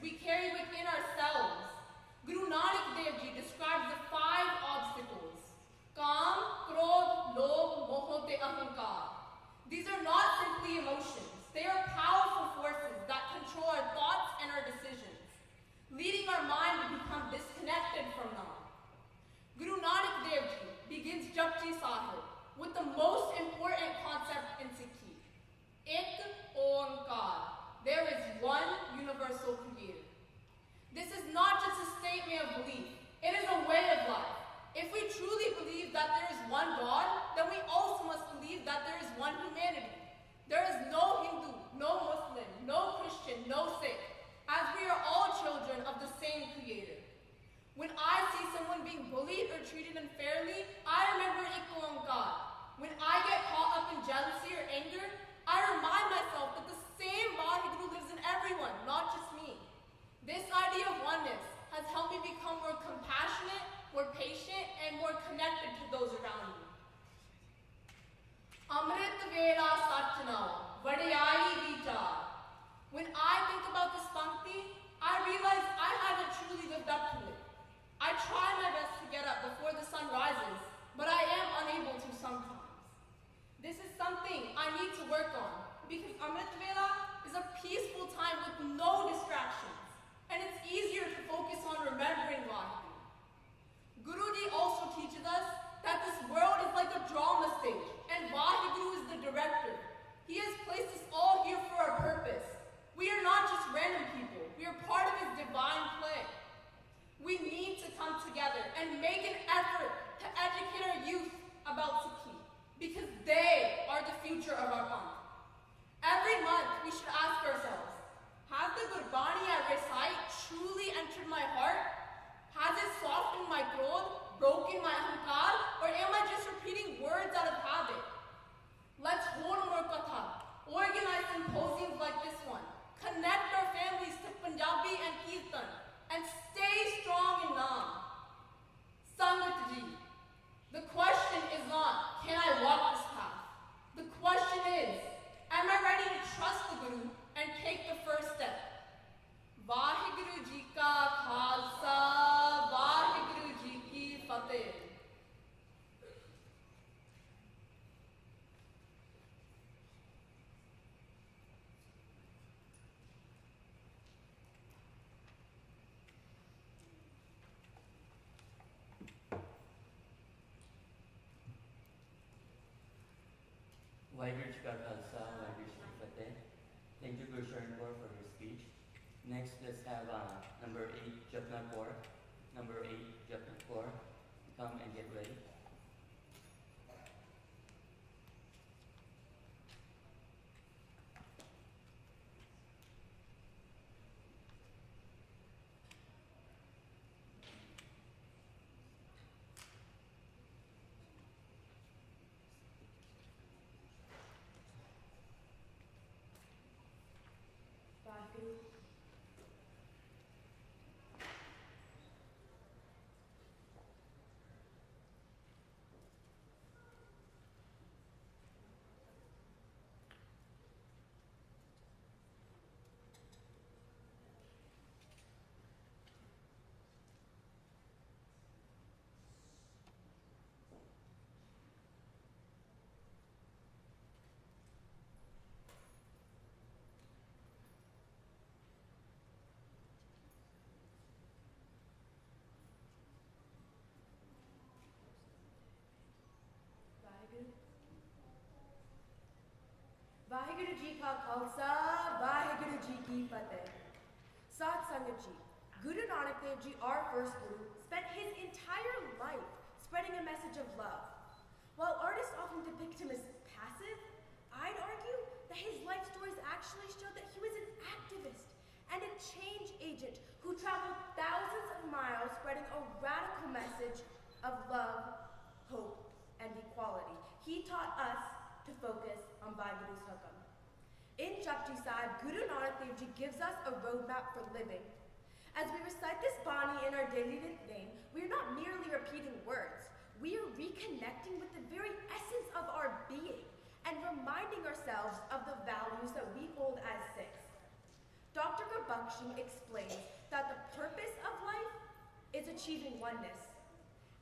we carry within ourselves. Guru Nanak Dev Ji describes the 5 obstacles: Kam, Krodh, Lobh, Moh, te Ahankar. These are not simply emotions. They are powerful forces that control our thoughts and our decisions, leading our mind to become disconnected from them. Guru Nanak Dev Ji begins Japji Sahib with the most important concept in Sikhi: Ik Oankar. There is one universal creator. This is not just a statement of belief, it is a way of life. If we truly believe that there is one God, then we also must believe that there is one humanity. There is no Hindu, no Muslim, no Christian, no Sikh, as we are all children of the same creator. When I see someone being bullied or treated unfairly, I remember Ik Oankar. When I get caught up in jealousy or anger, I remind myself that the same Vaheguru lives in everyone, not just me. This idea of oneness has helped me become more compassionate, more patient, and more connected to those around me. Amrit Vela Satnam, Vadiyai Vichar. When I think about this Pankti, I realize I haven't truly lived up to it. I try my best to get up before the sun rises, but I am unable to sometimes. This is something I need to work on, because Amrit Vela is a peaceful time with no distractions, and it's easier to focus on remembering Vaheguru. Guruji also teaches us that this world is like a drama stage, and Vaheguru is the director. He has placed us all here for a purpose. We are not just random people, we are part of his divine play. We need to come together and make an effort to educate our youth about Sikhi, because they are the future of our month. Every month, we should ask ourselves, has the Gurbani I recite truly entered my heart? Has it softened my krodh, broken my ahankar, or am I just repeating words out of habit? Let's hold more katha, organize symposiums like this one, connect our families to Punjabi and Kirtan, and stay strong in Naam. Sangat Ji, the question is not, can I walk this path? The question is, am I ready to trust the Guru and take the first step? Vaheguru Ji ka Khalsa, Vaheguru Ji ki Fateh. Vaheguru Ji ka Khalsa, Vaheguru Ji ki Fateh. Thank you, Guru Sharan Kaur, for your speech. Next, let's have number 8, Japna Kaur. Number 8, Japna Kaur. Come and get ready. Vaheguru. Vaheguru Ji ka Khalsa, Vaheguru Ji ki Fateh. Sat Sangat Ji, Guru Nanak Dev Ji, our first Guru, spent his entire life spreading a message of love. While artists often depict him as passive, I'd argue that his life stories actually show that he was an activist and a change agent who traveled thousands of miles spreading a radical message of love, hope, and equality. He taught us to focus on Vaheguru's Hukam. In Japji Sahib, Guru Nanak Dev Ji gives us a roadmap for living. As we recite this Bani in our daily name, we are not merely repeating words. We are reconnecting with the very essence of our being and reminding ourselves of the values that we hold as Sikhs. Dr. Gurbakhshi explains that the purpose of life is achieving oneness.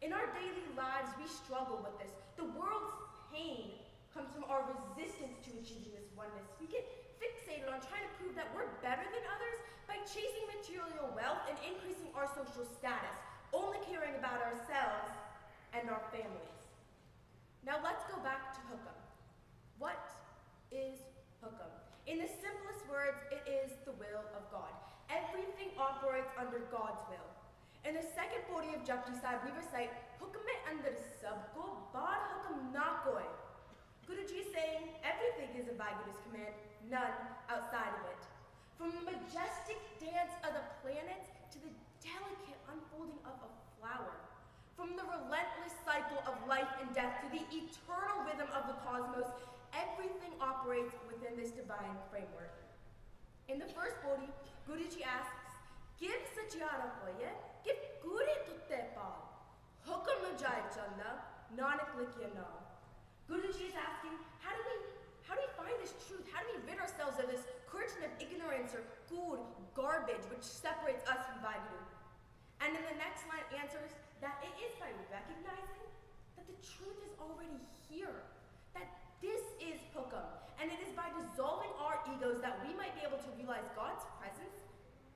In our daily lives, we struggle with this. The world's pain comes from our resistance to achieving this oneness. We get fixated on trying to prove that we're better than others by chasing material wealth and increasing our social status, only caring about ourselves and our families. Now let's go back to hukam. What is hukam? In the simplest words, it is the will of God. Everything operates under God's will. In the second body of Japji Sahib, we recite, Hukam mein andar sabko baad hukam na koi. Guruji is saying, everything is in Vaheguru's command, none outside of it. From the majestic dance of the planets to the delicate unfolding of a flower. From the relentless cycle of life and death to the eternal rhythm of the cosmos, everything operates within this divine framework. In the first body, Guruji asks, give satyara hoye, give guri tutte paal. Hukam jai chanda, nanak likya naam. Guruji is asking, how do we find this truth? How do we rid ourselves of this curtain of ignorance or good garbage which separates us from Vaheguru? And in the next line answers that it is by recognizing that the truth is already here, that this is hukam, and it is by dissolving our egos that we might be able to realize God's presence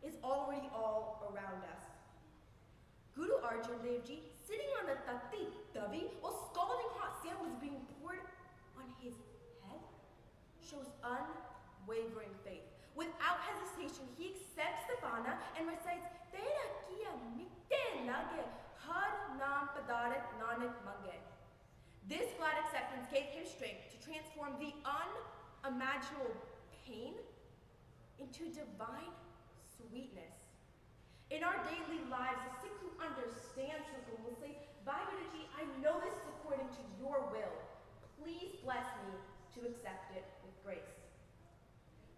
is already all around us. Guru Arjan Dev Ji, sitting on the tatti davi while scalding hot sand was being poured on his head, shows unwavering faith. Without hesitation, he accepts the bana and recites, Tera kiya mikte lage, har naam padarat nanak mange. This glad acceptance gave him strength to transform the unimaginable pain into divine sweetness. In our daily lives, the Sikh who understands hukam will say, Vaheguruji, I know this is according to your will. Please bless me to accept it with grace.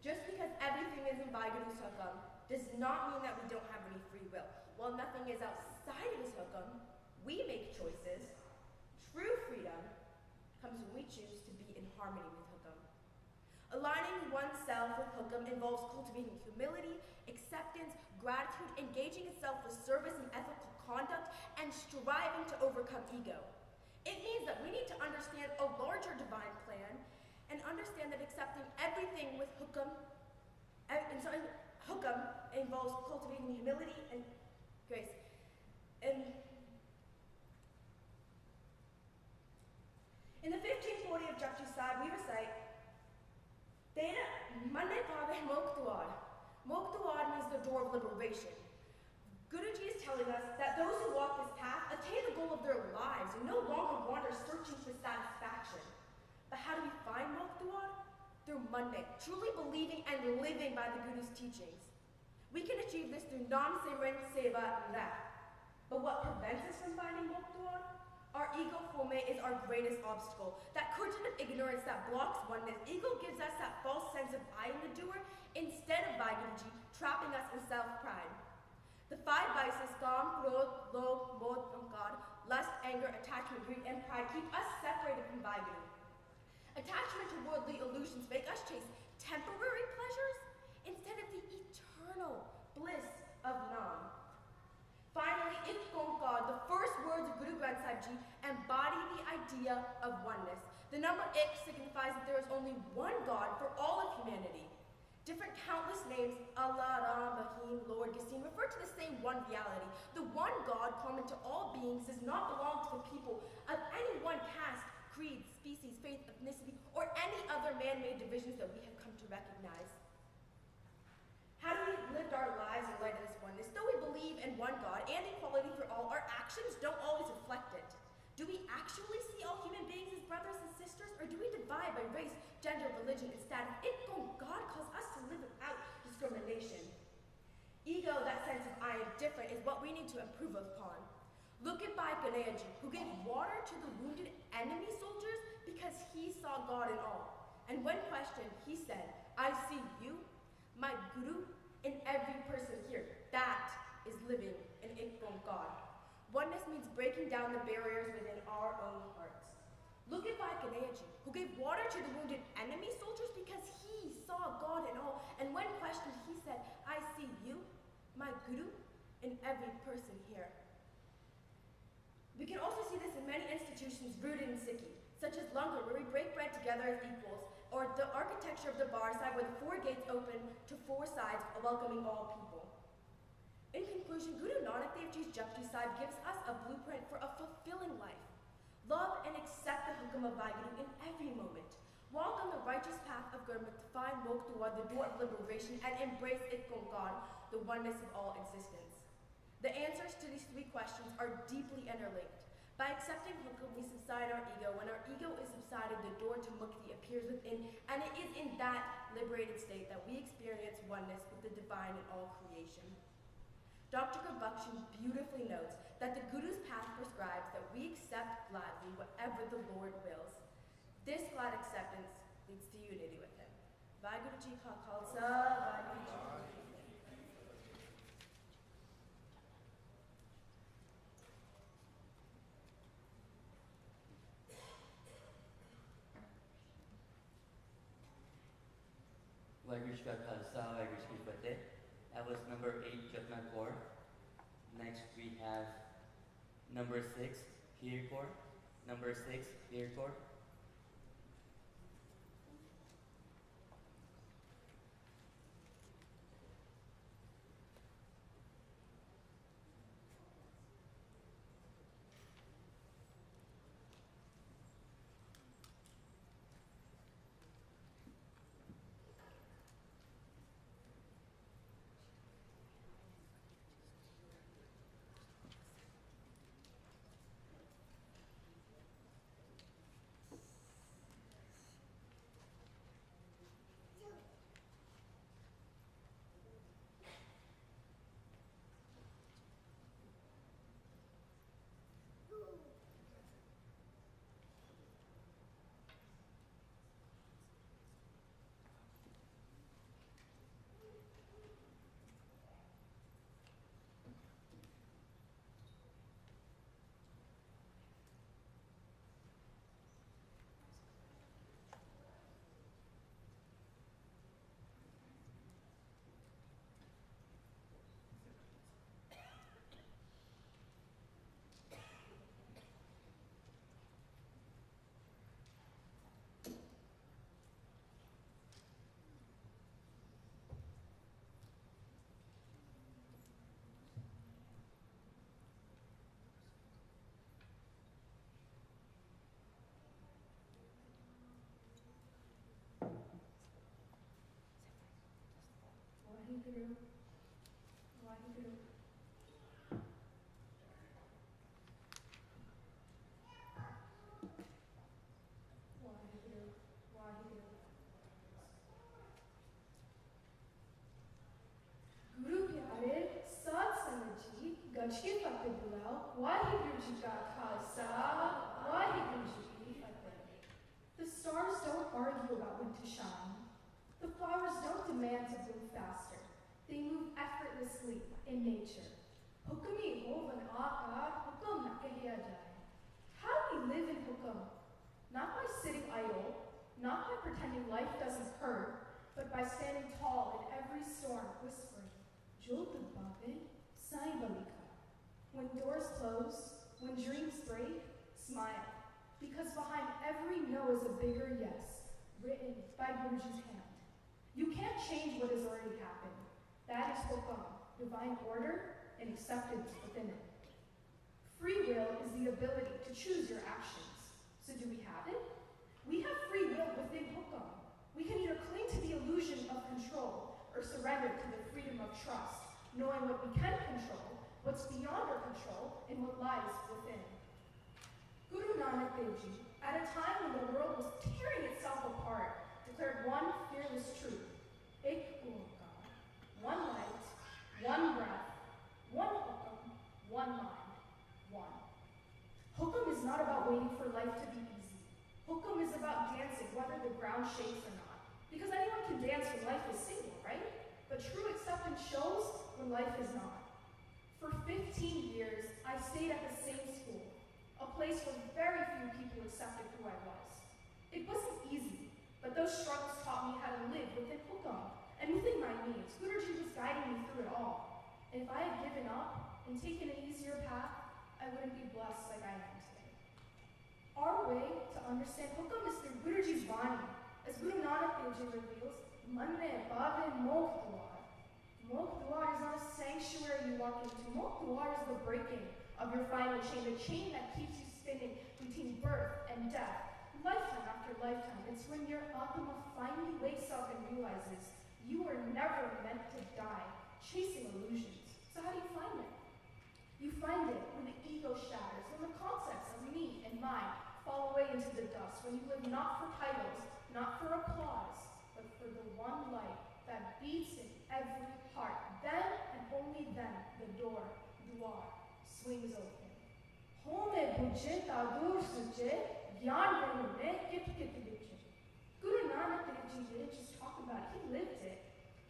Just because everything is in Vaheguru's hukam does not mean that we don't have any free will. While nothing is outside of his hukam, we make choices. True freedom comes when we choose to be in harmony with hukam. Aligning oneself with hukam involves cultivating humility, acceptance, gratitude, engaging in selfless service and ethical conduct, and striving to overcome ego. It means that we need to understand a larger divine plan and understand that accepting everything with hukam, hukam involves cultivating humility and grace. In the 15th body of Japji Sahib, we recite, Tera mane paave moktuad. Moktuad means the door of liberation. Guruji is telling us that those who walk this path attain the goal of their lives and no longer wander searching for satisfaction. But how do we find Moktuad? Through Monday, truly believing and living by the Guru's teachings. We can achieve this through Nam Simran, Seva, and that. But what prevents us from finding Moktuad? Our ego home is our greatest obstacle. That curtain of ignorance that blocks oneness. Ego gives us that false sense of I am the doer instead of Vaheguruji, trapping us in self-pride. The five vices, Kam, Krodh, Lobh, Modh, Ahankar, lust, anger, attachment, greed, and pride keep us separated from Vaheguru. Attachment to worldly illusions make us chase temporary pleasures instead of the eternal bliss of Nam. Finally, Ik Onkar, the first words of Guru Granth Sahib Ji, embody the idea of oneness. The number Ik signifies that there is only one God for all of humanity. Different countless names, Allah, Ram, Rahim, Lord, Gasim, refer to the same one reality. The one God common to all beings does not belong to the people of any one caste, creed, species, faith, ethnicity, or any other man-made divisions that we have come to recognize. How do we live our lives in light of this oneness? Though we believe in one God and equality for all, our actions don't always reflect it. Do we actually see all human beings as brothers and sisters, or do we divide by race, gender, religion, and status? God calls us to live without discrimination. Ego, that sense of I am different, is what we need to improve upon. Look at Bhai Ganeyaji, who gave water to the wounded enemy soldiers because he saw God in all. And when questioned, he said, I see you, my Guru, in every person here. That is living in Ek God. Oneness means breaking down the barriers within our own hearts. Look at Vaikunaji, who gave water to the wounded enemy soldiers because he saw God in all, and when questioned, he said, I see you, my Guru, in every person here. We can also see this in many institutions rooted in Sikhi, such as Langar, where we break bread together as equals, or the architecture of the bar side, where the 4 gates open to 4 sides, welcoming all people. In conclusion, Guru Nanak Dev Ji's Japji Sahib gives us a blueprint for a fulfilling life. Love and accept the hukum of Vaheguru in every moment. Walk on the righteous path of Gurmat to find Moktua, the door of liberation, and embrace Ikkonkar, the oneness of all existence. The answers to these 3 questions are deeply interlinked. By accepting hukum, we subside our ego. When our ego is subsided, the door to mukti appears within, and it is in that liberated state that we experience oneness with the divine in all creation. Dr. Gurbakshan beautifully notes that the Guru's path prescribes that we accept gladly whatever the Lord wills. This glad acceptance leads to unity with him. Vaheguru Ji Ka Khalsa, Vaheguru Ji Ki Fateh. Vaheguru Ji Ka Khalsa, Vaheguru Ji Ki Fateh. That was number 8, Japna Kaur. Next we have number 6, Heer Kaur. Number 6, Heer Kaur. Vaheguru, Vaheguru. Vaheguru, Vaheguru. Guru Pyare, Sat Sangat Ji, Gaj Ki Fateh Bulao, Vaheguru Ji Ka Khalsa, Vaheguru Ji Ki Fateh. The stars don't argue about when to shine. The flowers don't demand to bloom faster. They move effortlessly in nature. Hukumi hovan aaka, hukum na kahiya jaye. How do we live in hukum? Not by sitting idle, not by pretending life doesn't hurt, but by standing tall in every storm, whispering, Jyot Babe, Sai Balika. When doors close, when dreams break, smile. Because behind every no is a bigger yes, written by Guruji's hand. You can't change what has already happened. That is hukam, divine order and acceptance within it. Free will is the ability to choose your actions. So do we have it? We have free will within hukam. We can either cling to the illusion of control or surrender to the freedom of trust, knowing what we can control, what's beyond our control, and what lies within. Guru Nanak Dev Ji, at a time when the world was tearing itself apart, declared one fearless truth. Ek Onkar, one light, one breath, one hukum, one mind, one. Hukum is not about waiting for life to be easy. Hukum is about dancing whether the ground shakes or not. Because anyone can dance when life is single, right? But true acceptance shows when life is not. For 15 years, I stayed at the same school, a place where very few people accepted who I Those struggles taught me how to live within hukam and within my needs. Guruji was guiding me through it all. And if I had given up and taken an easier path, I wouldn't be blessed like I am today. Our way to understand hukam is through Guruji's Vani. As Guru Nanak Dev Ji reveals, Manne Bhave Mokh Dwar. Mokh Dwar is not a sanctuary you walk into. Mokh Dwar is the breaking of your final chain, the chain that keeps you spinning between birth and death, lifetime after lifetime. It's when your Atma finally wakes up and realizes you were never meant to die, chasing illusions. So how do you find it? You find it when the ego shatters, when the concepts of me and mine fall away into the dust, when you live not for titles, not for applause, but for the one light that beats in every heart. Then and only then the door, dwar, swings open. Home bujhe tadur suche, gyan varune kit kit biche. Guru Nanak Dev Ji didn't just talk about it, he lived it.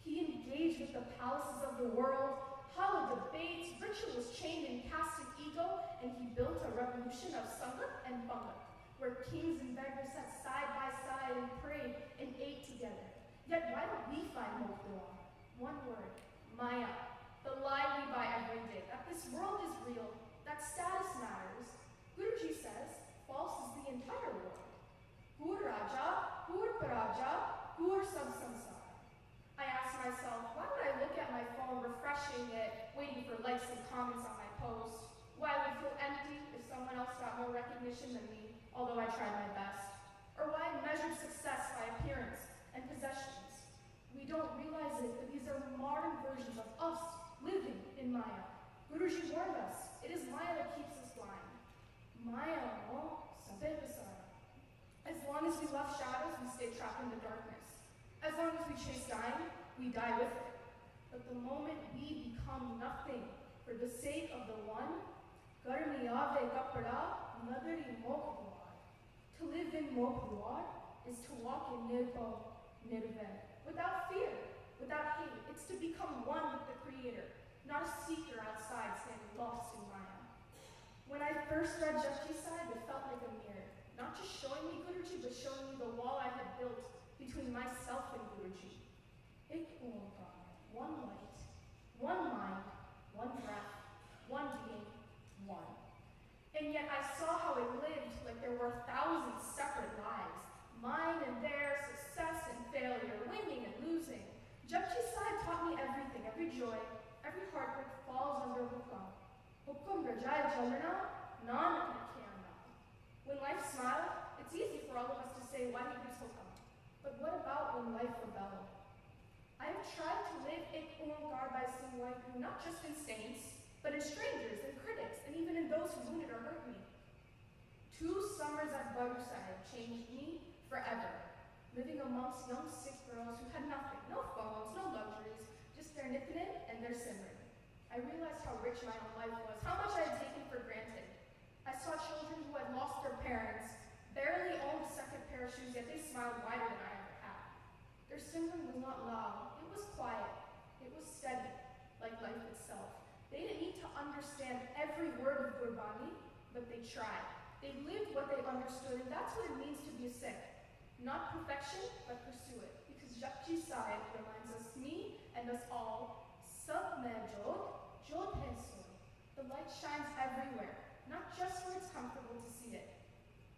He engaged with the palaces of the world, hollow debates, rituals chained in caste and ego, and he built a revolution of Sangat and Pangat, where kings and beggars sat side by side and prayed and ate together. Yet why don't we find Mokh Dwar? One word, Maya, the lie we buy every day, that this world is real, that status matters. Guruji says, false is the entire world. Hur Raja, Hur Paraja, Hur Sab Samsar. I ask myself, why would I look at my phone, refreshing it, waiting for likes and comments on my post? Why would I feel empty if someone else got more recognition than me, although I tried my best? Or why I measured success by appearance and possessions? We don't realize it, but these are modern versions of us living in Maya. Guruji warned us, it is Maya that keeps us blind. Maya no sabe pasara. As long as we love shadows, we stay trapped in the darkness. As long as we chase dying, we die with it. But the moment we become nothing for the sake of the one, garmi aave kapda nagari mokh dwar. To live in Mokh Dwar is to walk in nirpo, nirvay, without fear, without hate. It's to become one with the Creator, not a seeker outside standing lost in Maya. When I first read Japji Sahib, it felt like a mirror, not just showing me Guruji, but showing me the wall I had built between myself and Guruji. Ek Omkar, one light, one mind, one breath, one being, one. And yet I saw how it lived like there were 1,000 separate lives, mine and theirs, success and failure, winning and losing. Japji Sahib taught me everything, every joy, every heartbreak falls under hukam. Hukam rajai jalna, nanak ne kiyana. When life smiled, it's easy for all of us to say, why did you hukam? But what about when life rebelled? I have tried to live Ek Omkar by seeing Waheguru not just in saints, but in strangers and critics, and even in those who wounded or hurt me. 2 summers at Baru Sahib changed me forever, living amongst young Sikh girls who had nothing, no phones, no luxuries, just their nithin and their simran. I realized how rich my own life was, how much I had taken for granted. I saw children who had lost their parents, barely owned a second pair of shoes, yet they smiled wider than I ever had. Their simran was not loud, it was quiet, it was steady, like life itself. They didn't need to understand every word of Gurbani, but they tried. They lived what they understood, and that's what it means to be a Sikh. Not perfection, but pursue it. Because Japji Sahib reminds us, me and us all, Sab mein jod, jod hai soy. The light shines everywhere, not just when it's comfortable to see it.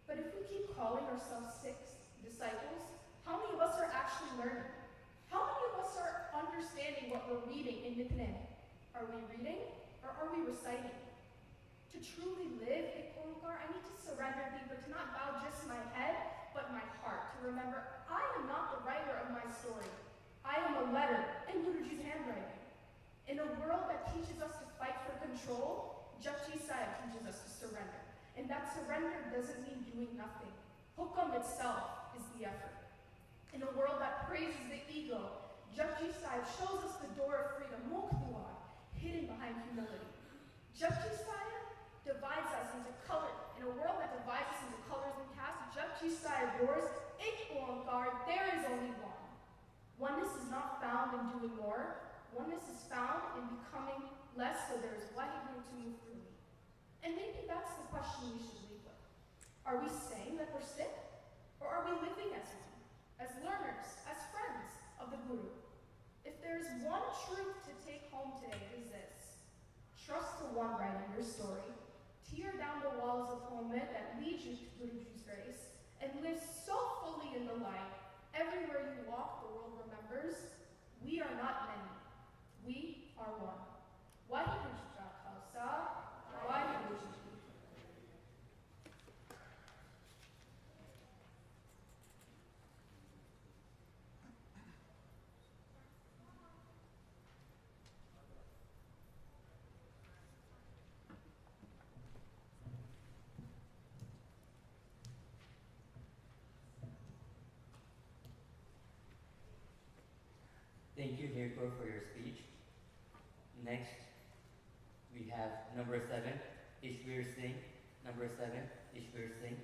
But if we keep calling ourselves Sikhs, disciples, how many of us are actually learning? How many of us are understanding what we're reading in Nithin? Are we reading, or are we reciting? To truly live Ek Omkar, I need to surrender deeper, to not bow just my head, but my heart, to remember I am not the writer of my story. I am a letter in Guruji's handwriting. In a world that teaches us to fight for control, Japji Sahib teaches us to surrender. And that surrender doesn't mean doing nothing. Hukam itself is the effort. In a world that praises the ego, Japji Sahib shows us the door of freedom, Mokh Dwar, hidden behind humility. Japji Sahib divides us into color. In a world that divides us into colors and castes, Japji Sahib roars, Ek Omkar, there is only one. Oneness is not found in doing more. Oneness is found in becoming less, so there is Waheguru to move through me. And maybe that's the question we should leave with. Are we saying that we're Sikh? Or are we living as one? as learners, as friends of the Guru. If there's one truth to take home today, it is this. Trust the one writing your story. Tear down the walls of home that lead you to Guruji's grace, and live so fully in the light. Everywhere you walk, the world remembers, we are not many. We are one. Waheguru Ji Ka Khalsa, Waheguru Ji Ki Fateh. Thank you, Hirko, for your speech. Next, we have number 7, Ishveer Singh. Number 7, Ishveer Singh.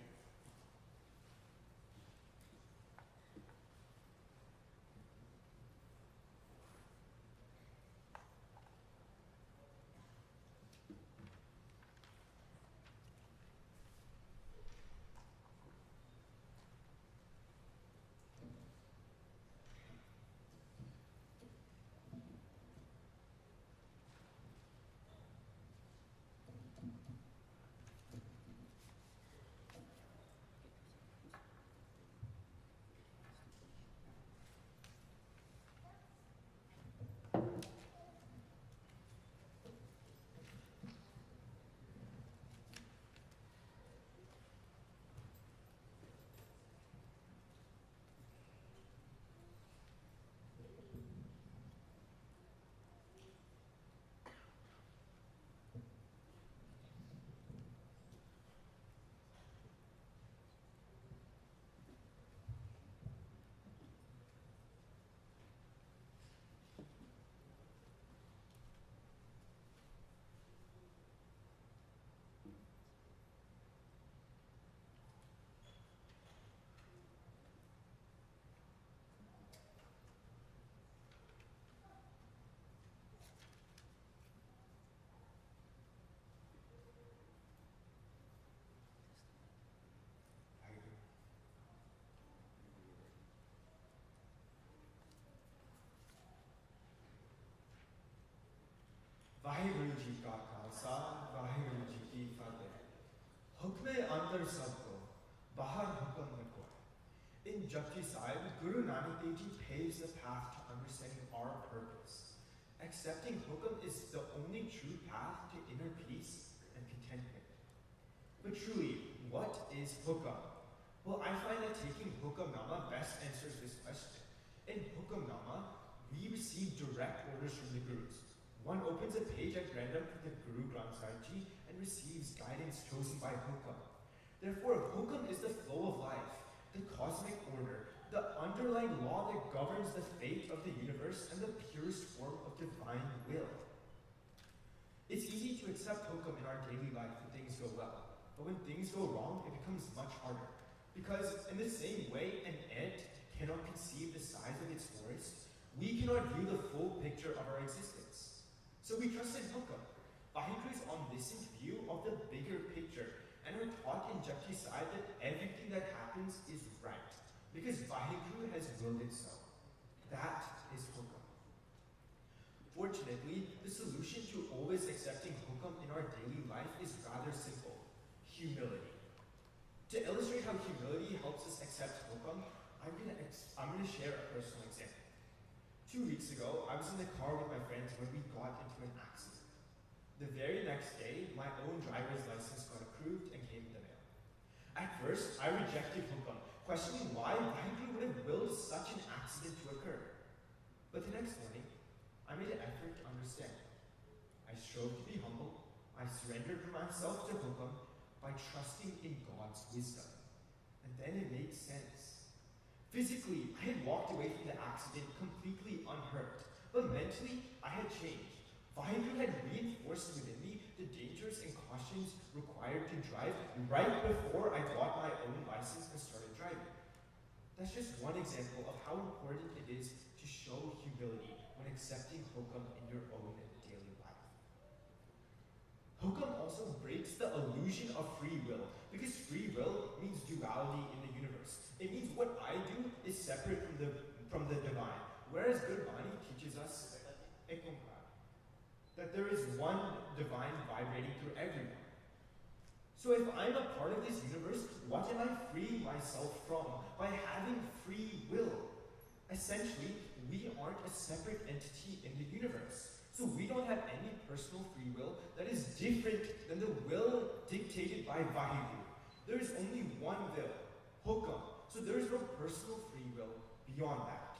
Waheguru ji का खालसा वाहिगुरु जी की फतेह हुक्म अंतर सबको बाहर हुक्म न कोई. In Japji Sahib, Guru Nanak Dev Ji paves the path to understanding our purpose. Accepting hukum is the only true path to inner peace and contentment. But truly, what is hukam? Well, I find that taking hukamnama best answers this question. In hukamnama, we receive direct orders from the Gurus. One opens a page at random from the Guru Granth Sahib Ji and receives guidance chosen by hukam. Therefore, hukam is the flow of life, the cosmic order, the underlying law that governs the fate of the universe and the purest form of divine will. It's easy to accept hukam in our daily life when things go well, but when things go wrong, it becomes much harder. Because in the same way an ant cannot conceive the size of its forest, we cannot view the full picture of our existence. So we trust in hukam. Vaheguru is omniscient view of the bigger picture and are taught in Japji Sahib that everything that happens is right, because Vaheguru has willed it so. That is hukam. Fortunately, the solution to always accepting hukam in our daily life is rather simple: humility. To illustrate how humility helps us accept hukam, I'm going to share a personal example. 2 weeks ago, I was in the car with my friends when we got into an accident. The very next day, my own driver's license got approved and came in the mail. At first, I rejected hukam, questioning why Vaheguru would have willed such an accident to occur. But the next morning, I made an effort to understand. I strove to be humble. I surrendered myself to hukam by trusting in God's wisdom. And then it made sense. Physically, I had walked away from the accident completely unhurt, but mentally, I had changed. Vaheguru had reinforced within me the dangers and cautions required to drive right before I got my own license and started driving. That's just one example of how important it is to show humility when accepting hukam in your own daily life. Hukam also breaks the illusion of free will, because free will means duality in the universe. It means what I do is separate from the divine, whereas Gurbani teaches us Ekonkar, that there is one divine vibrating through everyone. So if I'm a part of this universe, what am I freeing myself from by having free will? Essentially, we aren't a separate entity in the universe. So we don't have any personal free will that is different than the will dictated by Vaheguru. There is only one will, Hukam. So there is no personal free will beyond that.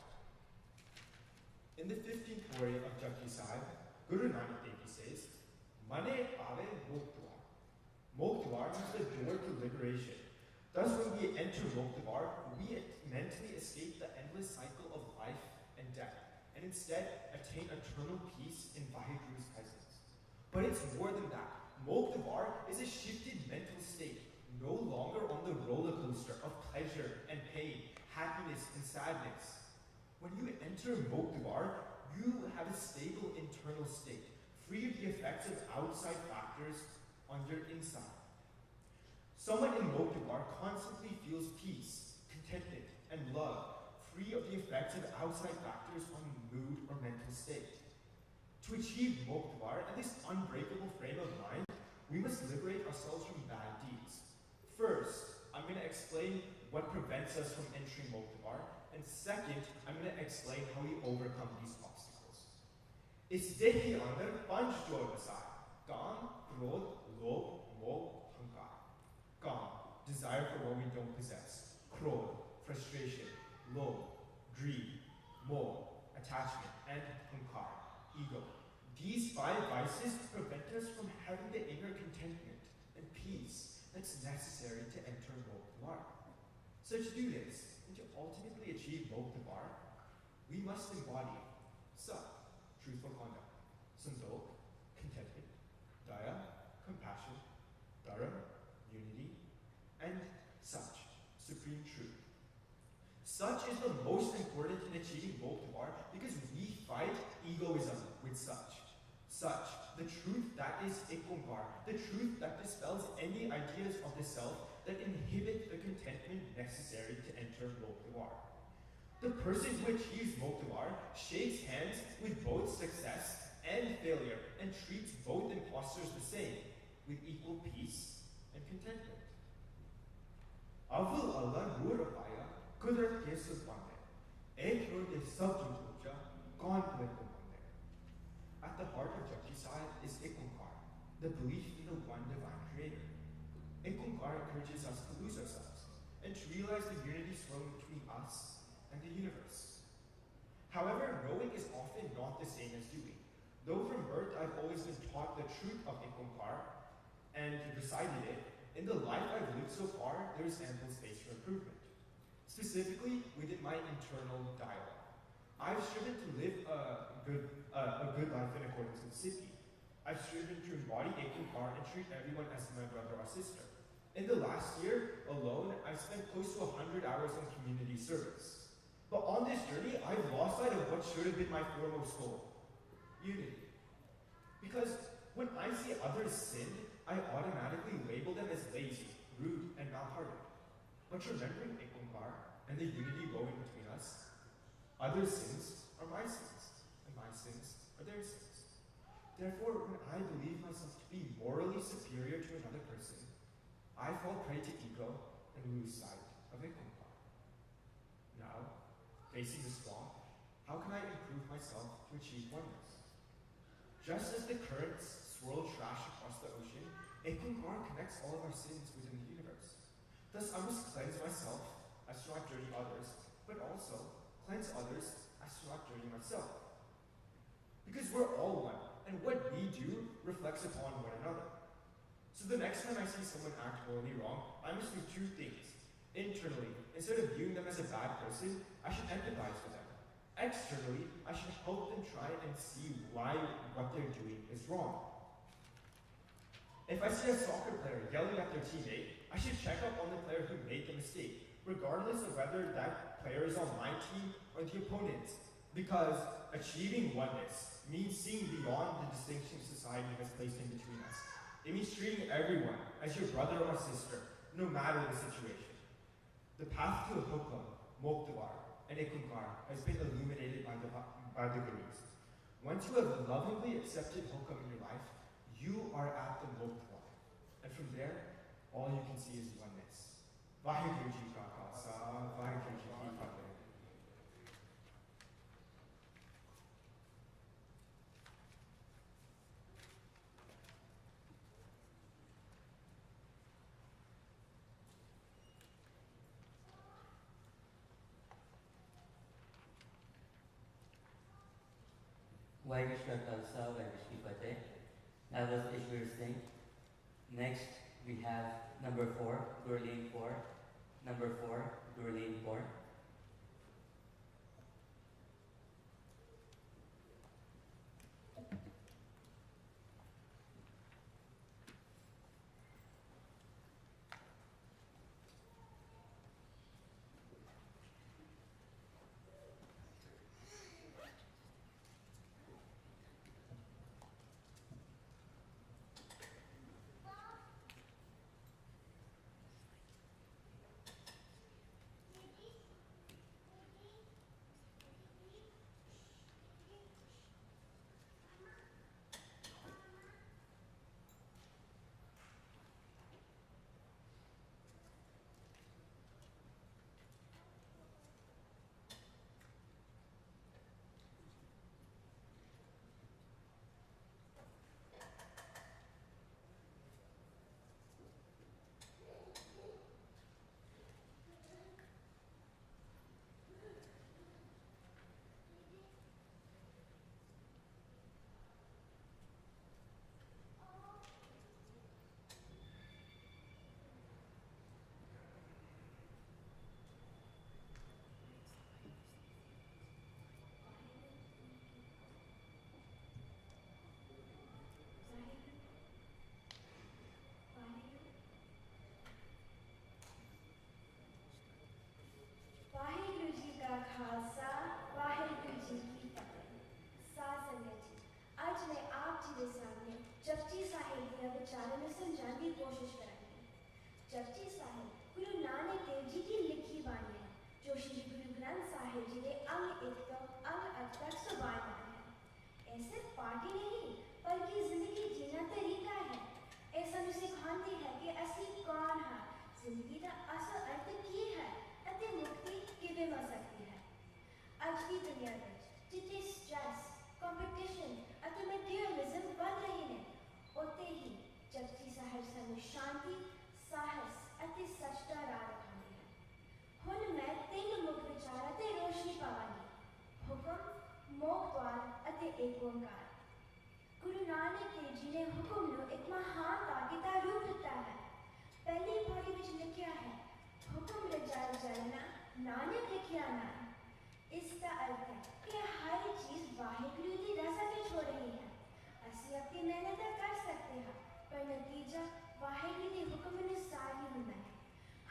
In the 15th Puri of Japji Sahib, Guru Nanak Dev Ji says, Mane Pave Moktwar. Moktwar is the door to liberation. Thus, when we enter Moktwar, we mentally escape the endless cycle of life and death, and instead attain eternal peace in Vaheguru's presence. But it's more than that. Moktwar is a shifted mental state, no longer on the roller coaster of pleasure and pain, happiness and sadness. When you enter Moktwar, you have a stable internal state, free of the effects of outside factors on your inside. Someone in Moktwar constantly feels peace, contentment, and love, free of the effects of outside factors on mood or mental state. To achieve Moktwar and this unbreakable frame of mind, we must liberate ourselves from bad deeds. First, I'm going to explain what prevents us from entering Moktwar, and second, I'm going to explain how we overcome these obstacles. Is dehi andar panch jor vasai: Kam, Krodh, Lobh, Moh, Hankar. Kam, desire for what we don't possess. Krodh, frustration. Lobh, greed. Moh, attachment. And Hankar, ego. These 5 vices prevent us from having the inner contentment and peace that's necessary to enter Moktwar. So to do this, and to ultimately achieve Moktwar, we must embody Sat, truthful conduct, Santokh, contentment, Daya, compassion, Dharma, unity, and Sach, supreme truth. Such is the most important in achieving Moktwar because we fight egoism with Sach. Such, the truth that is Ekonkar, the truth that dispels any ideas of the self that inhibit the contentment necessary to enter Moktwar. The person who achieves Moktwar shakes hands with both success and failure and treats both imposters the same, with equal peace and contentment. Avul Allah nur apaya, kudrat ke sultane, ek nur de sab jo puja, kaun kare ko mande. At the heart of Japji Sahib is Ekonkar, the belief in the one divine creator. Ekonkar encourages us to lose ourselves and to realize the unity swirling between us and the universe. However, knowing is often not the same as doing. Though from birth I've always been taught the truth of Ekonkar and recited it, in the life I've lived so far, there is ample space for improvement. Specifically, within my internal dialogue. I've striven to live a good life in accordance with Siddhi. I've striven to embody Ekonkar and treat everyone as my brother or sister. In the last year alone, I've spent close to 100 hours on community service. But on this journey, I've lost sight of what should have been my foremost goal: unity. Because when I see others sin, I automatically label them as lazy, rude, and malhearted. But remembering Ekonkar and the unity woven between us, other sins are my sins, and my sins are their sins. Therefore, when I believe myself to be morally superior to another person, I fall prey to ego and lose sight of Ekonkar. Now, facing the storm, how can I improve myself to achieve oneness? Just as the currents swirl trash across the ocean, Ekonkar connects all of our sins within the universe. Thus, I must cleanse myself as to not dirty others, but also cleanse others as to not dirty myself. Because we're all one, and what we do reflects upon one another. So the next time I see someone act morally wrong, I must do 2 things. Internally, instead of viewing them as a bad person, I should empathize with them. Externally, I should help them try and see why what they're doing is wrong. If I see a soccer player yelling at their teammate, I should check up on the player who made the mistake, regardless of whether that player is on my team or the opponent's. Because achieving oneness means seeing beyond the distinctions society has placed in between us. It means treating everyone as your brother or sister, no matter the situation. The path to Hukam, Moktwar, and ikunkar has been illuminated by the Gurus. Once you have lovingly accepted hukam in your life, you are at the Muktwa. And from there, all you can see is oneness. Vaheguru Ji Ka Khalsa, Vaheguru Ji Ki Fateh. Vaishya Khalsa, Vaishya Fateh. That was Ishwar Singh. Next, we have number 4, Gurleen 4. Number 4, Gurleen 4. Waheguru ji ਕਾ ਖਾਲਸਾ ਵਾਹਿਗੁਰੂ ਜੀ ਕੀ ਫਤਿਹ। ਸਾਧ ਸੰਗਤ ਜੀ, ਅੱਜ ਮੈਂ ਆਪ ਜੀ ਦੇ ਸਾਹਮਣੇ ਜਪਜੀ ਸਾਹਿਬ ਦੀਆਂ ਵਿਚਾਰਾਂ ਨੂੰ ਸਮਝਾਉਣ ਦੀ ਕੋਸ਼ਿਸ਼ ਕਰਾਂਗੀ। ਜਪਜੀ ਸਾਹਿਬ ਗੁਰੂ ਨਾਨਕ ਦੇਵ ਜੀ ਦੀ ਲਿਖੀ ਬਾਣੀ ਹੈ, ਜੋ ਸ਼੍ਰੀ ਗੁਰੂ ਗ੍ਰੰਥ ਸਾਹਿਬ ਜੀ ਦੇ ਅੰਗ 1 ਤੋਂ ਅੰਗ 8 ਤੱਕ ਸੁਭਾਅਮਾਨ ਹੈ। ਇਹ ਸਿਰਫ ਪਾਠ ਹੀ ਨਹੀਂ, ਬਲਕਿ ਜ਼ਿੰਦਗੀ ਜੀਣਾ ਤਰੀਕਾ ਹੈ। ਇਹ ਸਾਨੂੰ ਸਿਖਾਉਂਦੀ ਹੈ ਕਿ ਅਸੀਂ ਕੌਣ ਹਾਂ, ਜ਼ਿੰਦਗੀ ਦਾ ਅਸਲ ਅਰਥ ਕੀ ਹੈ ਅਤੇ ਮੁਕਤੀ ਕਿਵੇਂ ਮਿਲ ਸਕਦੀ ਹੈ। ਅੱਜ ਦੀ ਦੁਨੀਆ ਵਿੱਚ ਜਿੱਥੇ ਸਟ੍ਰੈਸ, ਕੰਪੀਟੀਸ਼ਨ ਅਤੇ ਮਟੀਰੀਅਲਿਜ਼ਮ ਵੱਧ ਰਹੇ ਨੇ, ਉੱਥੇ ਹੀ ਜਪਜੀ ਸਾਹਿਬ ਸਾਨੂੰ ਸ਼ਾਂਤੀ, ਸਾਹਸ ਅਤੇ ਸੱਚ ਦਾ ਰਾਹ ਦਿਖਾਉਂਦੀ ਹੈ। ਹੁਣ ਮੈਂ 3 ਮੁੱਖ ਵਿਚਾਰਾਂ ਤੇ ਰੋਸ਼ਨੀ ਪਾਵਾਂਗੀ: ਹੁਕਮ, ਮੋਖ ਦੁਆਰ ਅਤੇ ਏਕ ਓਂਕਾਰ। ਗੁਰੂ ਨਾਨਕ ਦੇਵ ਜੀ ਨੇ ਹੁਕਮ ਨੂੰ ਇੱਕ ਮਹਾਨ ਤਾਕਤ ਦਾ ਰੂਪ ਦਿੱਤਾ ਹੈ। ਪਹਿਲੀ ਪੌੜੀ ਵਿੱਚ ਲਿਖਿਆ ਹੈ, ਹੁਕਮ ਰਜਾਇ ਜਲਨਾ ਨਾਨਕ ਲਿਖਿਆ ਨਾ। ਇਸ ਦਾ ਅਰਥ ਹੈ ਕਿ ਹਰ ਚੀਜ਼ ਵਾਹਿਗੁਰੂ ਦੀ ਰਜ਼ਾ ਵਿੱਚ ਹੋ ਰਹੀ ਹੈ। ਅਸੀਂ ਆਪਣੀ ਮਿਹਨਤ ਤਾਂ ਕਰ ਸਕਦੇ ਹਾਂ, ਪਰ ਨਤੀਜਾ ਵਾਹਿਗੁਰੂ ਦੇ ਹੁਕਮ ਅਨੁਸਾਰ ਹੀ ਹੁੰਦਾ ਹੈ।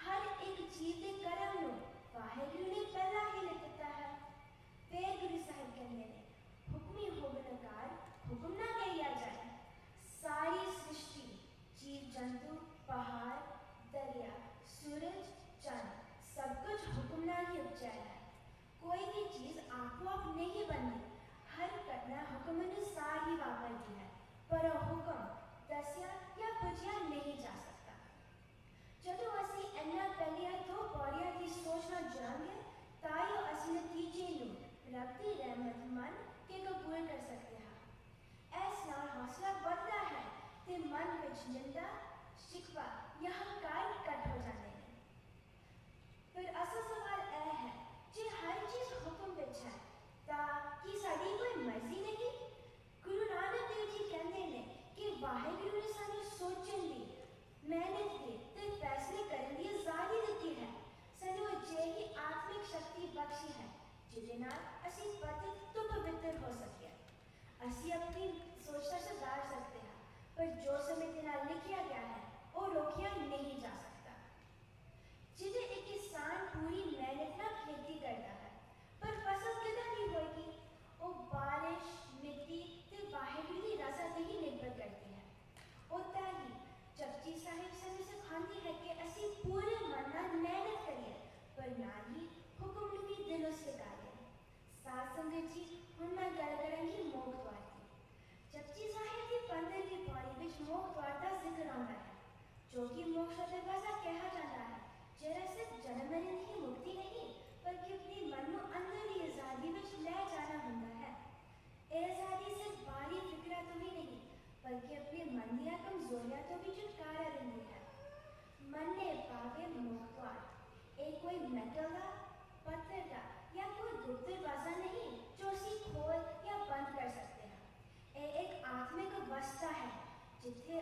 ਹਰ ਇੱਕ ਚੀਜ਼ ਦੇ ਕਰਮ ਨੂੰ ਵਾਹਿਗੁਰੂ ਨੇ ਪਹਿਲਾਂ ਹੀ ਲਿਖ ਦਿੱਤਾ ਹੈ। ਫਿਰ ਗੁਰੂ ਸਾਹਿਬ ਕਹਿੰਦੇ ਨੇ, ਹੁਕਮੀ ਹੋਵਨਕਾਰ ਹੁਕਮ ਨਾ ਕਹਿਆ ਜਾਏ। ਸਾਰੀ ਸ੍ਰਿਸ਼ਟੀ, ਜੀਵ ਜੰਤੂ, ਪਹਾੜ, ਦਰਿਆ, ਸੂਰਜ, ਚੰਦ, ਸਭ ਕੁਝ ਹੁਕਮ ਨਾਲ ਹੀ ਉਪਜਿਆ ਹੈ। ਕੋਈ ਵੀ ਚੀਜ਼ ਆਪੋ ਆਪ ਨਹੀਂ ਬਣਦੀ, ਹਰ ਘਟਨਾ ਹੁਕਮ ਅਨੁਸਾਰ ਹੀ ਵਾਪਰਦੀ ਹੈ, ਪਰ ਉਹ ਹੁਕਮ ਦੱਸਿਆ ਜਾਂ ਬੁਝਿਆ ਨਹੀਂ ਜਾ ਸਕਦਾ। ਜਦੋਂ ਅਸੀਂ ਇਹਨਾਂ ਪਹਿਲੀਆਂ 2 ਪੌੜੀਆਂ ਦੀ ਸੋਚ ਨਾਲ ਜੁੜਾਂਗੇ, ਤਾਂ ਹੀ ਅਸੀਂ ਨਤੀਜੇ ਨੂੰ ਰੱਬ ਦੀ ਰਹਿਮਤ ਮੰਨ ਕੇ ਕਬੂਲ ਕਰ ਸਕਦੇ ਹਾਂ। ਇਸ ਨਾਲ ਹੌਸਲਾ ਵੱਧਦਾ ਹੈ ਤੇ ਮਨ ਵਿੱਚ ਨਿੰਦਾ, ਸ਼ਿਕਵਾ ਜਾਂ ਹੰਕਾਰ ਘੱਟ ਹੋ ਜਾਂਦੇ ਨੇ। ਫਿਰ ਅਸਲ ਸਵਾਲ ਇਹ ਹੈ, ਜੇ ਹਰ ਚੀਜ਼ ਹੁਕਮ ਵਿੱਚ ਹੈ, ਤਾਂ ਕੀ ਸਾਡੀ ਕੋਈ ਮਰਜ਼ੀ ਨਹੀਂ? ਗੁਰੂ ਨਾਨਕ ਦੇਵ ਜੀ ਕਹਿੰਦੇ ਨੇ ਕਿ ਵਾਹਿਗੁਰੂ ਨੇ ਸਾਨੂੰ ਸੋਚਣ ਦੀ, ਮਿਹਨਤ ਦੀ ਤੇ ਫੈਸਲੇ ਕਰਨ ਦੀ ਆਜ਼ਾਦੀ ਦਿੱਤੀ ਹੈ। ਸਾਨੂੰ ਅਜਿਹੀ ਆਤਮਿਕ ਸ਼ਕਤੀ ਬਖਸ਼ੀ ਹੈ, ਜਿਹਦੇ ਨਾਲ ਅਸੀਂ ਪਤਿਤ ਤੋਂ ਪਵਿੱਤਰ ਹੋ ਸਕੀਏ। ਅਸੀਂ ਆਪਣੀ ਸੋਚ ਦਾ ਸੁਧਾਰ ਸਕਦੇ ਹਾਂ, ਪਰ ਜੋ ਸਮੇਂ ਦੇ ਨਾਲ ਲਿਖਿਆ ਗਿਆ ਹੈ, ਉਹ ਰੋਕਿਆ ਨਹੀਂ ਜਾ ਸਕਦਾ। ਜਿਵੇਂ ਇੱਕ ਕਿਸਾਨ ਪੂਰੀ ਮਿਹਨਤ ਨਾਲ ਖੇਤੀ ਕਰਦਾ ਹੈ, ਪਰ ਫਸਲ ਕਿੱਦਾਂ ਦੀ ਹੋਏਗੀ, ਉਹ ਬਾਰਿਸ਼, ਮਿੱਟੀ ਤੇ ਵਾਹਿਗੁਰੂ ਦੀ ਰਜ਼ਾ ਤੇ ਹੀ ਨਿਰਭਰ ਕਰਦੀ ਹੈ। ਉੱਦਾਂ ਹੀ ਜਪਜੀ ਸਾਹਿਬ ਸਾਨੂੰ ਸਿਖਾਉਂਦੀ ਹੈ ਕਿ ਅਸੀਂ ਪੂਰੇ ਮਨ ਨਾਲ ਮਿਹਨਤ ਕਰੀਏ, ਪਰ ਨਾਲ ਹੀ ਹੁਕਮ ਨੂੰ ਵੀ ਦਿਲੋਂ जो कि मोक्ष दरवाजा कहा जाता है, जरा सिर्फ जन्म ही मुक्ति नहीं, बल्कि अपनी मन ਨੂੰ ਅੰਦਰ ਦੀ ਆਜ਼ਾਦੀ ਵਿੱਚ ਲੈ ਜਾਣਾ ਹੁੰਦਾ ਹੈ। ਇਹ ਆਜ਼ਾਦੀ ਸਿਰਫ ਬਾਹਰੀ ਫਿਕਰਾਂ ਤੋਂ ਹੀ ਨਹੀਂ, ਬਲਕਿ ਆਪਣੇ ਮਨ ਦੀਆਂ ਕਮਜ਼ੋਰੀਆਂ ਤੋਂ ਵੀ ਛੁਟਕਾਰਾ ਦਿੰਦੀ ਹੈ। मन ने पावे मोहद्वार, एक कोई मेटल का, पत्थर का या कोई गुप्त दरवाजा नहीं जो उसी खोल या बंद कर सकते हैं। ये एक आत्मिक अवस्था है जिथे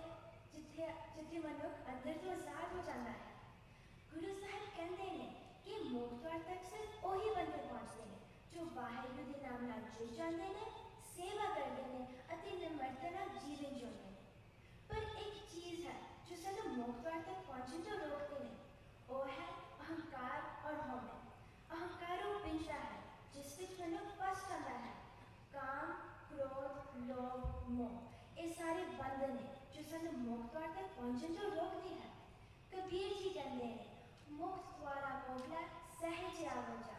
जिथे जिथे मनुष्य अंदर तो आजाद हो जाता है। गुरु साहब कहते हैं कि मोहद्वार तक सिर्फ वही बंदे पहुंचते हैं जो वाहिगुरु के नाम नाल जुड़ जाते हैं, सेवा करते हैं अति निमरता नाल जीवन जिउंदे हैं। पर एक चीज है जो सानू मोहद्वार तक पहुंचने तो रोकते हैं, वो है अहंकार और होने। अहंकार वो पिंजरा है जिस विच मनुष्य फस जाता है। काम, क्रोध, लोभ, मोह, ये सारे बंधन है जो सानू मोहद्वार तक पहुंचने तो रोकते हैं। कबीर जी कहते हैं, मुक्त द्वारा मोहला सहज आवजा।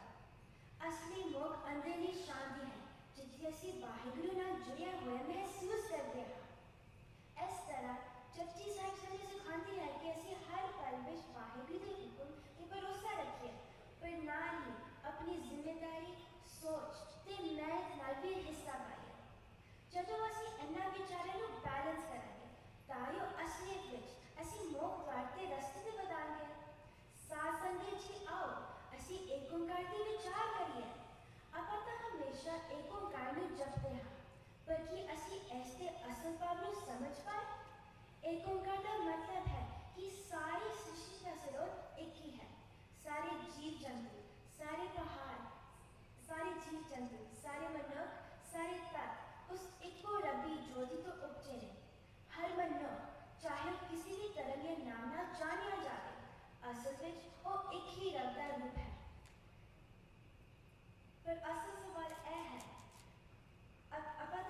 असली मोह अंदरली शांति है जिथे असी वाहिगुरु नाल जुड़िया होया महसूस करते हैं। इस तरह जपजी साहिब सानू सिखाती है कि असी हर पल विच वाहिगुरु के हुक्म ते भरोसा रखिए, पर नाल ही अपनी जिम्मेदारी, सोच ते मेहनत नाल भी हिस्सा पाइए। जदों असी इन्हां विचारां नूं बैलेंस करांगे तां जो असलियत विच असी मोहद्वार ते रस्ते ते वधांगे। साध संगत जी आओ असी एक ओंकार ते विचार करिए। ਆਪਾਂ ਤਾਂ हमेशा एक ओंकार नूं जपते हैं, पर की असी इस दे असल भाव नूं समझ पाए? एक ओंकार का मतलब है कि सारी सृष्टि का स्रोत एक ही है। सारे जीव जंतु, सारे पहाड़, सारे जीव जंतु, सारे मनुष्य, सारे तत्व उस इको रबी ज्योति तो उपजे ने। हर मनुष्य चाहे किसी भी तरह के नाम ना जानिया जाए, असल विच वो एक ही रब का रूप है। पर असल सवाल यह है, ਆਪਾਂ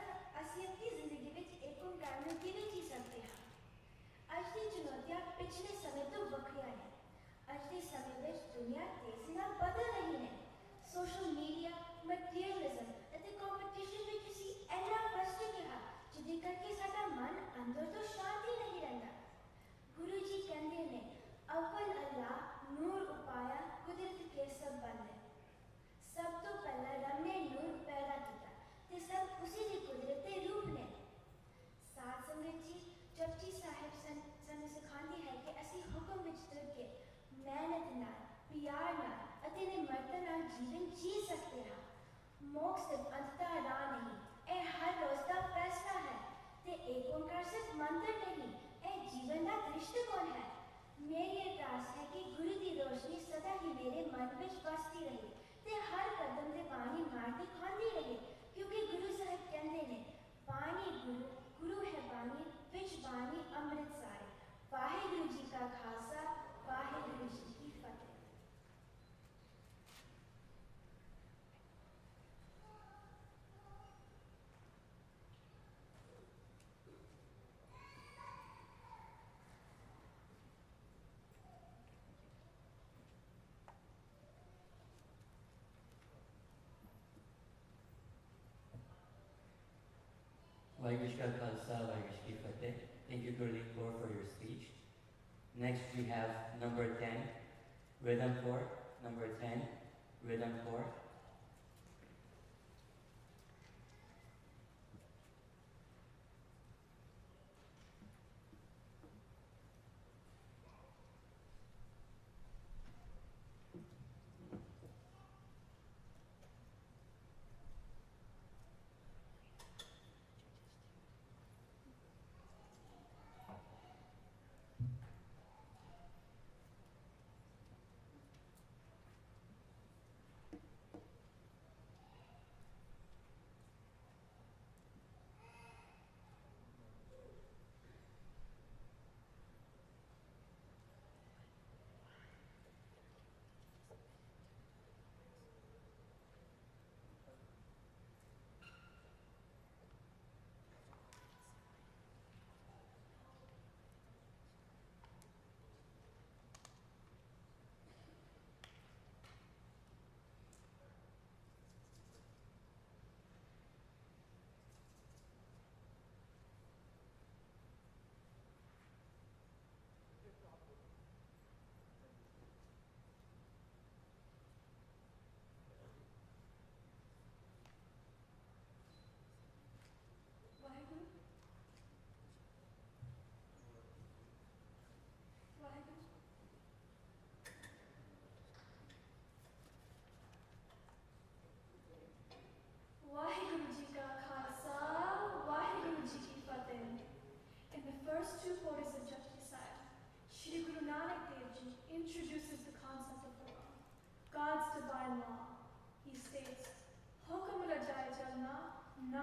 ਅਸੀਂ अपनी जिंदगी ਵਿੱਚ एक ओंकार ਨੂੰ ਕਿਵੇਂ ਜੀ ਸਕਦੇ ਹਾਂ? ਅੱਜ ਦੀ ਚੁਣੌਤੀਆਂ ਪਿਛਲੇ ਸਮੇਂ ਤੋਂ ਵੱਖਰੀਆਂ ਨੇ। ਅੱਜ ਦੇ ਸਮੇਂ ਵਿੱਚ ਦੁਨੀਆ ਤੇਜ਼ੀ ਨਾਲ ਬਦਲ ਰਹੀ ਹੈ। ਸੋਸ਼ਲ ਮੀਡੀਆ, ਮਟੀਰੀਅਲਿਜ਼ਮ ਅਤੇ ਕੰਪੀਟੀਸ਼ਨ ਵਿੱਚ ਅਸੀਂ ਇੰਨਾ ਫਸ ਚੁੱਕੇ ਹਾਂ ਜਿਹਦੇ ਕਰਕੇ ਸਾਡਾ ਮਨ ਅੰਦਰ ਤੋਂ ਸ਼ਾਂਤੀ ਨਹੀਂ ਰਹਿੰਦਾ। ਗੁਰੂ ਜੀ ਕਹਿੰਦੇ ਨੇ, ਅਵਲ ਅੱਲਾਹ ਨੂਰ ਉਪਾਇਆ ਕੁਦਰਤ ਕੇ ਸਭ ਬੰਦੇ। सब तो पहला रब ने नूर पैदा किया ते सब उसी की कुदरत के रूप ने। साध संगत जी जपजी साहिब सानू सिखाती है कि असी हुक्म विच तुर के मेहनत नाल, प्यार नाल अते निमरता नाल जीवन जी सकते हैं। मोक्ष सिर्फ अंततः राह नहीं, यह हर रोज का फैसला है। ते एक ओंकार सिर्फ मंत्र नहीं, यह जीवन का दृष्टिकोण है। मेरी अरदास है कि गुरु की रोशनी सदा ही मेरे मन विच वसती रहे ते हर कदम ते पानी मारती खाती रहे, क्योंकि गुरु साहिब कहते हैं, पानी गुरु, गुरु है पानी, विच बानी अमृत सारे। वाहिगुरु जी का खालसा, वाहिगुरु जी की फतेह। Vaiguru Ji Ka Khalsa, Vaiguru Ji Ki Fateh. Thank you, Gurleen Kaur, for your speech. Next we have number 10, Rhythm Corps. Number 10, Rhythm Corps.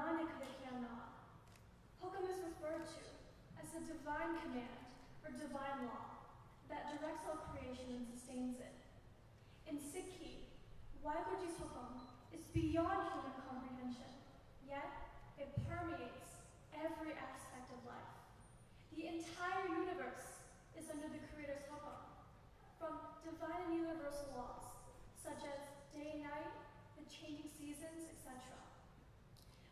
Nanak Likya Naam. Hukam is referred to as a divine command or divine law that directs all creation and sustains it. In Sikhi, Wahiguruji's Hukam is beyond human comprehension, yet it permeates every aspect of life. The entire universe is under the Creator's Hukam, from divine and universal laws, such as day and night, the changing seasons, etc.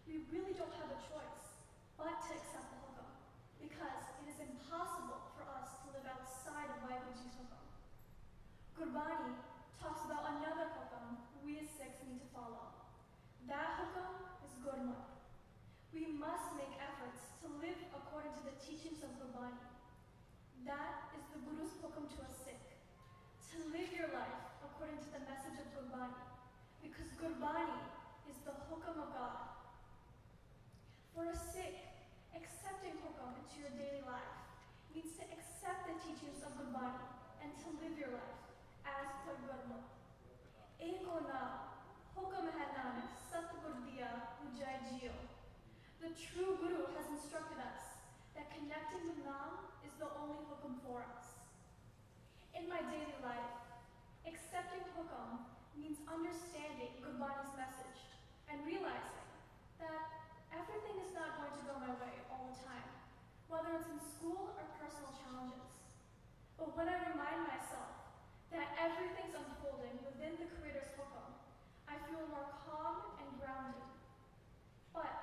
We really don't have a choice but to accept the Hukam, because it is impossible for us to live outside of Wahiguruji's Hukam. Gurbani talks about another Hukam we as Sikhs need to follow. That Hukam is Gurmat. We must make efforts to live according to the teachings of Gurbani. That is the Guru's Hukam to a Sikh, to live your life according to the message of Gurbani, because Gurbani is the Hukam of God. For a Sikh, accepting Hukam into your daily life means to accept the teachings of Gurbani and to live your life as per Gurmat. Eko naam, Hukam hai Nanak, Satgur diya, Ujai jio. The true Guru has instructed us that connecting with Naam is the only Hukam for us. In my daily life, accepting Hukam means understanding Gurbani's message and realizing that everything is not going to go my way all the time, whether it's in school or personal challenges. But when I remind myself that everything's unfolding within the Creator's Hukam, I feel more calm and grounded. But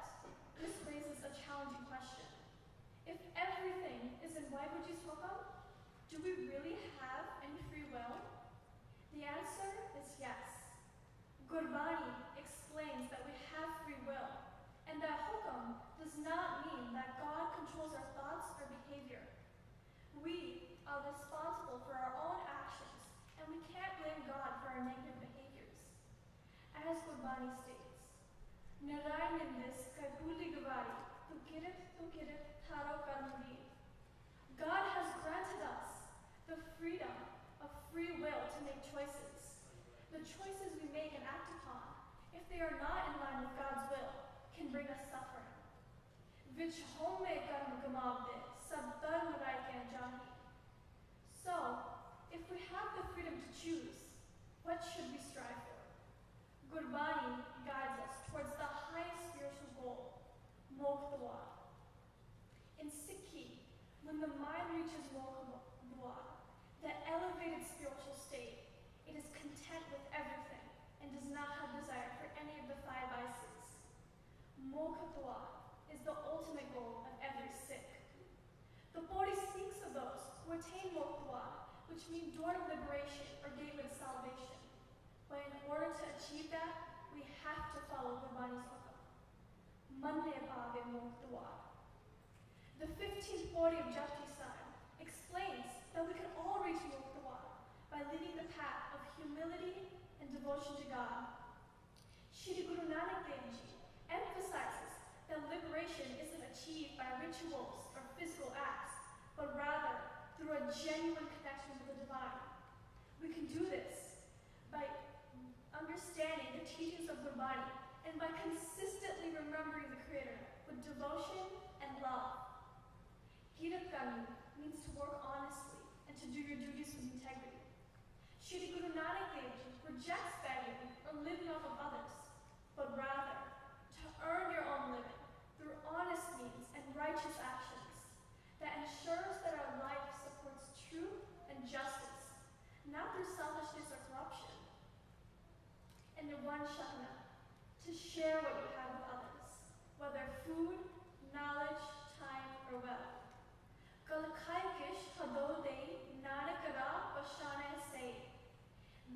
this raises a challenging question. If everything is in Wahiguruji's Hukam, do we really have any free will? The answer is yes. Gurbani explains that we have free will, and that Hukam does not mean that God controls our thoughts or behavior. We are responsible for our own actions, and we can't blame God for our negative behaviors. As Gurbani states, Narayandis Kaibuli Gavari, Tu kirit, Tharo Karmuri. God has granted us the freedom of free will to make choices. The choices we make and act upon, if they are not in line with God's will, can bring us suffering. Vich home karma gamavde, sab dharm rai ke jahi. So, if we have the freedom to choose, what should we strive for? Gurbani guides us towards the highest spiritual goal, Mokh Dua. In Sikhi, when the mind reaches Mokh Dua, the elevated spiritual state, it is content with everything and does not have desire for any of the five vices. Mokh Dua is the ultimate goal of every Sikh. The Bodhi speaks of those who attain Mokh Dua, which means door of liberation or gateway to salvation. But in order to achieve that, we have to follow Gurbani's Hukam. Manne Bhave Mokh Dua. The 15th Bodhi of Japji Sahib explains that we can all reach Mokh Dua by leading the path of humility and devotion to God. Shri Guru Nanak Dev Ji emphasizes that liberation isn't achieved by rituals or physical acts, but rather through a genuine connection with the divine. We can do this by understanding the teachings of Gurbani and by consistently remembering the Creator with devotion and love. Kirat Karni means to work honestly and to do your duties with integrity. Shri Guru Nanak Dev Ji rejects begging or living off of others, but rather to earn your own living through honest means and righteous actions that ensures that our life supports truth and justice, not through selfishness or corruption. And the one Shakna, to share what you have with others, whether food, knowledge, time, or wealth. Kalakaikish Hadode Nanakara Vashana Say.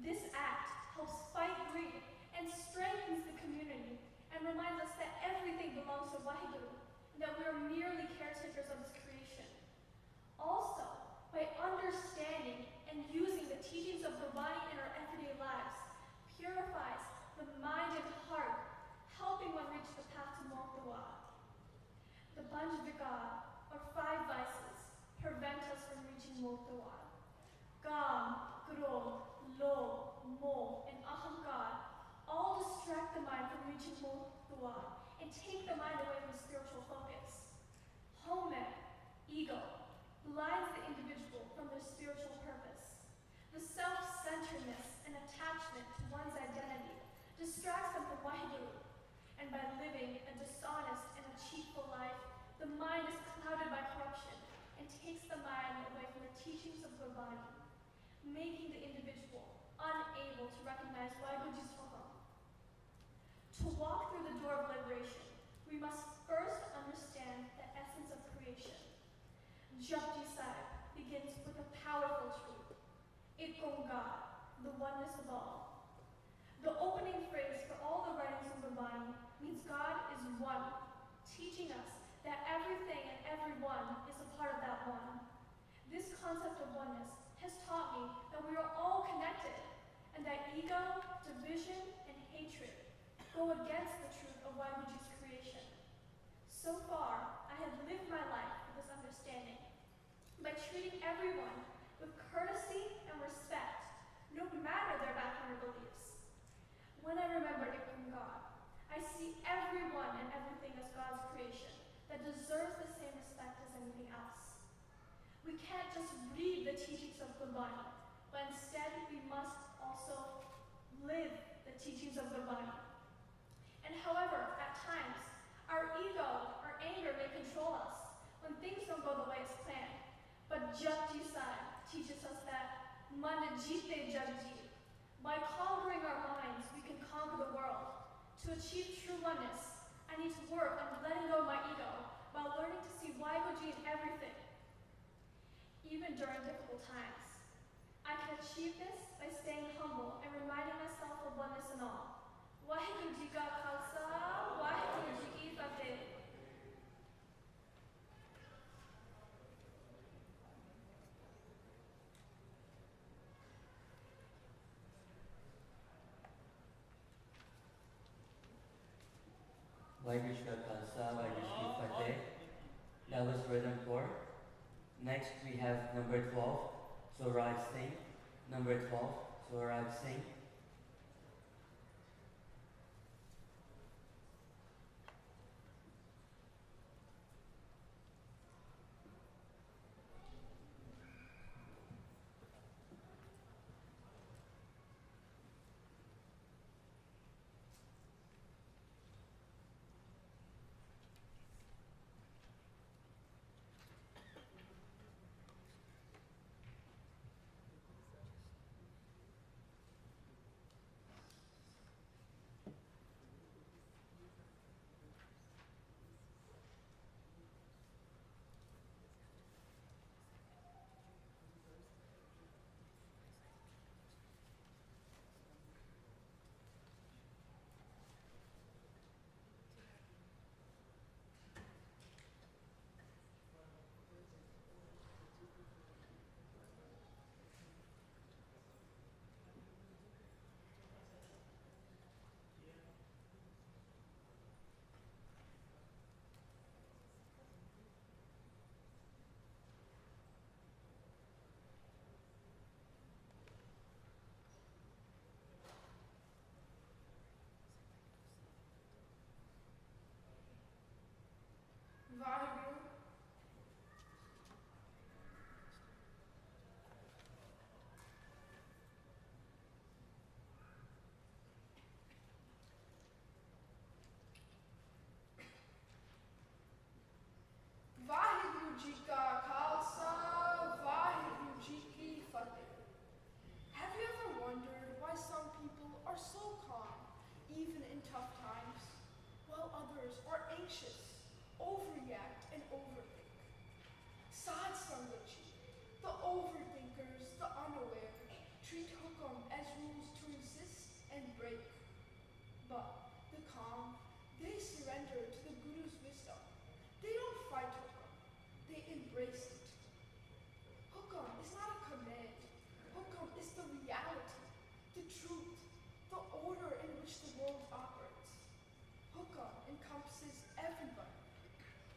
This act helps fight greed and strengthens the community and reminds us that everything belongs to Wahiguru and that we are merely caretakers of his creation. Also, by understanding and using the teachings of Gurbani in our everyday lives, purifies the mind and heart, helping one reach the path to Mokh Dua. The Panch Vikar, or five vices, prevent us from reaching Mokh Dua. Kam, Krodh, Lobh, Moh, and Ahankar all distract the mind from reaching Mokh Dua and and take the mind away from spiritual focus. Home, ego, blinds the individual from their spiritual purpose. The self-centeredness and attachment to one's identity distracts them from Waheguru, and by living a dishonest and achieveful life, the mind is clouded by corruption and takes the mind away from the teachings of Gurbani, making the individual unable to recognize Waheguru's Hukum. To walk through the door of liberation, we must first understand the essence of creation. Japji Sahib begins with a powerful truth: Ek Onkar, the oneness of all. The opening phrase for all the writings of Gurbani means God is one, teaching us that everything and everyone is a part of that one. This concept of oneness has taught me that we are all connected, and that ego, division, and hatred go against the truth of Waheguru's creation. So far, I have lived my life with this understanding, by treating everyone with courtesy and respect, no matter their background or beliefs. When I remember it from God, I see everyone and everything as God's creation that deserves the same respect as anything else. We can't just read the teachings of Gurbani, but instead we must also live the teachings of Gurbani. And however, at times, our ego or anger may control us when things don't go the way it's planned. But Japji Sahib teaches us that Man Jeete Japji. By conquering our minds, we can conquer the world. To achieve true oneness, I need to work on letting go of my ego while learning to see Waheguru in everything, even during difficult times. I can achieve this by staying humble and reminding myself of oneness in all. Waheguru Ji Ka Khalsa, Waheguru Ji Ki Fateh. Waheguru Ji Ka Khalsa, Waheguru Ji Ki Fateh. That was rhythm 4. Next we have number 12, Swaraj Singh. Number 12, Swaraj Singh. Waheguru. Waheguru Ji Ka Khalsa, Waheguru Ji Ki Fateh. Have you ever wondered why some people are so calm, even in tough times, while others are anxious, overreact, and overthink? Sad Sangachi, the overthinkers, the unaware, treat Hukum as rules to resist and break. But the calm, they surrender to the Guru's wisdom. They don't fight Hukum, they embrace it. Hukum is not a command. Hukum is the reality, the truth, the order in which the world operates. Hukum encompasses everybody.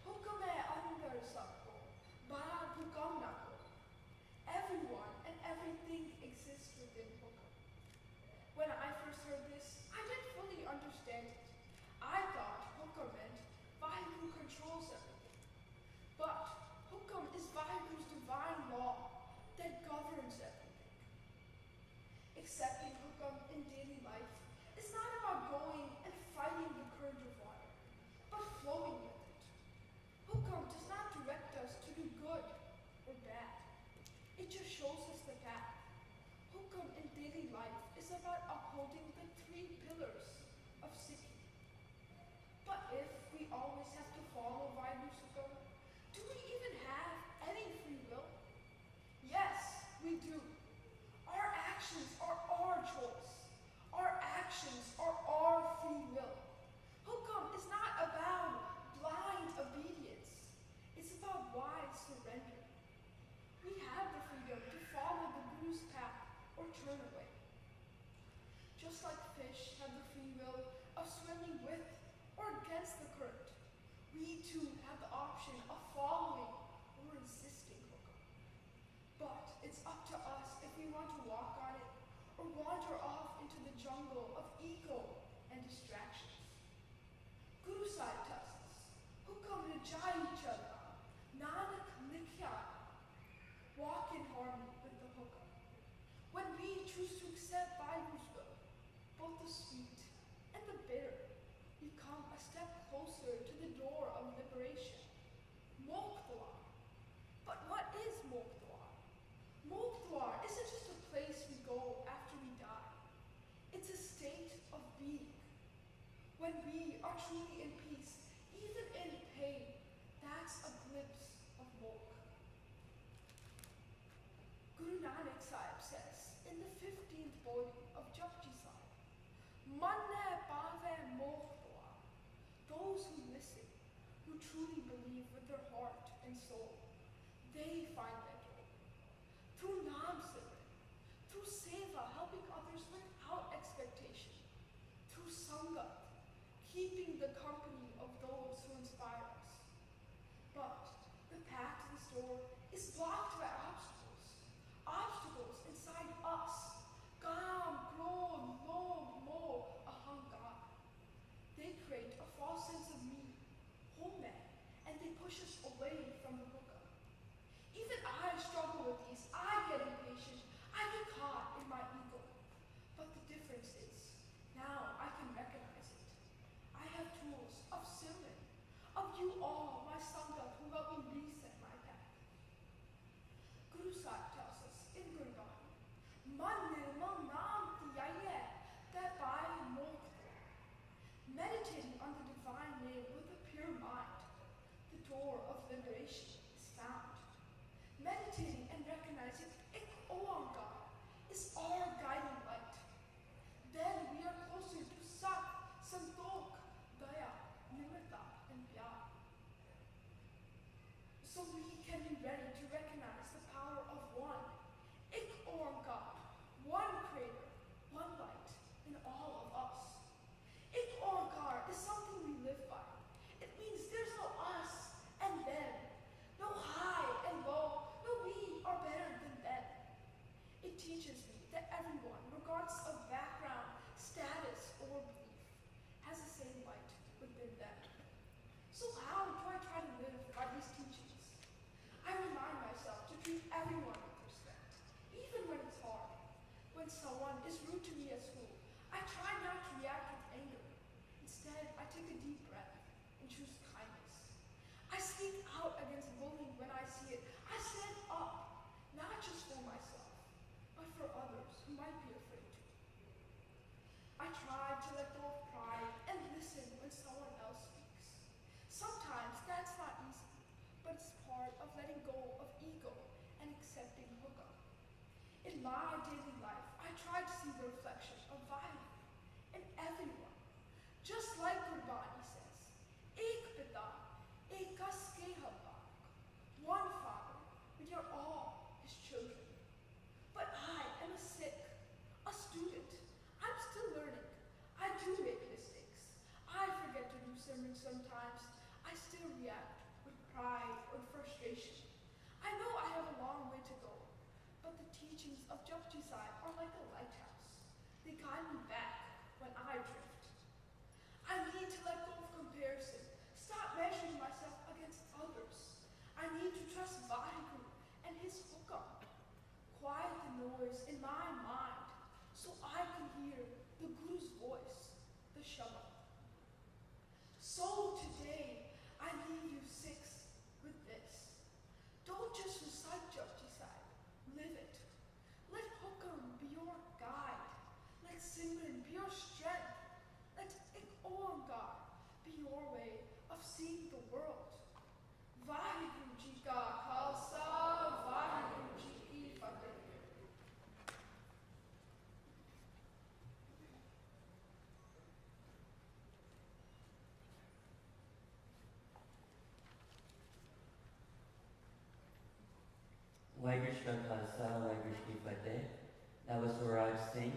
Hukum hai andar sabko, bahar hukum na ho. Everyone and everything exists within Hukum. When I first heard this, I didn't fully understand it. I thought Hukum meant controls everything. But Hukam is Vaheguru's divine law that governs everything. Accepting Hukam in daily life is not about going and fighting the current of water, but flowing with it. Hukam does not direct us to do good or bad. It just shows us the path. Hukam in daily life is about upholding the three pillars of Sikhi. But if we always have to follow Vaheguru's Hukam, do we even have any free will? Yes, we do. Our actions are our choice. Our actions are our free will. Hukam is not about blind obedience. It's about wise surrender. We have the freedom to follow the Guru's path or turn away. Just like fish have the free will of swimming with or against the current, we too have the option of following or resisting Hukam. But it's up to us if we want to walk on it or wander off into the jungle of ego and distractions. Guru Sahib tells us, Hukam Rajai Chala, Nanak Likhya, walk in harmony with the Hukam. When we choose to accept Vaheguru's will, both the sweet and the bitter become a step closer to the door of liberation. Mokdwar. But what is Mokdwar? Mokdwar isn't just a place we go after we die. It's a state of being. When we are truly in peace, even in pain, that's a glimpse of Mokh. Guru Nanak Sahib says in the 15th body of Japji Sahib, Manne pave Mokdwar. Those who listen, who truly believe with their heart and soul, they find that door. Through Naam Simran, through Seva, helping others without expectation, through Sangat, keeping the company of those who inspire us. But the path to this door is blocked by obstacles. Obstacles inside us. Kam, Krodh, Lobh, Moh, Ahankar. They create a false sense of me, home, and they push us away from the Hukam. Even I struggle with these. I get impatient. I get caught in my ego. But the difference is, now I can recognize it. I have tools of Simran, of you all, my Sangat, who help me reset my path. Guru Sahib tells us in Gurbani, Man nirmal naam tiyaiye, that by Mokdwar. Meditating on the divine name with a pure mind, the door of liberation is found. Meditating and recognizing Ik Oankar is our guiding light. Then we are closer to Sat, Santokh, Daya, Nimrta, and Pyar. So we can be ready to recognize the power of one. Ik Oankar, one creator, one light in all of us. Ik Oankar is something we live by. It means there's no us and them, no high and low, no we are better than them. It teaches me that everyone, regardless of background, status, or belief, has the same light within them. So how do I try to live by these teachings? I remind myself to treat everyone with respect, even when it's hard. When someone is rude to me at school, I try not to react with anger. Instead, I take a deep breath and choose kindness. I speak out against bullying when I see it. I stand up, not just for myself, but for others who might be afraid to. I try to let go of pride and listen when someone else speaks. Sometimes that's not easy, but it's part of letting go of ego and accepting Hukam. In my daily life, I try to see the reflection of Vaheguru in everyone. Just like Gurbani says, Ek Pita, Ekas Ke Habak. One Father, we are all His children. But I am a Sikh, a student. I'm still learning. I do make mistakes. I forget to do Simran sometimes. I still react with pride or frustration. I know I have a long way to go, but the teachings of Japji Sahib are like a lighthouse. They guide me back when I drift. I need to let go of comparison, stop measuring myself trust Vaheguru and his hukam. Quiet the noise in my mind so I can hear the Guru's voice, the Shabad. So today, I leave you six with this. Don't just recite Japji Sahib, live it. Let hukam be your guide. Let Simran be your strength. Let Ik Onkar be your way of seeing the world. Vaheguru Ji Ka Khalsa, Vaheguru Ji Ki Fateh. Waheguru Ji Ka Khalsa, Waheguru Ji Ki Fateh. That was Suraj Singh.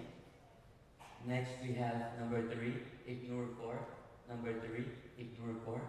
Next we have number 3, Ignore 4. Number 3, Ignore 4.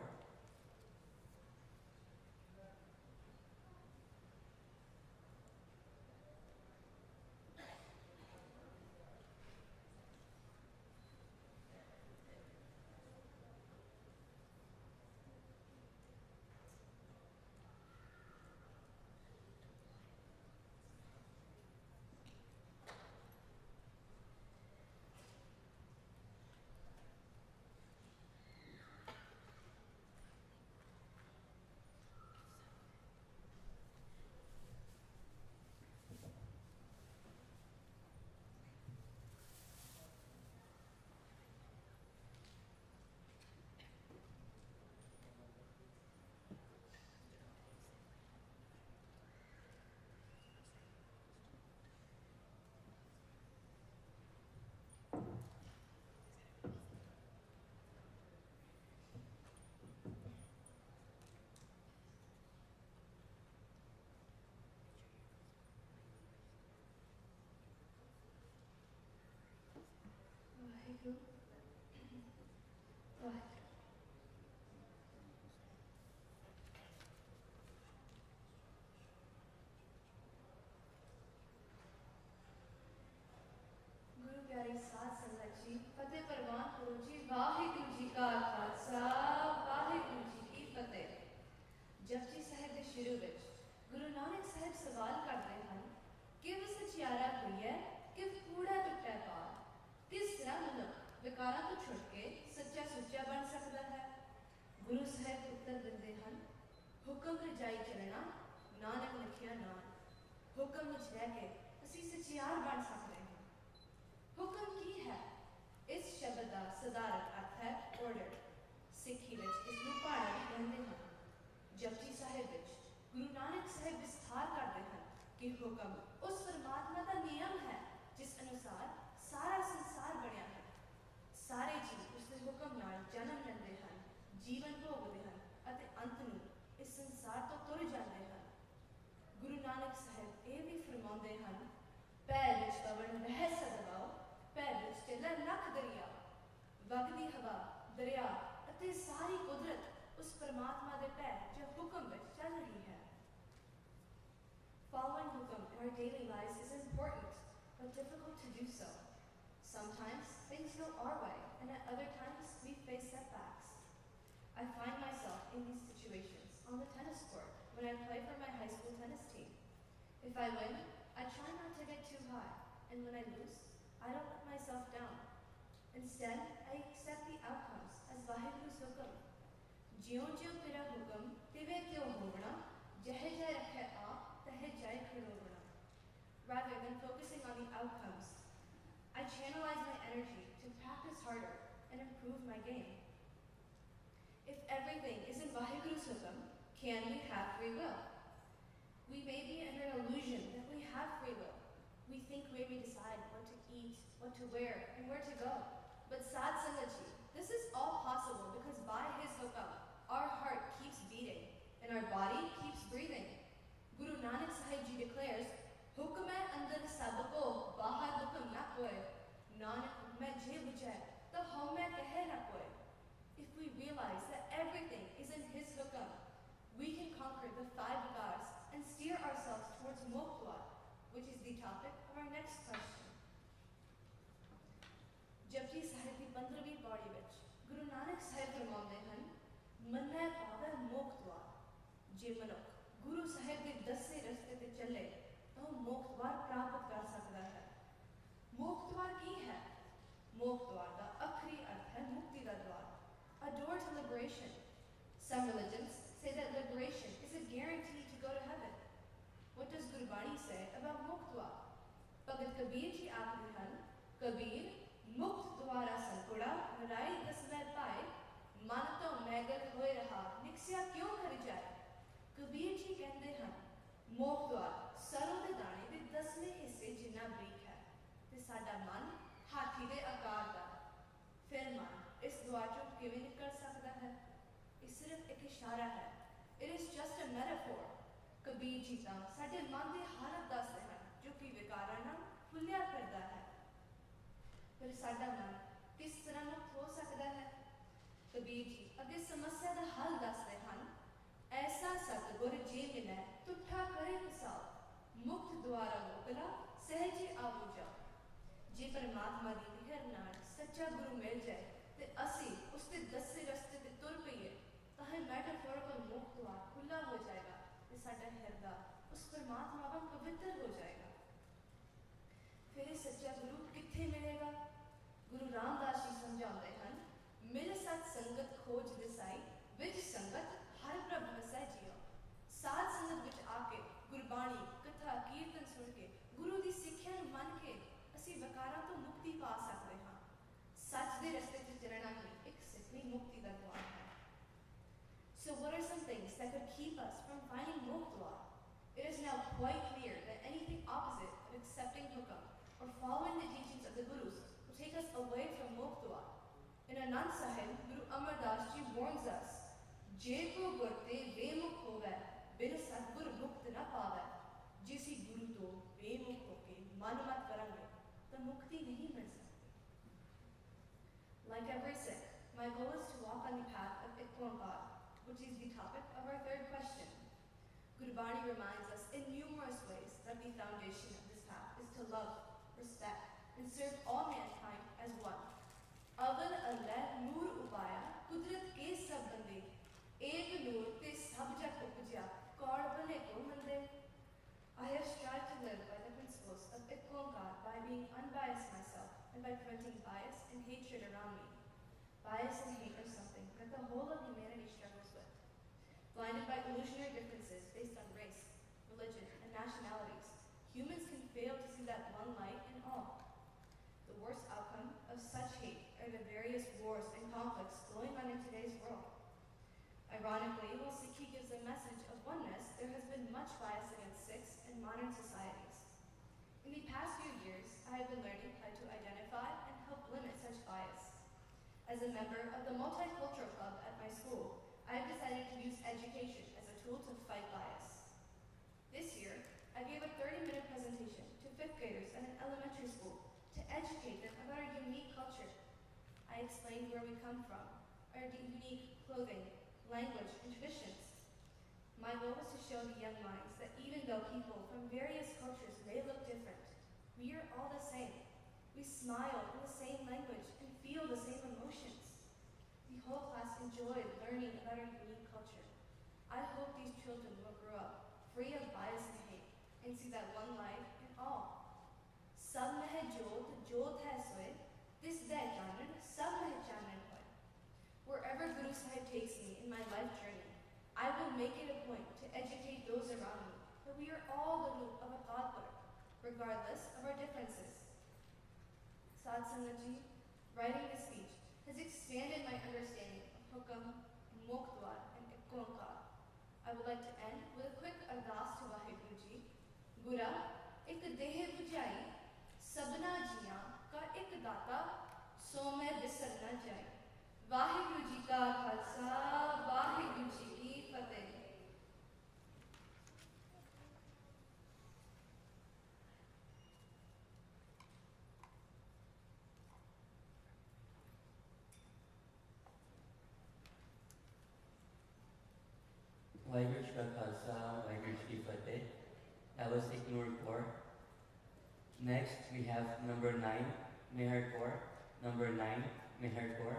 गुरु प्यारी साध संगत जी, फतेह परवान करो जी। वाहिगुरु जी का खालसा, वाहिगुरु जी की फतेह। जपजी साहिब ਦੇ ਸ਼ੁਰੂ ਵਿੱਚ ਗੁਰੂ ਨਾਨਕ ਸਾਹਿਬ ਸਵਾਲ ਕਰਦੇ ਹਨ ਕਿ ਸਚਿਆਰਾ ਹੋਈ ਹੈ ਕਿ ਕੂੜਾ ਟੁੱਟਾ ਪਾਰ। ਕਿਸ ਤਰ੍ਹਾਂ ਮਨੁੱਖ ਵਿਕਾਰਾਂ ਤੋਂ ਛੁੱਟ ਕੇ ਸੱਚਾ ਸੁੱਚਾ ਬਣ ਸਕਦਾ ਹੈ? ਗੁਰੂ ਸਾਹਿਬ ਉੱਤਰ ਦਿੰਦੇ ਹਨ, ਹੁਕਮ ਰਜਾਈ ਚੱਲਣਾ ਨਾਨਕ ਲਿਖਿਆ ਨਾਮ। ਹੁਕਮ ਵਿੱਚ ਰਹਿ ਕੇ ਅਸੀਂ ਸਚਿਆਰ ਬਣ ਸਕਦੇ ਹਾਂ। ਹੁਕਮ ਕੀ ਹੈ? ਇਸ ਸ਼ਬਦ ਦਾ ਸਧਾਰਨ ਅਰਥ ਹੈ ਆਰਡਰ। ਸਿੱਖੀ ਵਿੱਚ ਇਸ ਨੂੰ ਪਾਲਣਾ ਕਹਿੰਦੇ ਹਨ। ਜਪਜੀ ਸਾਹਿਬ ਵਿੱਚ ਗੁਰੂ ਨਾਨਕ ਸਾਹਿਬ ਵਿਸਥਾਰ ਕਰਦੇ ਹਨ ਕਿ ਹੁਕਮ ਉਸ ਪਰਮਾਤਮਾ ਦਾ ਨਿਯਮ ਹੈ ਜਿਸ ਅਨੁਸਾਰ ਸਾਰਾ ਸੰਸਾਰ ਬਣਿਆ ਹੈ। ਸਾਰੇ ਜੀਵ ਉਸ ਦੇ ਹੁਕਮ ਨਾਲ ਜਨਮ ਲੈਂਦੇ ਹਨ, ਜੀਵਨ ਭੋਗਦੇ ਹਨ ਅਤੇ ਅੰਤ ਨੂੰ ਇਸ ਸੰਸਾਰ ਤੋਂ ਤੁਰ ਜਾਂਦੇ ਹਨ। ਗੁਰੂ ਨਾਨਕ ਸਾਹਿਬ ਇਹ ਵੀ ਫਰਮਾਉਂਦੇ ਹਨ, ਪੈਰ ਵਿੱਚ ਪਵਨ ਵਹਿ ਸਦਵਾਓ, ਪੈਰ ਵਿੱਚ ਚੱਲੇ ਲੱਖ ਦਰਿਆ। ਵਗਦੀ ਹਵਾ, ਦਰਿਆ ਅਤੇ ਸਾਰੀ ਕੁਦਰਤ ਉਸ ਪਰਮਾਤਮਾ ਦੇ ਪੈਰ ਜਾਂ ਹੁਕਮ ਵਿੱਚ ਚੱਲ ਰਹੀ ਹੈ। Following hukam in our daily lives is important, but difficult to do so. Sometimes things go our way, and at other times we face setbacks. I find myself in these situations on the tennis court when I play for my high school tennis team. If I win, I try not to get too high, and when I lose, I don't let myself down. Instead, I accept the outcomes as Vaheguru's hukam. ਜਿਉਂ ਜਿਉਂ ਤੇਰਾ ਹੁਕਮ ਤਿਵੇਂ ਤਿਉਂ ਹੋਵਣਾ, ਜਿਹੇ ਜਿਹੇ ਰੱਖੇ ਆਪ ਤਹੇ ਜਾਏ ਖੜੋਵਣਾ। Rather than focusing on the outcomes, I channelize my energy to practice harder and improve my game. If everything is in Vaheguru's hukam, can we have free will? We may be under an illusion that we have free will. We think we may decide what to eat, what to wear, and where to go. But Sad Sangat Ji, this is all possible because by his hukam, our heart keeps beating and our body keeps breathing. Guru Nanak Sahib Ji declares, Hukam hai andar sab ko, bahar hukam na koi. Nanak hukam hai je bujai, to hum mein kahe na koi. If we realize that everything is in his hukam, we can conquer the 5 vikars and steer ourselves towards Mokwa, which is the topic of our next question. Japji Sahib ਦੀ 15ਵੀਂ ਪੌੜੀ ਵਿੱਚ ਗੁਰੂ ਨਾਨਕ ਸਾਹਿਬ ਫਰਮਾਉਂਦੇ ਹਨ, ਮੰਨੈ ਪਾਵੈ ਮੋਖ ਦੁਆਰ। ਜੇ ਮਨੁੱਖ Guru Sahib liberation. Some religions say that liberation is a guarantee to go to heaven. What does Gurbani say about Muktwa? Bhagat Kabir ji akhde han, Kabir, Mukt dwara sankura, Rai dasme pae, मन तो megger होए रहा निक्सिया क्यों कर जाए कबीर जी कहते हैं मोह द्वार सरों दे दाने दे 10वें हिस्से जिन्ना बरीक है ते साडा मन हाथी दे आकार दा फिर मन इस द्वार चों किवें निकल सकदा है ये सिर्फ एक इशारा है it is just a metaphor Kabir ji तां साडे मन दी हालत दसदे हैं जो कि विकारां नाल फुल्लिया करदा है पर साडा मन किस तरह मुक्त हो सकदा है कबीर जी अगे समस्या का हल दसते हैं ऐसा सतगुर जे मिलै तुठा करे फसाओ मुक्त द्वारा मोकला सहजे आवो जाओ जे परमात्मा की मिहर नाल सच्चा गुरु मिल जाए ते असी उसके दसे रस्ते ते तुर पईए तां मैटाफोरिकल मुक्त द्वार खुला हो जाएगा ते साडा हिरदा उस परमात्मा वांग पवित्र हो जाएगा फिर ये सच्चा गुरु कित्थे मिलेगा गुरु रामदास जी समझाते हैं मिल सत संगत खोज दिसाई विच संगत हर प्रभ वसै जियो साध संगत विच आके गुरबाणी कथा कीर्तन सुन के गुरु दी सिੱਖਿਆ ਨੂੰ ਮੰਨ ਕੇ ਅਸੀਂ ਵਿਕਾਰਾਂ ਤੋਂ ਮੁਕਤੀ ਪਾ ਸਕਦੇ ਹਾਂ ਸੱਚ ਦੇ ਰਸਤੇ 'ਤੇ ਚੱਲਣਾ ਹੀ ਇੱਕ ਸਿੱਖਣੀ ਮੁਕਤੀ ਦਾ ਦਵਾਰ ਹੈ So what are some things that could keep us from finding muktwa? It is now quite clear that anything opposite of accepting hukam or following the teachings of the gurus will take us away from muktwa. In Anand Sahib, Guru Amar Das ji warns us, Je ko gurte bemukh hove, bin satgur mukt na paave. Jisi guru to bemukh hoke man mat karange, to mukti nahi mil sakti. Like every Sikh, my goal is to walk on the path of Ikwankar, which is the topic of our third question. Gurbani reminds us in numerous ways that the foundation of this path is to love, respect, and serve all mankind as one. अवल अल्लाह नूर उपाया कुदरत के सब बंदे एक नूर ते सब जग उपजा कौड़ भले को मंदे I have strived to live by the principles of Ikwankar by being unbiased myself and by preventing bias and hatred around me. Bias and hate are something that the whole of humanity struggles with. Blinded by illusionary differences based on race, religion, and nationalities, humans can fail to see that one light in all. The worst outcome of such hate are the various wars and conflicts going on in today's world. Ironically, while Sikhi gives a message of oneness, there has been much bias against Sikhs in modern societies. In the past few years, I have been learning how to identify and help limit such bias. As a member of the Multicultural Club at my school, I have decided to use education as a tool to fight bias. This year, I gave a 30-minute presentation to 5th graders at an elementary school to educate them about our unique culture. I explained where we come from, our unique clothing, language, and traditions. My goal was to show the young minds that even though people from various cultures may look different, we are all the same. We smile in the same language and feel the same emotions. The whole class enjoyed learning about our unique culture. I hope these children will grow up free of bias and hate and see that one light in all. Sab mein hai jyot hai soe, this day janan, sab mein janan hoy. Wherever Guru Sahib takes me in my life journey, I will make it a point to educate those around me that we are all the root of a Tadpur, regardless of our differences. Sad Sangat Ji, writing this speech has expanded my understanding of Hukam, Muktwar, and Ikwankar. I would like to end with a quick ardas to Vaheguru Ji. Gura, ek deh bujai, सबना जियां का एक दाता सो मैं बिसर न जाए वाहिगुरु जी का खालसा वाहिगुरु जी की फतेह वाहिगुरु जी का खालसा वाहिगुरु जी की फतेह. That was Ignore 4. Next, we have number 9, Meher Kaur. Number 9, Meher Kaur.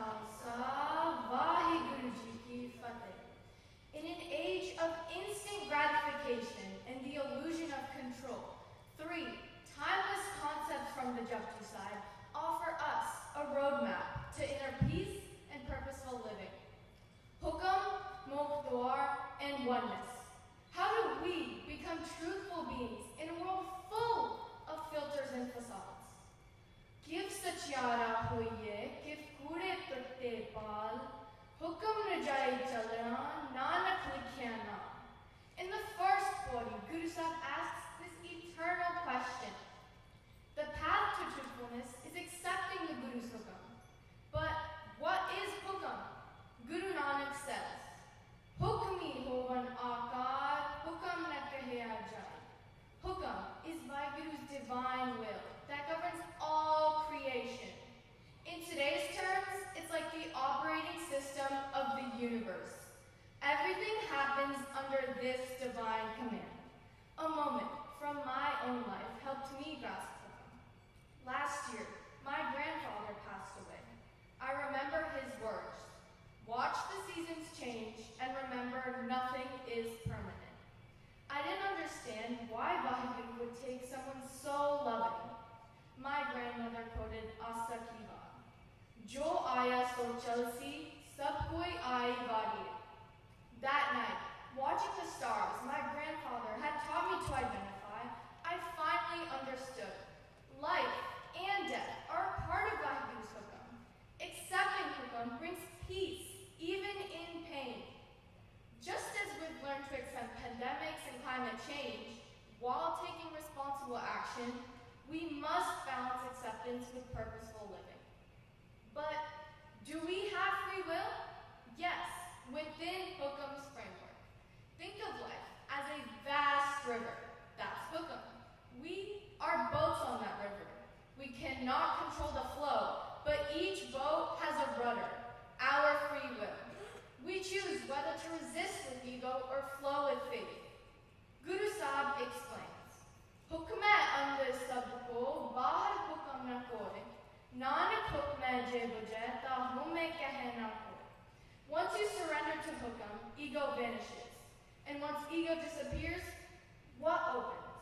Khalsa, Vaheguru Ji Ki Fateh. In an age of instant gratification and the illusion of control, 3 timeless concepts from the Japji side offer us a roadmap to inner peace and purposeful living. Hukam, Mokh Dwar, and oneness. How do we become truthful beings in a world full of filters and facades? Give satyara hoiye, give kure tutte pal, hukam rajai chalna, nanak likhya naam. In the first body, Guru Sahib asks this eternal question. The path to truthfulness is accepting the Guru's hukam. But what is hukam? Guru Nanak says, Hukmi hovan akar, hukam na kahya jai. Hukam is Vaheguru's divine will that governs all creation. In today's terms, it's like the operating system of the universe. Everything happens under this divine command. A moment from my own life helped me grasp hukam. Last year, my grandfather passed away. I remember his words. Watch the seasons change and remember nothing is permanent. I didn't understand why Vaheguru would take someone so loving. My grandmother quoted Asa ki baat. Jo aaya so chalsi, sab koi aayi wari. That night, watching the stars my grandfather had taught me to identify, I finally understood. Life and death are a part of Vaheguru's hukam. Accepting hukam brings peace, even in pain. Just as we've learned to accept pandemics and climate change, while taking responsible action, we must balance acceptance with purposeful living. But do we have free will? Yes, within hukam's framework. Think of life as a vast river. That's hukam. We are boats on that river. We cannot control the flow, but each boat has a rudder. Our free will. We choose whether to resist with ego or flow with faith. Guru Sahib explains, Hukme andar sabko, bahar hukam na koi, nanak hukme je bujhe, ta hume kahe na koi. Once you surrender to hukam, ego vanishes. And once ego disappears, what opens?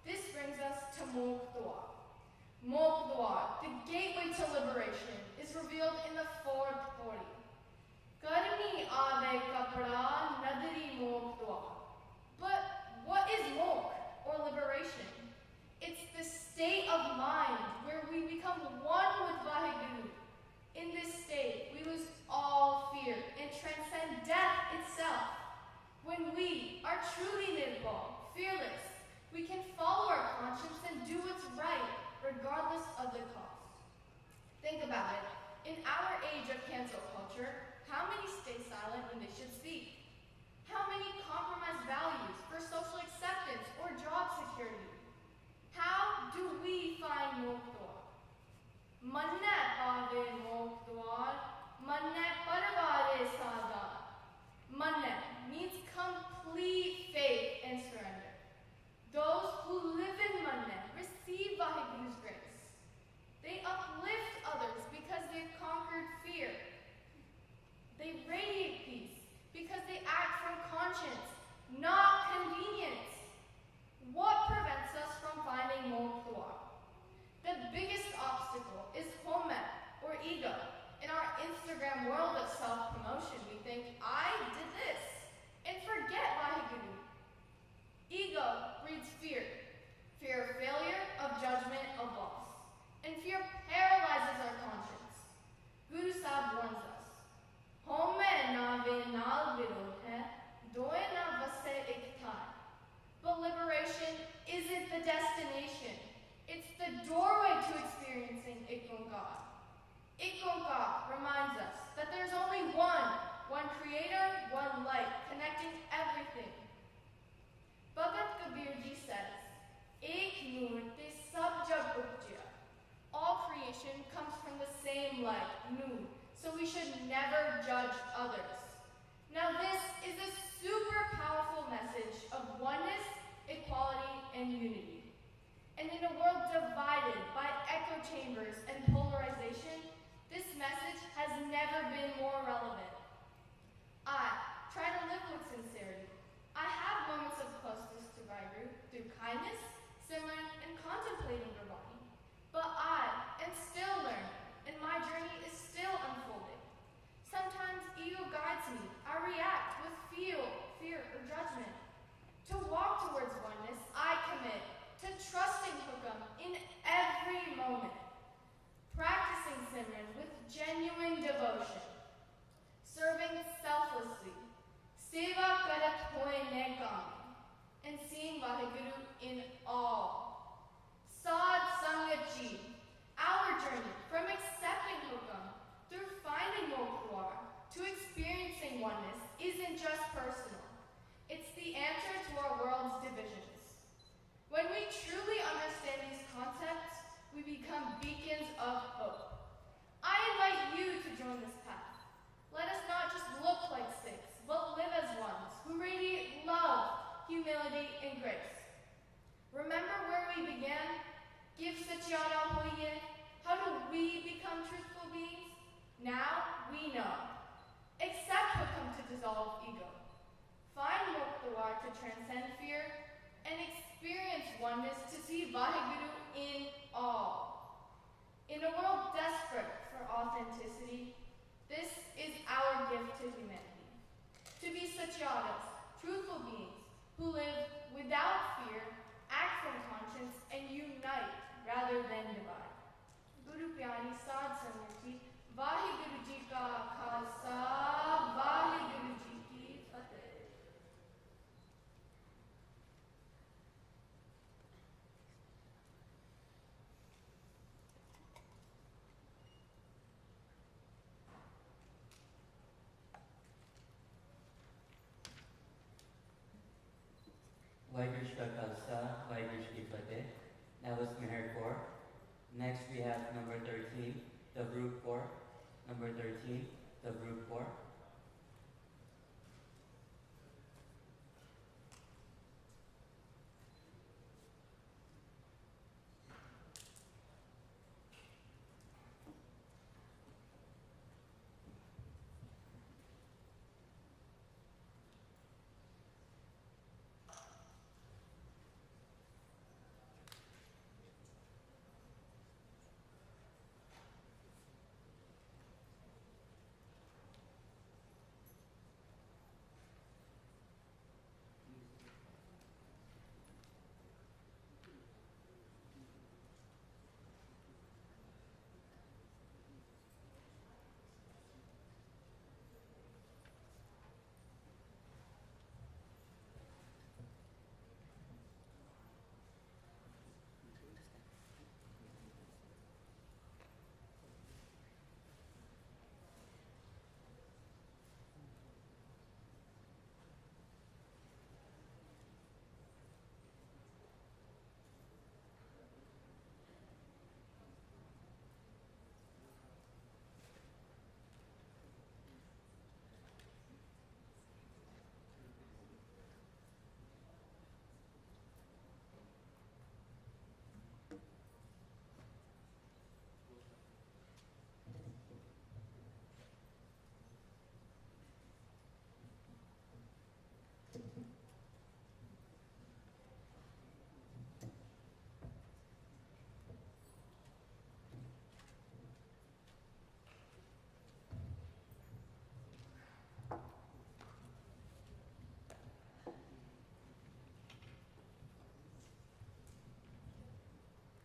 This brings us to Mokh Dwar. Mokh Dwar, the gateway to liberation, is revealed in the 4th body. Karmi aave kapda nadri Mokh Dwar. But what is Mokh, or liberation? It's the state of mind where we become one with Vaheguru. In this state, we lose all fear and transcend death itself. When we are truly nirbal, fearless, we can follow our conscience and do what's right, regardless of the cost. Think about it. In our age of cancel culture, how many stay silent when they should speak? How many compromise values for social acceptance or job security? How do we find Mokh Dwar? Manne paave Mokh Dwar, manne parvare sada. Manne means complete faith and surrender. Those who live in Manne receive Vaheguru's grace. They uplift others because they've conquered fear. They radiate peace because they act from conscience, not convenience. What prevents us from finding Mokh Dwar? The biggest obstacle is home or ego. In our Instagram world of self-promotion, we think, I did this, and forget Vaheguru. Ego breeds fear. Fear of failure, of judgment, of loss. And fear paralyzes our conscience. Guru Sahib warns us. Home na ve naal virod hai, doye na vasse ek thai. But liberation isn't the destination. It's the doorway to experiencing Ik Onkar. Ik Onkar reminds us that there's only one creator, one light, connecting everything. Bhagat Kabir ji says, Ek noor te sab jag upjya. All creation comes from the same light, noor, so we should never judge others. Now this is a super powerful message of oneness, equality, and unity. And in a world divided by echo chambers and polarization, this message has never been more relevant. I try to live with sincerity. I have moments of closeness to Vairu through kindness, Simran, and contemplating Ravani. But I am still learning, and my journey is still unfolding. Sometimes ego guides me. I react with fear, or judgment. To walk towards oneness, I commit to trusting Hukam in every moment, practicing Simran with genuine devotion, serving selflessly, seva karat hoye ne kaam, and seeing Vaheguru in all. Sad Sangat Ji, our journey from accepting Hukam through finding Mokhwar to experiencing oneness isn't just personal. It's the answer to our world's divisions. When we truly understand these concepts, we become beacons of hope. I invite you to join this path. Let us not just look like Sikhs, but live as ones who radiate love, humility, and grace. Remember where we began? Give Satyana Hoye. How do we become truthful beings? Now we know. Accept Hukam to dissolve ego. Find Muktawar to transcend fear, and experience oneness to see Vaheguru in all. In a world desperate for authenticity, this is our gift to humanity. To be Satyadas, truthful beings who live without fear, act from conscience, and unite rather than divide. Guru Pyari Sad Sangat Ji, Vaheguru Ji Ka Khalsa, Vaheguru Ji Ki Fateh. Vaheguru Ji Ka Khalsa, Vaheguru Ji Ki Fateh. That was Meher Kaur. Next we have number 13, the Root Kaur. Number 13, the Root Kaur.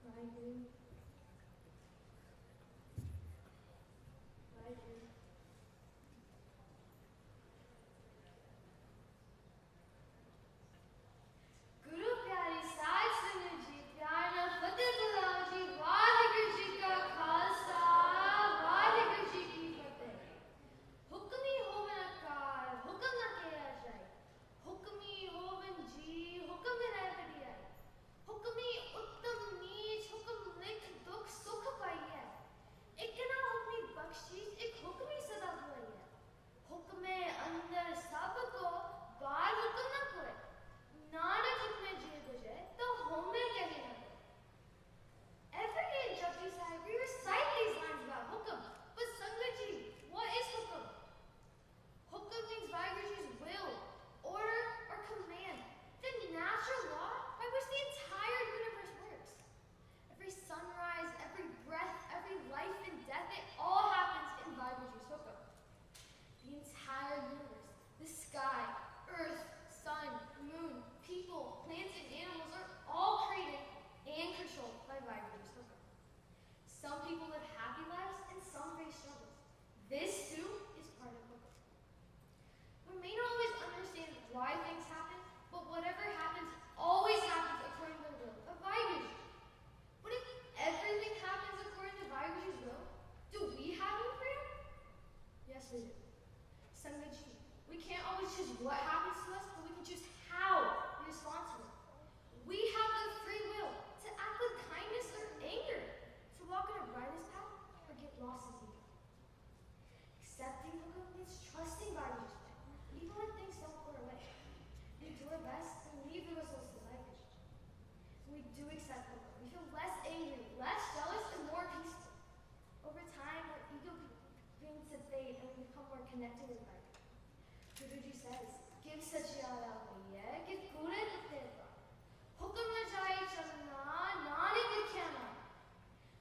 Vaheguru. Vaheguru. गुरु प्यारी साज संगत जी प्यार नाल फतेह बुलाओ जी वाहिगुरु जी का खालसा वाहिगुरु जी की फतेह हुक्मी होवन अकार हुक्म ना किया जाए हुक्मी होवन जी हुक्म न वडियाई हुक्मी उत्तम नीच हुक्म लिख we do accept people, we feel less angry, less jealous, and more peaceful. Over time, our ego begins to fade and we become more connected with life. Guruji says, give satyara bhaiya, give kure deva. Hukam na jai chalna, nanak likhana.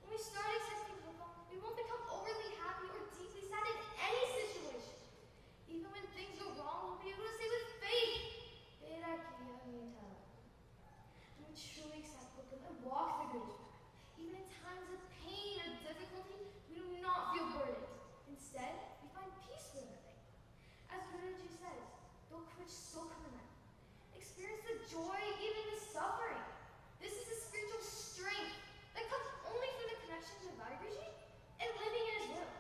When we start accepting hukam, we won't become overly happy or deeply sad in any situation. Even when things go wrong, we'll be able to say with faith, Tera kiya meetha. When we truly accept hukam and walk the Guru's path, even in times of pain or difficulty, we do not feel burdened. Instead, we find peace within it. As Guruji says, don't quit sukhamana. Experience the joy, even the suffering. This is a spiritual strength that comes only from the connection to Vaiguruji and living in His will.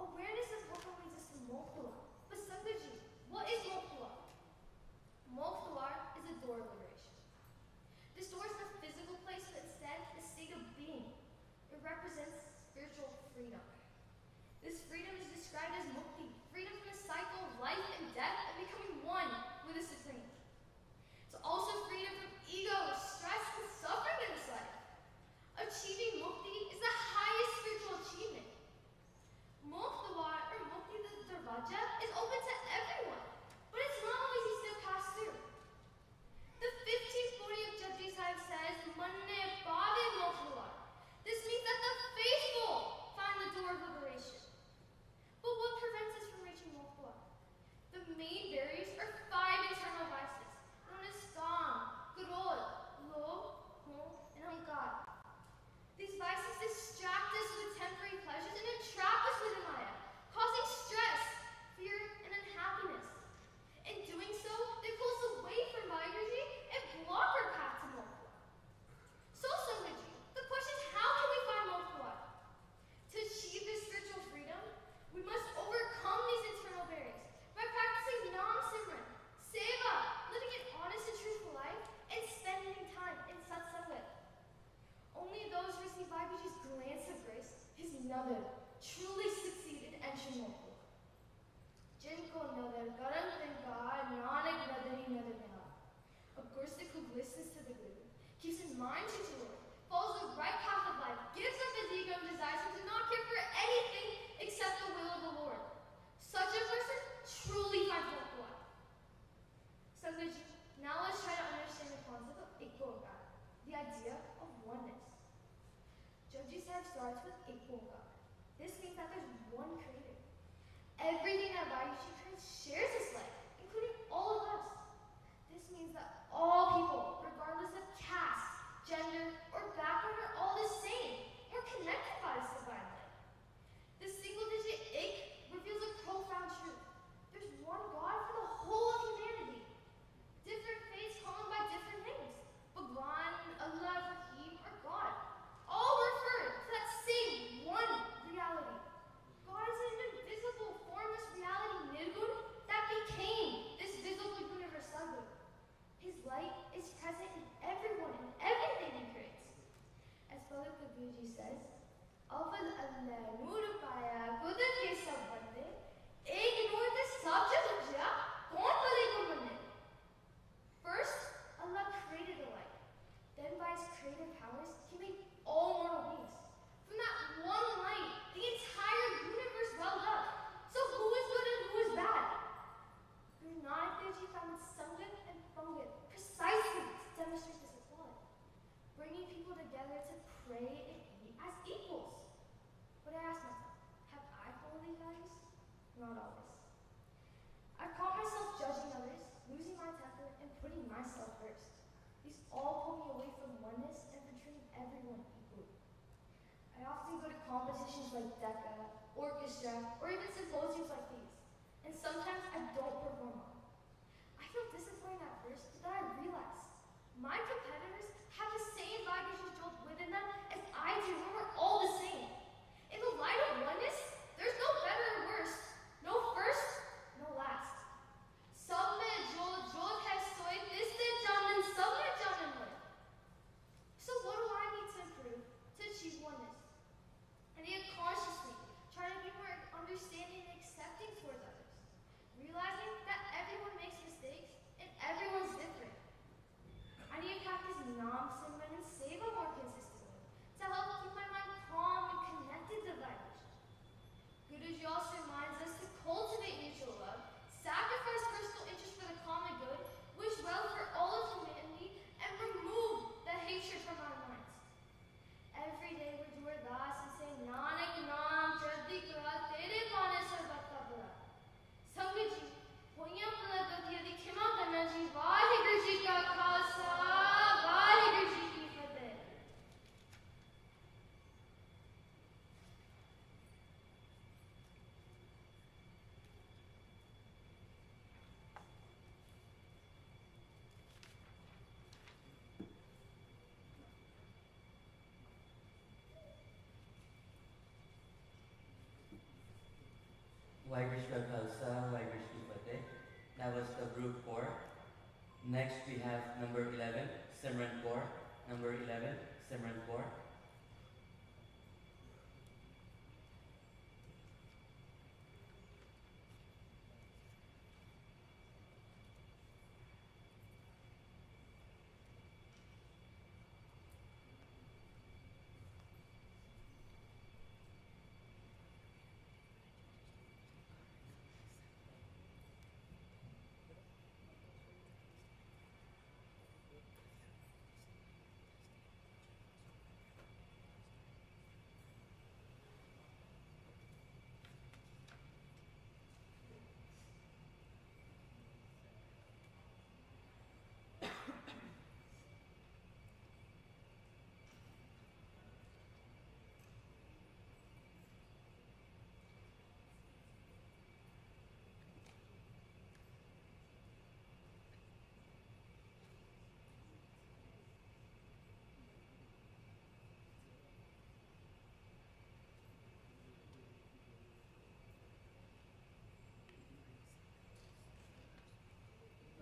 Awareness of hukam leads us to Moksha. But Sangaji, what is Moksha? Moksha is a door of liberation. This door is not a physical place, but instead a state of being. It represents spiritual freedom. This freedom is described as mukti, freedom from the cycle of life and death and becoming one with the Supreme. It's also freedom from ego, stress, and suffering in this life. Achieving mukti is the highest spiritual achievement. Mukti or mukti the darwaja is open to everyone, but it's not always easy to pass through. The 15th Puri of Japji Sahib says, Manne paave mokti. This means that the faithful find the door of liberation. But what prevents us from reaching Mokha? The main barriers are 5 internal vices, known as Kam, Krodh, Lobh, Moh, and Ahankar. These vices distract us with temporary pleasures and entrap us within Maya, causing stress, fear, and unhappiness. In doing so, they pull us away from Vaiguruji and block our path to Mokha. So, Sangaji, the question is, how can we find Mokha? To achieve this spiritual freedom, we must overcome these internal barriers by practicing Nam-Simran, Seva, living an honest and truthful life, and spending time in Satsangat. Only those who receive Vaiguruji's glance of grace, his nadar, truly succeed in entering Mokha. Jinko nadar karan tinka, nanak nadari nadar neha. A Gursik who listens to the Guru, keeps in mind his Lord, follows the right path of life, gives up his ego and desires, and does not care for anything except the will of the Lord. Such a person truly finds Mokha. Sangaji, now let's try to understand the concept of Ekokar, the idea of oneness. Japji Sahib starts with Ekokar. This means that there's one creator. Everything that Vaiguruji creates shares this life, including all of us. This means that all people, regardless of caste, gender, or background, are all the same. We're connected by this divine light. The single-digit Ik reveals a profound truth. There's one God for the whole of humanity. Different faiths call him by different names. Bhagwan, Allah, Rahim, or God. All refer to that same one reality. God is an invisible, formless reality, Nirgun, that became this visible universe, Sadhu. His light is present in everyone and everything he creates. As Bhagavad Kabirji says, Aval Allah Nur Paya Kudrat ke sab bande, ek nur de sab je bujya, kaun bale ko manne? First, Allah created the light. Then by his creative powers, he made all mortal beings. From that one light, the entire universe welled up. So who is good and who is bad? Guru Nanak Dev Ji founded Sangat and Pangat precisely to demonstrate this equality, bringing people together to pray and eat as equals. But I ask myself, have I followed these values? Not always. I've caught myself judging others, losing my temper, and putting myself first. These all pull me away from oneness and from treating everyone equally. I often go to competitions like DECA, orchestra, or even symposiums like these, and sometimes I don't perform well. I feel disappointed at first, but then I realize my competitors have the same Vaiguruji jolt within them as I do, and we're all the same. In the light of oneness, there's no better or worse, no first, no last. Sab mein jo jot hai soy tisne janan, sab mein janan hoy. So what do I need to improve to achieve oneness? I need to consciously try to be more understanding and accepting towards others, realizing that everyone makes mistakes and everyone's different. I need to practice Waheguru Ji Ka Khalsa, Waheguru Ji Ki Fateh. That was the group 4. Next we have number 11, Simran 4. Number 11, Simran 4.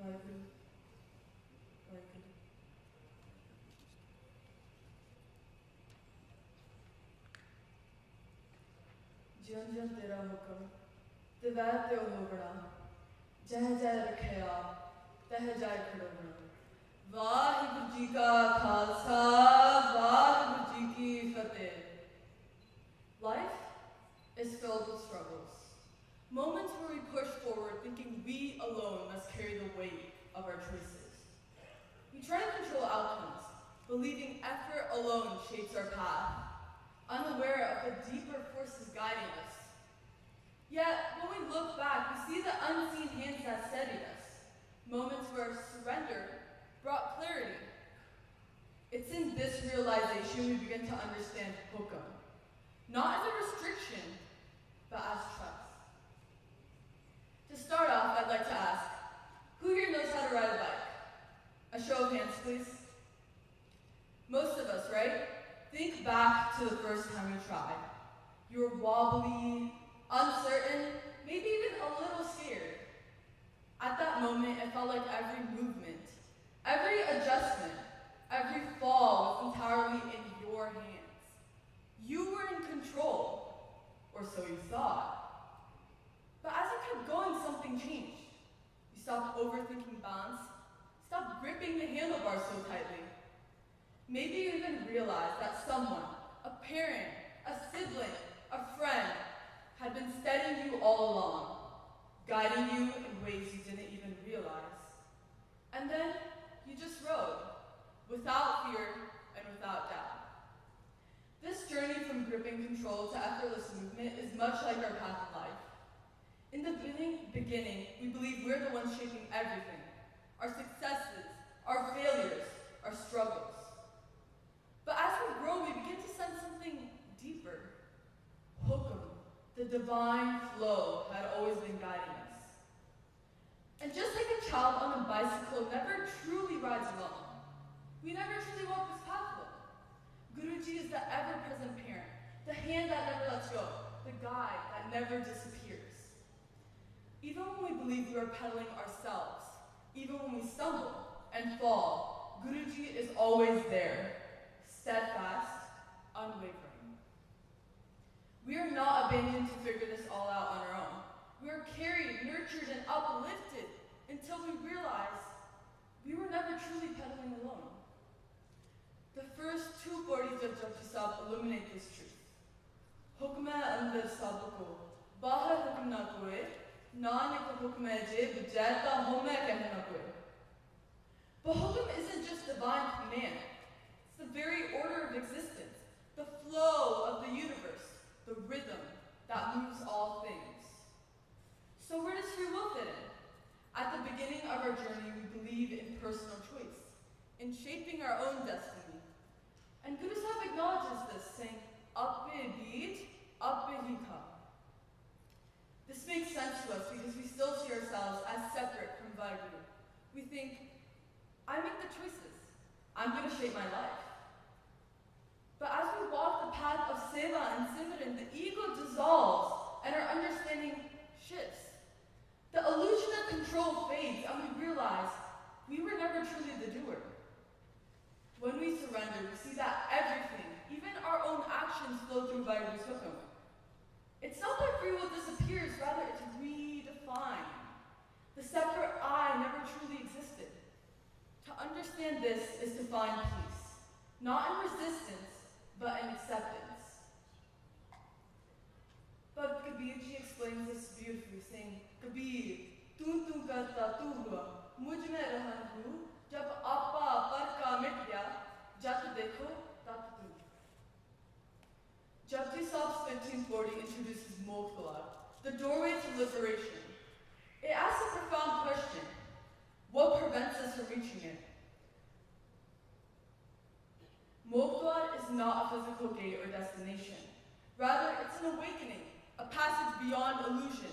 Waheguru, Waheguru. ਜਿਉਂ ਜਿਉਂ ਤੇਰਾ ਹੁਕਮ ਤਿਵੈ ਤਿਉ ਹੋਵਣਾ ਜਹ ਜਹ ਰਖਿਆ ਤਹ ਜਾਇ ਖੜੋਣਾ ਵਾਹਿਗੁਰੂ ਜੀ ਕਾ ਖਾਲਸਾ ਵਾਹਿਗੁਰੂ ਜੀ ਕੀ ਫਤਿਹ Life is filled with struggles. Moments where we push forward thinking we alone must carry the weight of our choices. We try to control outcomes, believing effort alone shapes our path, unaware of the deeper forces guiding us. Yet, when we look back, we see the unseen hands that steadied us, moments where surrender brought clarity. It's in this realization we begin to understand hukam, not as a restriction, but as trust. To start off, I'd like to ask, who here knows how to ride a bike? A show of hands, please. Most of us, right? Think back to the first time you tried. You were wobbly, uncertain, maybe even a little scared. At that moment, it felt like every movement, every adjustment, every fall was entirely in your hands. You were in control, or so you thought. But as you kept going, something changed. You stopped overthinking balance, stopped gripping the handlebars so tightly. Maybe you even realized that someone, a parent, a sibling, a friend, had been steadying you all along, guiding you in ways you didn't even realize. And then you just rode, without fear and without doubt. This journey from gripping control to effortless movement is much like our path in life. In the beginning, we believe we're the ones shaping everything. Our successes, our failures, our struggles. But as we grow, we begin to sense something deeper. Hukam, the divine flow, had always been guiding us. And just like a child on a bicycle never truly rides alone, we never truly walk this path alone. Guruji is the ever-present parent, the hand that never lets go, the guide that never disappears. Even when we believe we are pedaling ourselves, even when we stumble and fall, Guruji is always there, steadfast, unwavering. We are not abandoned to figure this all out on our own. We are carried, nurtured, and uplifted until we realize we were never truly pedaling alone. The first two bodies of Japji Sahib illuminate this truth. Hukm hai andar sab ko, bahar hukm na koe, nanak hukm hai je bujata hum hai kehna koe. But hukm isn't just divine command. It's the very order of existence, the flow of the universe, the rhythm that moves all things. So where does free will fit in? At the beginning of our journey, we believe in personal choice, in shaping our own destiny. And Guru Sahib acknowledges this, saying, Appe beat, appe hi kha. This makes sense to us because we still see ourselves as separate from Vaheguru. We think, I make the choices. I'm going to shape my life. But as we walk the path of seva and simran, the ego dissolves and our understanding The illusion of control fades and we realize we were never truly the doer. When we surrender, we see that everything, even our own actions, flow through Vairu's hukum. It's not that free will disappears, rather it's redefined. The separate I never truly existed. To understand this is to find peace, not in resistance, but in acceptance. But Kabirji explains this beautifully, saying, Kabir, tu karta tu hua, mujh mein rahan hu, jab appa par ka mit gaya, jat dekho tat tu. Japji Sahib's 1540 introduces Moksha, the doorway to liberation. It asks a profound question: what prevents us from reaching it? Moksha is not a physical gate or destination. Rather, it's an awakening, a passage beyond illusion.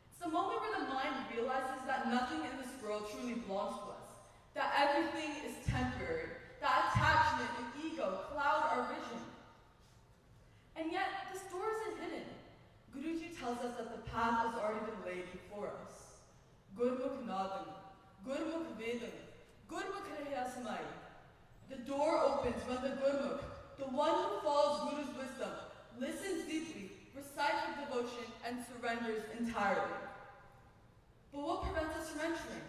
It's the moment where the mind realizes that nothing in this world truly belongs to us, that everything is temporary, that attachment and ego cloud our vision. And yet, this door isn't hidden. Guruji tells us that the path has already been laid before us. Gurmukh Nadam, Gurmukh Vedam, Gurmukh Reha Samai. The door opens when the Gurmukh, the one who follows Guru's wisdom, listens deeply, recites with devotion, and surrenders entirely. But what prevents us from entering?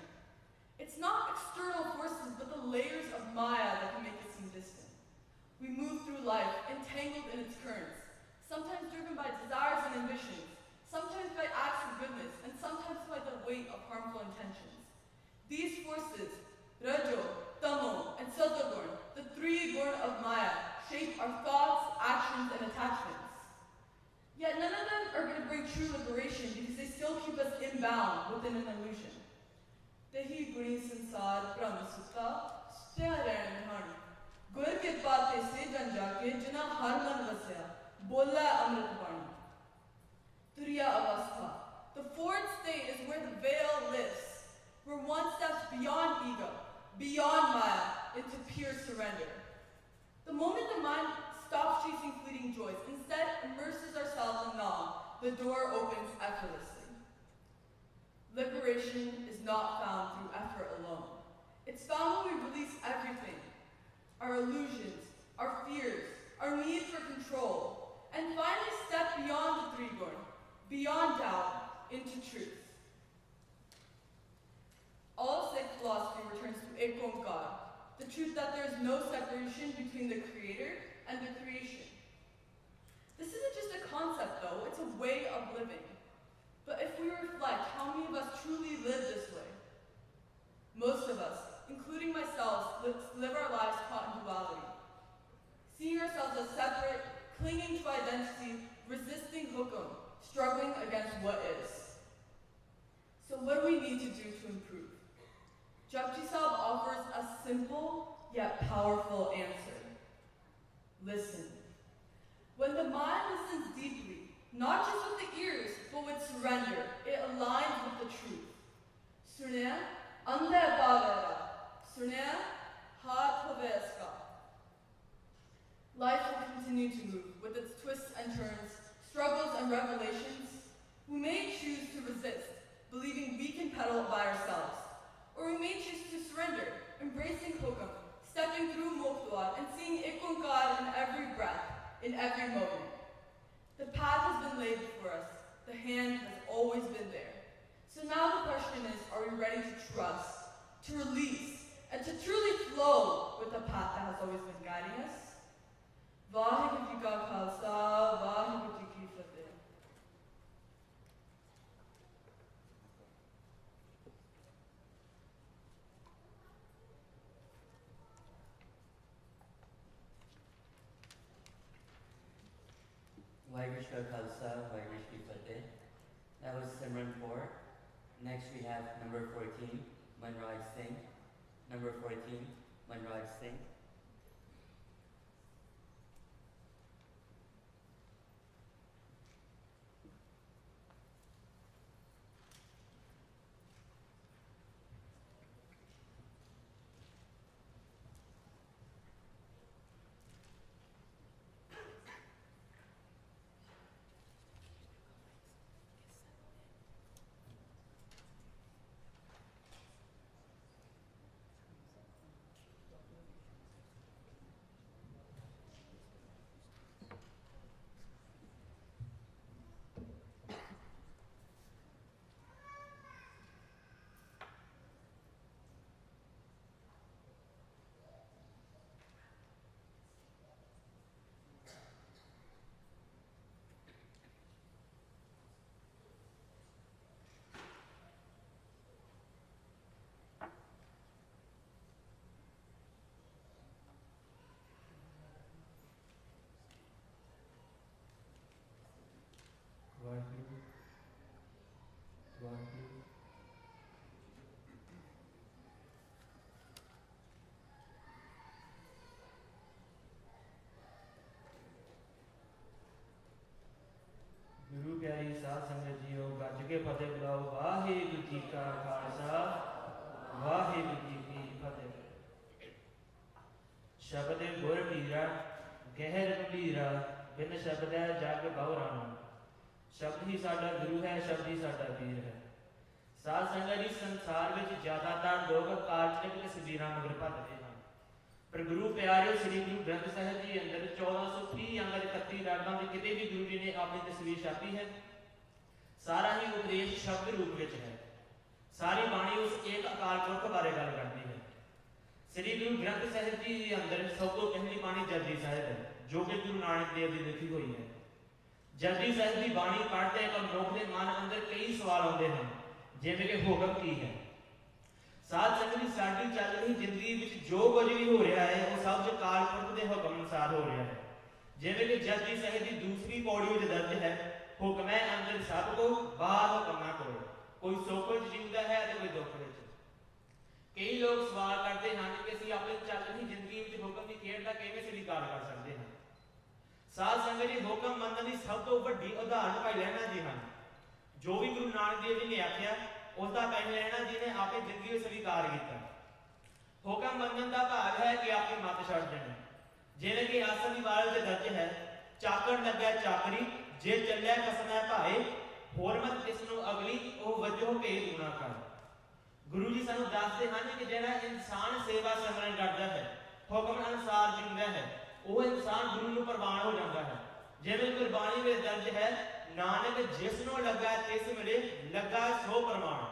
It's not external forces, but the layers of Maya that can make us seem distant. We move through life, entangled in its currents, sometimes driven by desires and ambitions, sometimes by acts of goodness, and sometimes by the weight of harmful intentions. These forces, Rajo, Tamo, and Sattvagun, the three Gurn of Maya, shape our thoughts, actions, and attachments. Yet none of them are going to bring true liberation because they still keep us inbound within an illusion. Tehi Guni Sansar Brahma Sutta, Styaran Hani. Gur ke paate se jan jaake jina har man vasya, bola amrit vani. Turiya avastha. The fourth state is where the veil lifts, where one steps beyond ego, beyond Maya, into pure surrender. The moment the mind stops chasing fleeting joys, instead immerses ourselves in Nam, the door opens effortlessly. Liberation is not found through effort alone. It's found when we release everything. Our illusions, our fears, our need for control, and finally step beyond the three Gurn, beyond doubt, into truth. All of Sikh philosophy returns to Ek Onkar, the truth that there is no separation between the creator and the creation. This isn't just a concept though, it's a way of living. But if we reflect, how many of us truly live this way? Most of us, including myself, live our lives caught in duality. Seeing ourselves as separate, clinging to identity, resisting hukum, struggling against what is. So what do we need to do to improve? Japji Sahib offers a simple yet powerful answer. Listen. When the mind listens deeply, not just with the ears, but with surrender, it aligns with the truth. Surya, ande bhavera. Surya, hat hoveska. Life will continue to move with its twists and turns, struggles and revelations. We may choose to resist, believing we can pedal by ourselves. Or we may choose to surrender, embracing hukum, stepping through Moksha and seeing Ek Onkar in every breath, in every moment. The path has been laid before us. The hand has always been there. So now the question is, are we ready to trust, to release, and to truly flow with the path that has always been guiding us? Vaheguru Ji Ka Khalsa, Vaheguru Ji Ki Fateh. Vaheguru Ji Ka Khalsa, Vaheguru Ji Ki Fateh. That was Simran 4. Next we have number 14, Manraj Singh. Number 14, Manraj Singh. शब्द गुर मीरा गहर गंभीरा बिन शब्द है जग बहुरा नाम। शब्द ही साडा गुरु है, शब्द ही साडा पीर है। साध संगत जी संसार में ज़्यादातर लोग काल्पनिक तस्वीरां मगर भजते हैं, पर गुरु प्यारे श्री गुरु ग्रंथ साहिब जी अंदर 1430 अंगर 31 रागां में किते भी गुरु जी ने अपनी तस्वीर छापी है। सारा ही उपदेश शब्द रूप में है। सारी बाणी उस एक अकाल पुरख बारे गल करती है। श्री गुरु ग्रंथ साहिब जी अंदर सब तो पहली बाणी जपजी साहिब है, जो कि गुरु नानक देव जी लिखी हुई है। जपजी साहिब की बाणी पढ़ते एक मनुख के मन अंदर कई सवाल आते हैं, जिवें कि हुक्म की है। साध संगत जी साडी चल रही जिंदगी में जो कुछ भी हो रहा है वो सब काल पुरख के हुक्म अनुसार हो रहा है। जिवें कि जपजी साहिब की दूसरी पौड़ी में दर्ज है, हुक्म है अंदर सब को बाहर हुक्म ना करो। कोई सुख विच जींदा है तो कोई दुख विच। कई लोग सवाल करते हैं कि ਅਸੀਂ अपनी चल रही जिंदगी में हुक्म की खेड का किवें स्वीकार कर सकते हैं। साध संगत जी हुक्म मनण की सब तो वड्डी उदाहरण भाई लहणा जी हैं। जो भी गुरु नानक देव जी ने आख्या उसका भाई लहणा जी ने अपनी जिंदगी में स्वीकार किया। हुक्म मनण का भाव है कि अपनी मत छड़ देना। जिवें कि आसन की बाल च दर्ज है, चाकड़ लग्या चाकरी जे चलिया कसम है भाए, होर मत किसनों अगली वो वजो भेद गुना कर। गुरु जी सानू दसते हैं कि जिहड़ा इंसान सेवा सिमरन करता है, हुक्म अनुसार जींदा है, वो इंसान गुरु नूं प्रवान हो जाता है। जिवें गुरबाणी में दर्ज है, नानक जिसनों लगा तिस मिले लगा सो प्रमाण।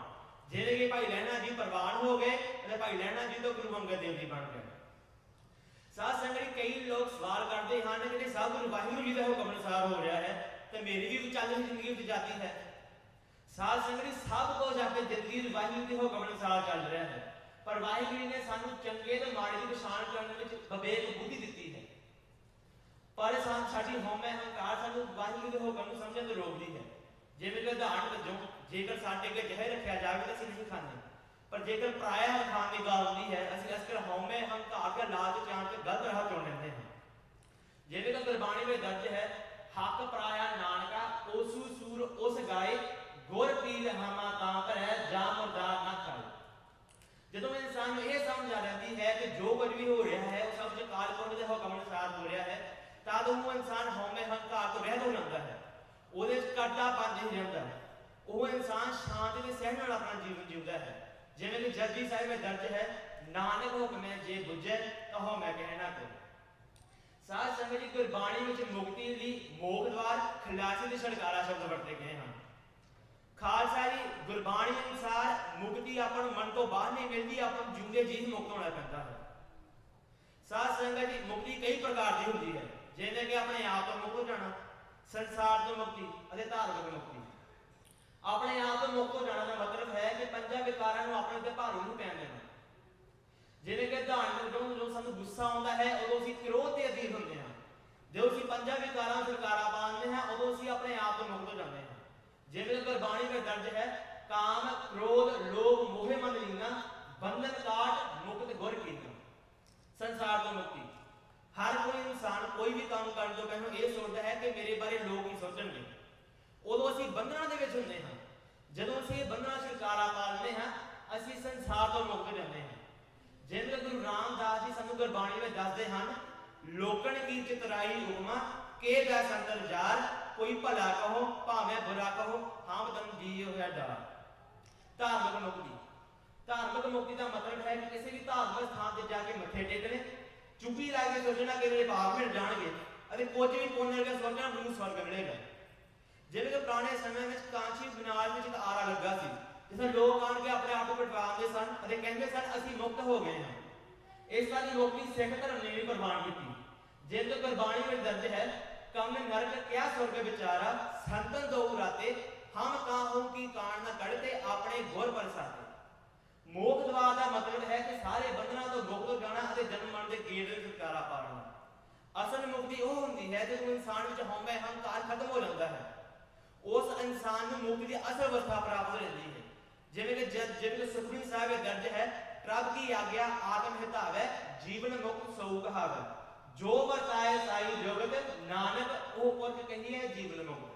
जिवें कि भाई लहणा जी प्रवान हो गए तो भाई लहणा जी तो गुरु अंगद देव जी बन गए। साध संगत कई लोग सवाल करते हैं कि सब गुरु वाहिगुरू जी के हुक्म अनुसार हो रहा है तो मेरी भी चल रही जिंदगी में जाती है। साध संगत सब कुछ अपनी जिंदगी वाहिगुरू के हुक्म अनुसार चल रहा है, पर वाहिगुरू ने सानू चंगे ते माड़े की पछाण करने में विवेक बुद्धि दी है। पर साडी हौमे हंकार सानू वाहिगुरू के हुक्म नूं समझण तो रोकदी है। जिवें कि उदाहरण वजों जेकर साडे अगे जहर रखिया जाए तो असीं नहीं खांदे, पर जेकर पराया खाण की गल आउंदी है असीं इस कर हौमे हंकार के लालच चाण के गलत राह चुन लैंदे हैं। जिवें कि गुरबाणी में दर्ज है, हक पराया नानका ओसू सूर उस गाए, गुर पीर हामा तां करै जा मुरदार ना खाए। जदों इंसान ये समझ आ जाती है कि जो कुछ भी हो रहा है वो सब जो काल पुरख के हुक्म अनुसार हो रहा है, तद वो इंसान हौमे हंकार तो रहित हो जाता है, ਉਹਦੇ ਕਰਤਾਪਨ नहीं रहता। वो इंसान शांति के सहन नाल अपना जीवन जीवता है। जिवें कि जपजी साहिब में दर्ज है, नानक हुक्म जे बुझे तो मैं कहना को। साध संगत जी गुरबाणी में मुक्ति दी मोख द्वार खलासी ते छुटकारा शब्द वरते गए हैं। खालसा जी गुरबाणी अनुसार मुक्ति अपन मन तो बाहर नहीं मिलती, अपन जिंदे जी मुक्त होना पैंदा है। साध संगत जी मुक्ति कई प्रकार की होती है, जिवें कि अपने आप तो मुक्त हो जाना, संसार तो मुक्ति और धार्मिक मुक्ति। अपने आप तो मुक्त हो जाना का मतलब है कि पंजा विकारां नूं अपने ते भारू नहीं पैण देना। जिवें कि धार्मिक जो सानू गुस्सा आउंदा है उदों असीं क्रोध दे अधीन हुंदे हां, जो असीं पंजा विकारां छुटकारा पाउंदे हां उदों असीं अपने आप तो मुक्त हो जाते हैं। जिवें गुरबाणी में दर्ज है, काम क्रोध लोभ मोह मन लीना बंधन काट मुक्त गुर कीना। संसार तो मुक्ति। हर कोई इंसान कोई भी काम करने तो पहले ये सोचता है कि मेरे बारे लोग ही सोचणगे। उदों असीं बंधनां दे विच हुंदे हां, जदों असीं बंधनां छुटकारा पा लैंदे हां असीं संसार तो मुक्त हो जाते हैं। जिवें गुरु रामदास जी सानू गुरबाणी में दसदे हन, लोकण की चितराई उपमा के दा संतर जार, कोई भला कहो भावें बुरा कहो हम तन जी होया डर। धार्मिक मुक्ति। धार्मिक मुक्ति का मतलब है कि किसी भी धार्मिक स्थान पर जाके मत्थे टेकने, चुप्पी ला के सोचना कि मेरे पाप मिल जाएंगे और कुछ भी पुण्य करके सोचना मैनूं स्वर्ग मिलेगा। जिवें कि पुराने समय में कांची बनारस में एक आरा लगा सी, जिसे लोग आण के अपने आप को पटवाते सन और कहते सन असीं मुक्त हो गए हैं। इस वाली मुक्ति सिख धर्म ने भी प्रवान की। जिवें गुरबाणी में दर्ज है, कम नरक क्या स्वर्ग विचारा संतन दो राते, हम काहू की कान न कढ़ते अपने गुर परसाते। मोख द्वार का मतलब है कि सारे बंधनों तो मुक्त हो जाना और जन्म मरण के गेड़ से छुटकारा पाना। असल मुक्ति वो होती है जब इंसान में हौमे हंकार खत्म हो जाता है, उस इंसान को मुक्ति की असल अवस्था प्राप्त हो जाती है। जिवें कि सुखमनी साहिब में दर्ज है, प्रभ की आज्ञा आत्म हितावे जीवन मुक्त सौ कहावे, जो वर्ताए साई जोगत नानक वो पुरख कहिए जीवन मुक्त।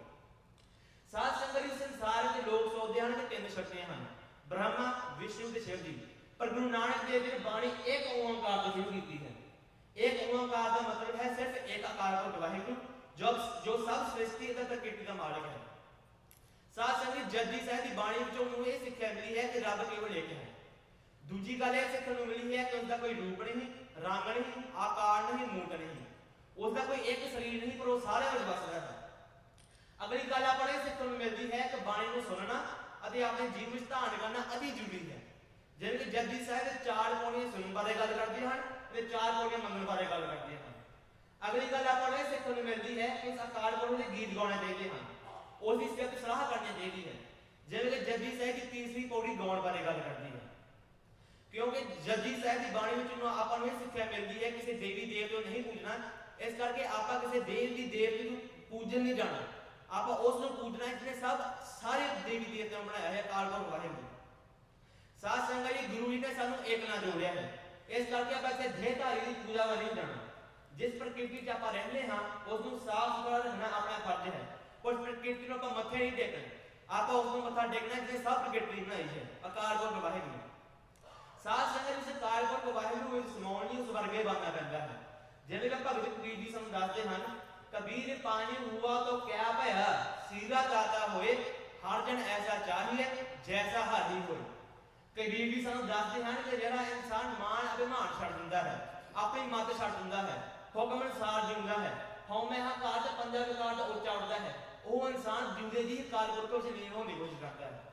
साध संगत संसार के लोग सोचते हैं कि तीन शक्तियां हैं, ब्रह्मा विष्णु ते शिव जी, पर गुरु नानक देव जी ने बाणी एक ओंकार तो शुरू की है। एक ओंकार का मतलब है सिर्फ एक आकार को वाहिगुरु जो सब सृष्टि ਦਾ ਪ੍ਰਕਿਰਤੀ ਦਾ ਮਾਲਕ ਹੈ। ਸਾਧ ਸੰਗਤ ਜਪਜੀ ਸਾਹਿਬ ਦੀ ਬਾਣੀ ਵਿੱਚੋਂ ਨੂੰ ਇਹ ਸਿੱਖਿਆ ਮਿਲੀ ਹੈ ਕਿ ਰੱਬ ਕੇਵਲ ਇੱਕ ਹੈ। ਦੂਜੀ ਗੱਲ ਇਹ ਸਿੱਖਣ ਨੂੰ ਮਿਲੀ ਹੈ ਕਿ ਉਸ ਦਾ ਕੋਈ ਰੂਪ ਨਹੀਂ, ਰੰਗ ਨਹੀਂ, ਆਕਾਰ ਨਹੀਂ, ਮੂਰਤ ਨਹੀਂ, ਉਸ ਦਾ ਕੋਈ ਇੱਕ ਸਰੀਰ ਨਹੀਂ, ਪਰ ਉਹ ਸਾਰਿਆਂ ਵਿੱਚ ਵਸਦਾ ਹੈ। ਅਗਲੀ ਗੱਲ ਆਪਾਂ ਨੂੰ ਇਹ ਸਿੱਖਣ ਨੂੰ ਮਿਲਦੀ ਹੈ ਕਿ ਬਾਣੀ ਨੂੰ ਸੁਣਨਾ ਅਤੇ ਆਪਣੇ ਜੀਵਨ ਵਿੱਚ ਧਾਰਨ ਕਰਨਾ ਅਤੀ ਜ਼ਰੂਰੀ ਹੈ। ਜਿਵੇਂ ਕਿ ਜਪਜੀ ਸਾਹਿਬ ਦੇ 4 ਪੌੜੀਆਂ ਸੁਣਨ ਬਾਰੇ ਗੱਲ ਕਰਦੇ ਹਨ ਤੇ 4 ਪੌੜੀਆਂ ਮੰਗਣ ਬਾਰੇ ਗੱਲ ਕਰਦੇ ਹਨ। ਅਗਲੀ ਗੱਲ ਆਪਾਂ ਨੂੰ ਇਹ ਸਿੱਖਣ ਨੂੰ ਮਿਲਦੀ ਹੈ ਕਿ ਇਸ ਆਕਾਰ ਪੌੜੀ ਦੇ ਗੀਤ ਗਾਉਣੇ ਚਾਹੀਦੇ ਹਨ, ਉਸ ਦੀ ਸਿਫਤ ਸਲਾਹ ਕਰਨੀ ਚਾਹੀਦੀ ਹੈ। ਜਿਵੇਂ ਕਿ ਜਪਜੀ ਸਾਹਿਬ ਦੀ ਤੀਸਰੀ ਪੌੜੀ ਗਾਉਣ ਬਾਰੇ ਗੱਲ ਕਰਦੀ ਹੈ, ਕਿਉਂਕਿ ਜਪਜੀ ਸਾਹਿਬ ਦੀ ਬਾਣੀ ਵਿੱਚ ਆਪਾਂ ਨੂੰ ਇਹ ਸਿੱਖਿਆ ਮਿਲਦੀ ਹੈ ਕਿਸੇ ਦੇਵੀ ਦੇਵਤੇ ਨੂੰ ਨਹੀਂ ਪੂਜਣਾ। ਇਸ ਕਰਕੇ ਆਪਾਂ ਕਿਸੇ ਦੇਵ ਦੀ ਦੇਵਤੇ ਨੂੰ ਪੂਜਣ ਨਹੀਂ ਜਾਣਾ, ਆਪਾਂ ਉਸ ਨੂੰ ਪੂਜਣਾ ਜਿਹਨੇ ਸਾਰੇ ਦੇਵੀ ਦੇਵਤਿਆਂ ਨੂੰ ਬਣਾਇਆ ਹੈ। ਅਕਾਲ ਪੁਰਖ ਵਾਹਿਗੁਰੂ। ਸਾਧ ਸੰਗਤ ਜੀ, ਗੁਰੂ ਜੀ ਨੇ ਸਾਨੂੰ ਇੱਕ ਨਾਲ ਜੋੜਿਆ ਹੈ। ਇਸ ਕਰਕੇ ਆਪਾਂ ਕਿਸੇ ਦੇਹਧਾਰੀ ਦੀ ਪੂਜਾ ਵੱਲ ਨਹੀਂ ਜਾਣਾ। ਜਿਸ ਪ੍ਰਕਿਰਤੀ 'ਚ ਆਪਾਂ ਰਹਿੰਦੇ ਹਾਂ ਉਸ ਨੂੰ ਸਾਫ਼ ਸੁਥਰਾ ਰੱਖਣਾ ਆਪਣਾ ਫਰਜ਼ ਹੈ। ਉਸ ਪ੍ਰਕਿਰਤੀ ਨੂੰ ਆਪਾਂ ਮੱਥੇ ਨਹੀਂ ਟੇਕਣਾ, ਆਪਾਂ ਉਸ ਨੂੰ ਮੱਥਾ ਟੇਕਣਾ ਜਿਹਨੇ ਸਭ ਪ੍ਰਕਿਰਤੀ ਬਣਾਈ ਹੈ। ਅਕਾਲ ਪੁਰਖ ਵਾਹਿਗੁਰੂ। ਸਾਧ ਸੰਗਤ ਜੀ, ਅਕਾਲ ਪੁਰਖ ਵਾਹਿਗੁਰੂ ਵਿੱਚ ਸਮਾਉਣ ਲਈ ਉਸ ਵਰਗੇ ਬਣਨਾ ਪੈਂਦਾ ਹੈ। ਜਿਵੇਂ ਕਿ ਭਗਤ ਕਬੀਰ ਜੀ ਸਾਨੂੰ ਦੱਸਦੇ ਹਨ, ਕਬੀਰ ਪਾਣੀ ਹੁਆ ਤੋ ਕਿਆ ਭਇਆ, ਸੀਰਾ ਦਾਤਾ ਹੋਏ, ਹਰ ਜਨ ਐਸਾ ਚਾਹੀਏ ਜੈਸਾ ਹਰ ਹੀ ਹੋਏ। ਕਬੀਰ ਜੀ ਸਾਨੂੰ ਦੱਸਦੇ ਹਨ ਕਿ ਜਿਹੜਾ ਇਨਸਾਨ ਮਾਣ ਅਭਿਮਾਨ ਛੱਡ ਦਿੰਦਾ ਹੈ, ਆਪਣੀ ਮੱਤ ਛੱਡ ਦਿੰਦਾ ਹੈ, ਹੁਕਮ ਅਨੁਸਾਰ ਜਿਉਂਦਾ ਹੈ, ਹਉਮੈ ਹੰਕਾਰ ਤੇ ਪੰਜਾ ਵਿਕਾਰ ਦਾ ਉੱਚਾ ਉੱਠਦਾ ਹੈ, ਉਹ ਇਨਸਾਨ ਜਿਉਂਦੇ ਜੀ ਅਕਾਲ ਪੁਰਖ ਵਿੱਚ ਲੀਨ ਹੋਣ ਦੀ ਕੋਸ਼ਿਸ਼ ਕਰਦਾ ਹੈ।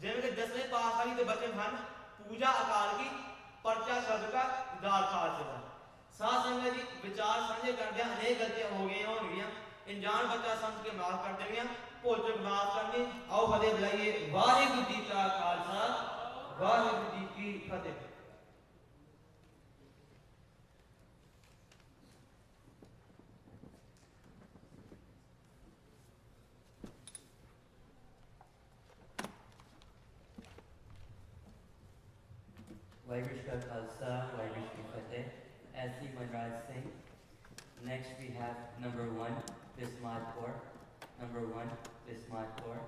ਜਿਵੇਂ ਕਿ 10ਵੇਂ ਪਾਤਸ਼ਾਹੀ ਦੇ ਬਚਨ ਹਨ, ਪੂਜਾ ਅਕਾਲ ਕੀ, ਪਰਚਾ ਸ਼ਬਦ ਕਾ, ਦਾਲ ਖਾਲਸੇ ਦਾ। ਸਾਧ ਸੰਗਤ ਜੀ, ਵਿਚਾਰ ਸਾਂਝੇ ਕਰਦਿਆਂ ਅਨੇਕ ਗਲਤੀਆਂ ਹੋ ਗਈਆਂ ਹੋਣਗੀਆਂ, ਅਣਜਾਣ ਬੱਚਾ ਸਮਝ ਕੇ ਮਾਫ ਕਰ ਦੇਣੀਆਂ, ਭੁੱਲ ਚੁੱਕ ਮਾਫ ਕਰਨੀ। ਆਓ ਫਤਿਹ ਬੁਲਾਈਏ। ਵਾਹਿਗੁਰੂ ਜੀ ਕਾ ਖਾਲਸਾ, ਵਾਹਿਗੁਰੂ ਜੀ ਕੀ ਫਤਿਹ। Vaiguru Ji Ka Khalsa, Vaiguru Ji Ki Fateh. S.C. Manraj Singh. Next we have number 1, Bismarck Kaur. Number 1, Bismarck Kaur.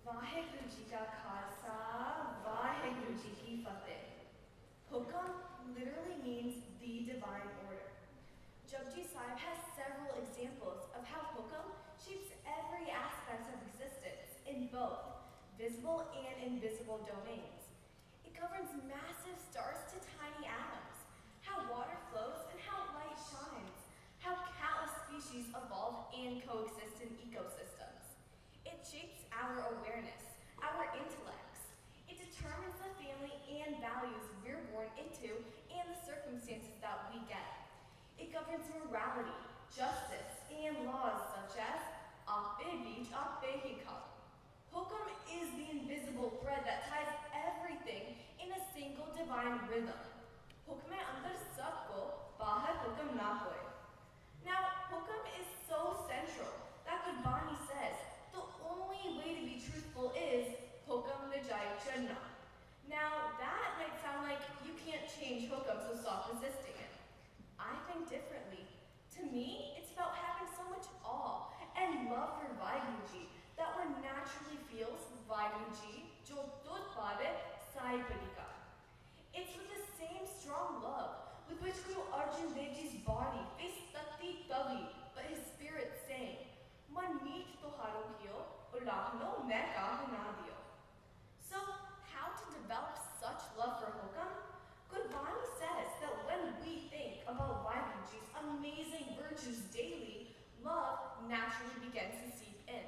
Vaheguru Ji Ka Khalsa, Vaheguru Ji Ki Fateh. Hukam literally means the divine order. Japji Sahib has several examples of how hukam shapes every aspect of existence in both visible and invisible domains. It governs massive stars to tiny atoms, how water flows and how light shines, how countless species evolve and coexist in ecosystems. It shapes our awareness, our intellects. It determines the family and values we're born into and the circumstances that we get. It governs morality, justice, and laws such as Ape Beach, Ape Hikam. Hukam is the invisible thread that ties everything in a single divine rhythm. Hukme andar sabko, bahar hukam na hoye. Now, hukam is so central that Gurbani says the only way to be truthful is hukam vijay channa. Now, that might sound like you can't change hukam, so stop resisting it. I think differently. To me, it's about having so much awe and love for Vaiguru Ji that one naturally feels Vaiguru Ji jo dud pave sai padika. It's with the naturally begins to seep in.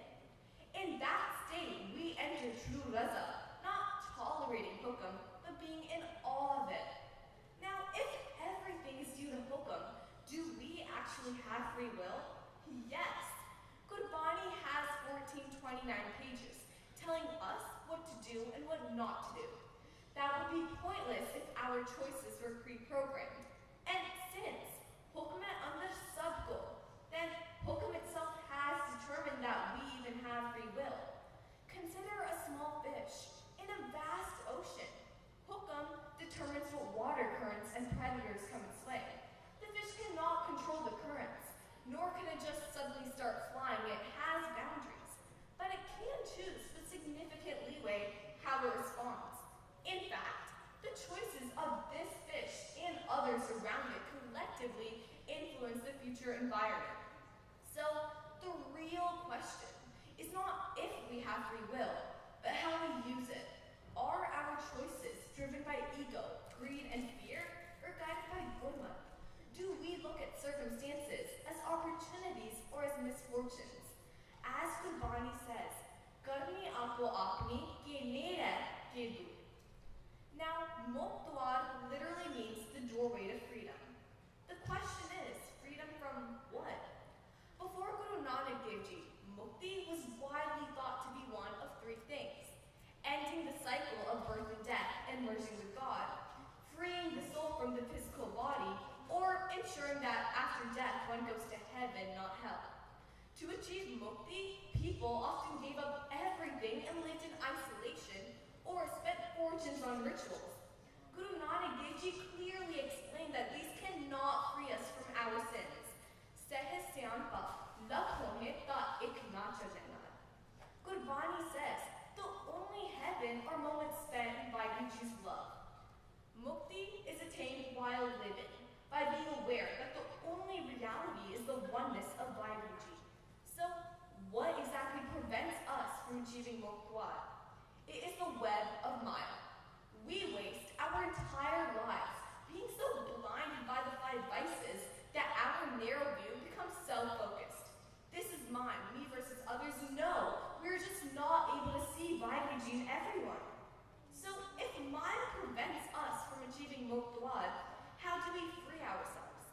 In that state, we enter true raza, not tolerating hukum, but being in awe of it. Now, if everything is due to hukum, do we actually have free will? Yes. Gurbani has 1429 pages, telling us what to do and what not to do. That would be pointless if our choices were pre-programmed. And since hukum hai andar sabko, then hukum itself has determined that we even have free will. Consider a small fish in a vast ocean. Hukum determines what water currents and predators come its way. The fish cannot control the currents, nor can it just suddenly start flying. It has boundaries, but it can choose with significant leeway how it responds. In fact, the choices of this fish and others around it collectively influence the future environment. So, the real question is not if we have free will, but how we use it. Are our choices driven by ego, greed, and fear, or guided by gurma? Do we look at circumstances as opportunities or as misfortunes? As Gurbani says, Karni aapko apni ke nera ke du. Now, Muktwar literally means the doorway to freedom. The question is, freedom from what? Before Guru Nanak Dev Ji, Mukti was widely thought to be one of three things: ending the cycle of birth and death and merging with God, freeing the soul from the physical body, or ensuring that after death one goes to heaven, not hell. To achieve Mukti, people often gave up everything and lived in isolation or spent fortunes on rituals. Guru Nanak Dev Ji clearly explained that these cannot free us from our sins. Gurbani says, the only heaven are moments spent in Vaiguruji's love. Mukti is attained while living, by being aware that the only reality is the oneness of Vaiguruji. So, what exactly prevents us from achieving Muktwar? It is the web of Maya. We waste our entire lives being so blinded by the five vices that our narrow view becomes self-focused. This is mine, me versus others. No, we're just not able to see Vaiguruji in everyone. So if Maya prevents us from achieving Muktwar, how do we free ourselves?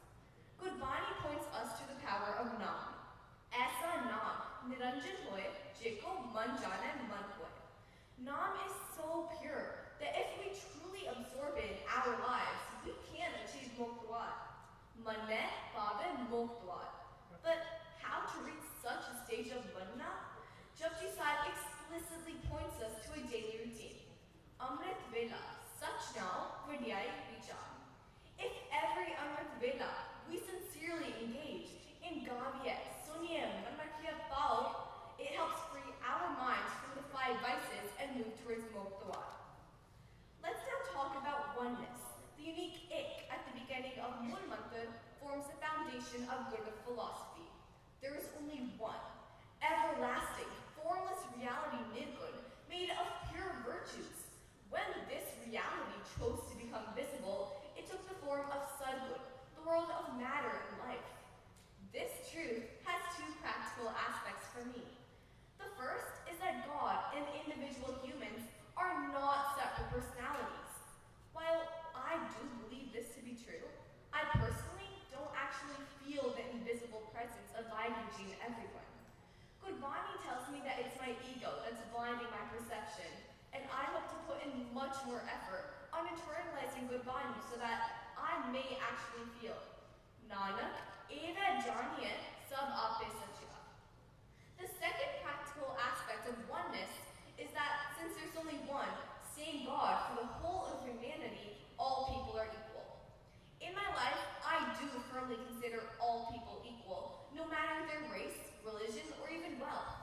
Gurbani points us to the power of Naam. Aisa Naam, Niranjan hoye, jeko man jane man hoye. Naam is so pure that if we truly absorb it in our lives, we can achieve Muktwar. Manne paave Muktwar. But how to reach such a stage of manna? Japji Sahib explicitly points us to a daily routine. Amrit Vela, such now, Vidyai Vichar. If every Amrit Vela we sincerely engage in Gaviyat, Sunyam, Manakia Pao, it helps free our minds from the five vices and move towards Muktwar. Let's now talk about oneness. The unique ik at the beginning of Mool Mantar forms the foundation of Gurmat philosophy. There is only one, everlasting, formless reality Nirgun, made of pure virtues. When this reality chose to become visible, it took the form of Sadgun, the world of matter and life. This truth has two practical aspects for me. The first is that God and individual humans are not separate personalities. While I do believe this to be true, I personally don't actually feel the invisible presence of Vaiguruji in everyone. Gurbani tells me that it's my ego that's blinding my perception, and I hope to put in much more effort on internalizing Gurbani so that I may actually feel. Nanak, eva janiye sab ape sachiya. The second practical aspect of oneness is that since there's only one same God for the whole of humanity, all people are equal. In my life, I do firmly consider all people equal, no matter their race, religion, or even wealth.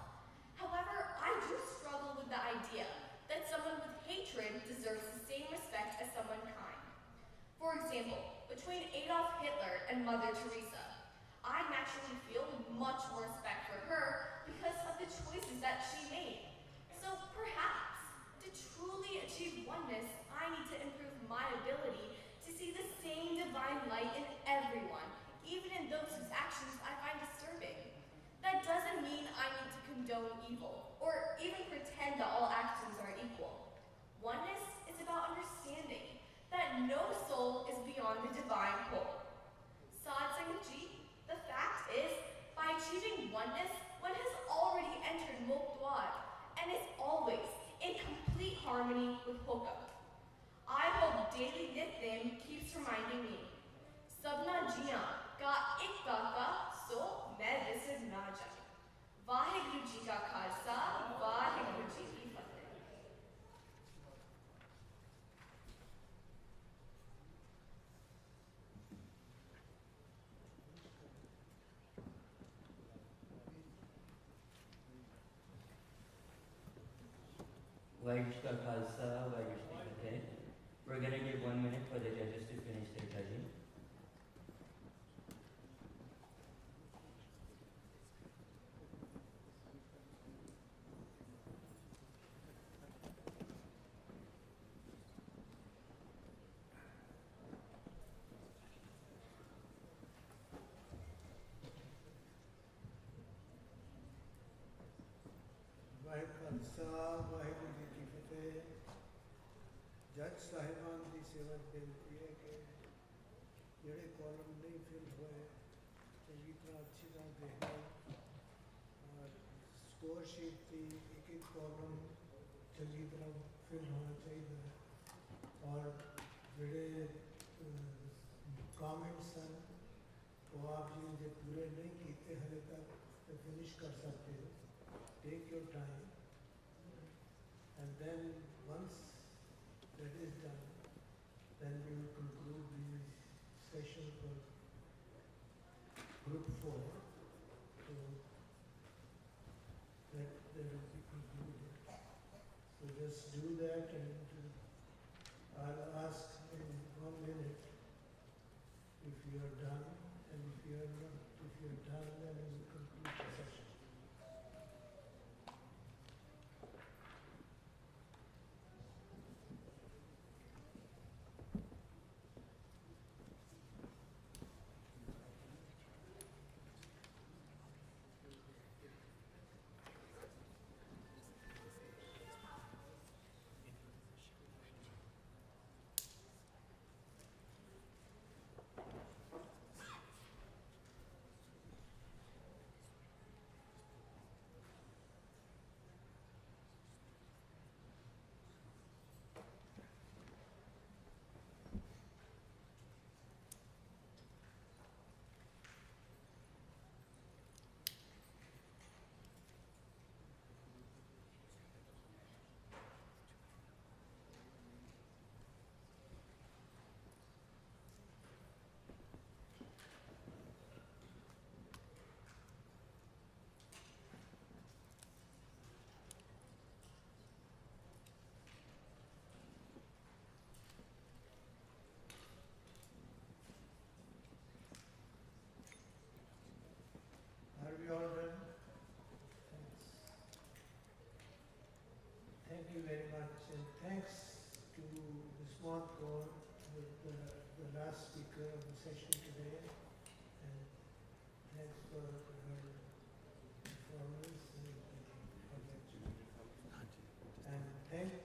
However, I do struggle with the idea that someone with hatred deserves the same respect as someone kind. For example, between Adolf Hitler and Mother Teresa, I naturally feel much more respect for her because of the choices that she made. So perhaps, to truly achieve oneness, I need to improve my ability to see the same divine light in everyone, even in those whose actions I find disturbing. That doesn't mean condone evil, or even pretend that all actions are equal. Oneness is about understanding that no soul is beyond the divine whole. Sad Sangaji, the fact is, by achieving oneness, one has already entered Mokdwar and is always in complete harmony with Hoka. I hope daily Nithin keeps reminding me, Sabna Jiyan ka ik kaka so main visid na jaye. Vaheguru Ji ka Khalsa, Vaheguru Ji ki Fateh. Vaheguru Ji ka Khalsa, Vaheguru Ji ki Fateh. We're going to give 1 minute for the judges to finish their judging. Waheguru ji की फतेह। जज साहिबान की सेवा बेनती है कि जोड़े column नहीं फिल हुए चंगी तरह अच्छी तरह देख लें और स्कोर शीट की एक एक कॉलम चंगी तरह फिल होना चाहिए और जोड़े कमेंट्स हैं वो आप जी जो पूरे नहीं किए हले तक तो फिनिश कर सकते हो। Take your time, and then once that is done, then we will conclude the session for group 4. So that will be concluded. So just do that, and I'll ask in 1 minute if you are done, and if you are not, if you are done, then we will conclude the session. Are we all done? Thanks. Thank you very much, and thanks to the small corps, the last speaker of the session today, and thanks for her performance and thanks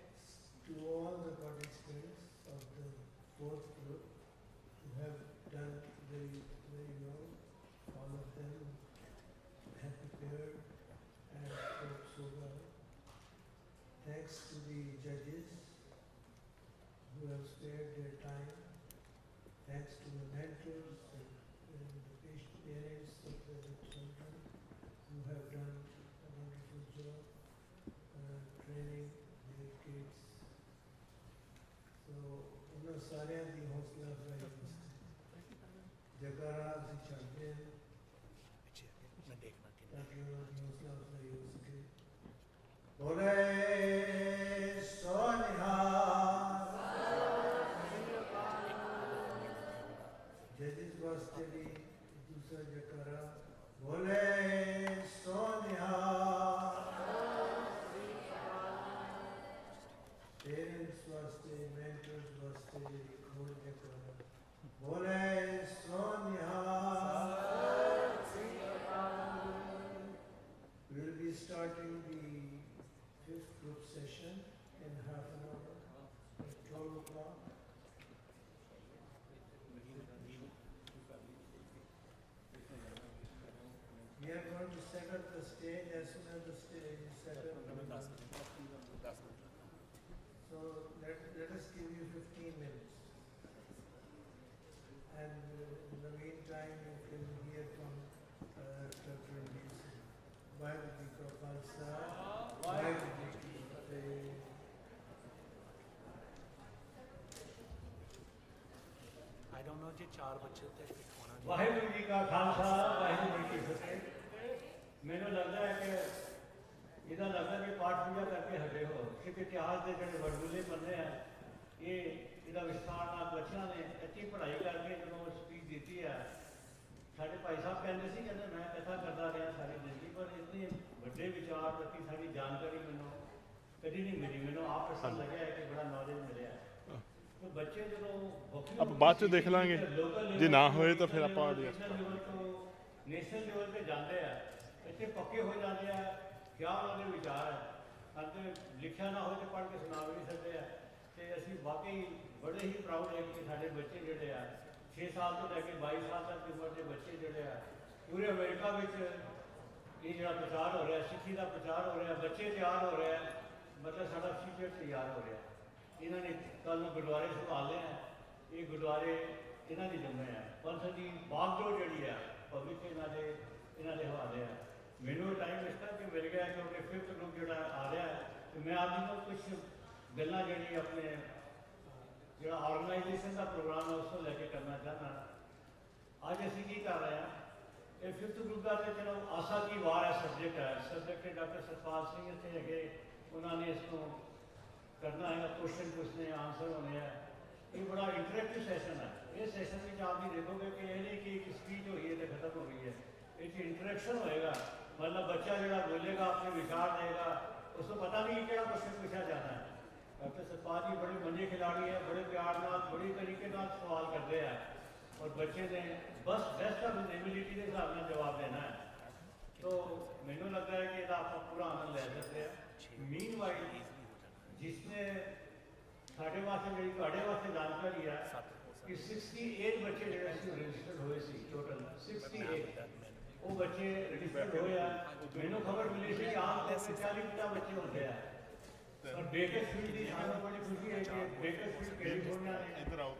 to all the participants of the 4th group who have done very, very well, all of them have prepared and spoke so well. Thanks to the judges who have spared their time. Thanks to the mentors and the parents of the children who have done a wonderful job training their kids. So, उन्हें सारे दी हौसला अफजाई जगह से चलते हैं ताकि उन्हें हौसला अफजाई हो सके। बोले सोनिहा जजिस वास्ते भी दूसरा जगह बोले सोनिहा parents वास्ते mentors वास्ते खोल जगह बोले सोनिहा will be starting the 5th group session in half an hour at 12 o'clock. We are going to set up the stage as soon as the stage is set up. So let us give you 15 minutes. And in the meantime, you can hear from Dr. Wilson. Vaheguru Ji Ka Khalsa, Vaheguru Ji Ki Fateh. I don't know ji 4 बच्चे थे fit होना चाहिए। वाहिगुरु जी का खालसा वाहिगुरु जी की फतेह। मैंने लगता है कि इधर लगता है कि पाठ पूजा करके हटे हो सिख इतिहास के जो वडगुले बनने हैं ये इधर विस्तार नाल बच्चों ने अच्छी पढ़ाई करके जो स्पीच दी है साढ़े भाई साहब कहते सी कहते मैं कथा करता रहा सारी जिंदगी पर इतने बड़े विचार इतनी सारी जानकारी मैंने कभी नहीं मिली मैंने आप पसंद लगे है कि बड़ा नॉलेज मिले तो बच्चे जो ਆਪਾਂ ਬਾਅਦ ਚ ਦੇਖ ਲਾਂਗੇ ਜੇ ਨਾ ਹੋਏ ਤਾਂ ਫਿਰ ਆਪਾਂ ਨੈਸ਼ਨਲ ਲੈਵਲ ਤੇ ਜਾਂਦੇ ਆ ਇੱਥੇ ਪੱਕੇ ਹੋ ਜਾਂਦੇ ਆ ਕਿਆ ਉਹਨਾਂ ਦੇ ਵਿਚਾਰ ਹੈ ਅਤੇ ਲਿਖਿਆ ਨਾ ਹੋਏ ਤੇ ਪੜ੍ਹ ਕੇ ਸੁਣਾ ਵੀ ਨਹੀਂ ਸਕਦੇ ਆ ਤੇ ਅਸੀਂ ਵਾਕਈ ਬੜੇ ਹੀ ਪ੍ਰਾਊਡ ਹੈ ਕਿ ਸਾਡੇ ਬੱਚੇ ਜਿਹੜੇ ਆ 6 ਸਾਲ ਤੋਂ ਲੈ ਕੇ 22 ਸਾਲ ਤੱਕ ਦੀ ਉਮਰ ਦੇ ਬੱਚੇ ਜਿਹੜੇ ਆ ਪੂਰੇ ਅਮਰੀਕਾ ਵਿੱਚ ਇਹ ਜਿਹੜਾ ਪ੍ਰਚਾਰ ਹੋ ਰਿਹਾ ਸਿੱਖੀ ਦਾ ਪ੍ਰਚਾਰ ਹੋ ਰਿਹਾ ਬੱਚੇ ਤਿਆਰ ਹੋ ਰਹੇ ਆ ਮਤਲਬ ਸਾਡਾ ਫਿਊਚਰ ਤਿਆਰ ਹੋ ਰਿਹਾ ਇਹਨਾਂ ਨੇ ਕੱਲ੍ਹ ਨੂੰ ਗੁਰਦੁਆਰੇ ਸੰਭਾਲੇ ਆ ਇਹ ਗੁਰਦੁਆਰੇ ਇਹਨਾਂ ਦੀ ਜੰਮੇ ਆ ਪੰਥ ਦੀ ਬਾਗਡੋਰ ਜਿਹੜੀ ਆ ਭਵਿੱਖ ਇਹਨਾਂ ਦੇ ਹਵਾਲੇ ਆ ਮੈਨੂੰ ਟਾਈਮ ਇਸ ਕਰਕੇ ਮਿਲ ਗਿਆ ਕਿਉਂਕਿ 5th ਗਰੁੱਪ ਜਿਹੜਾ ਆ ਰਿਹਾ ਹੈ ਤੇ ਮੈਂ ਅੱਜ ਨੂੰ ਕੁਝ ਗੱਲਾਂ ਜਿਹੜੀ ਆਪਣੇ ਜਿਹੜਾ ਆਰਗੇਨਾਈਜੇਸ਼ਨ ਦਾ ਪ੍ਰੋਗਰਾਮ ਹੈ ਉਸ ਤੋਂ ਲੈ ਕੇ ਕਰਨਾ ਚਾਹੁੰਦਾ ਅੱਜ ਅਸੀਂ ਕੀ ਕਰ ਰਹੇ ਹਾਂ ਇਹ 5th ਗਰੁੱਪ ਦਾ ਤੇ ਚਲੋ ਆਸਾ ਕੀ ਵਾਰ ਹੈ ਸਬਜੈਕਟ ਡਾਕਟਰ ਸਤਪਾਲ ਸਿੰਘ ਇੱਥੇ ਹੈਗੇ ਉਹਨਾਂ ਨੇ ਇਸ ਨੂੰ करना है क्वेश्चन पूछने आंसर होने हैं ये बड़ा इंटरेक्टिव सेशन है ये सेशन में आप भी देखोगे कि ये नहीं कि एक स्पीच हो रही है तो खत्म हो रही है एक इंटरेक्शन होएगा मतलब बच्चा जो बोलेगा अपने विचार देगा उसको पता नहीं क्या क्वेश्चन पूछा जाना है डॉक्टर सतपाल जी बड़े मंजे खिलाड़ी है बड़े प्यार नाल बड़े तरीके नाल सवाल करते हैं और बच्चे ने बस बेस्ट ऑफ एबिलिटी के हिसाब से जवाब देना है तो मैनू लगता है कि आप पूरा आनंद ले सकते हैं मीन वाइल जिसने साढ़े वास्ते जी वास्ते जानकारी है कि 68 बच्चे जो रजिस्टर्ड हुए सी टोटल 68 वो बच्चे रजिस्टर्ड हुए मैनू खबर मिली थी कि आम तौर पर 40-50 बच्चे होते हैं और बेकरफील्ड की सानू बड़ी खुशी है कि बेकरफील्ड कैलिफोर्निया ने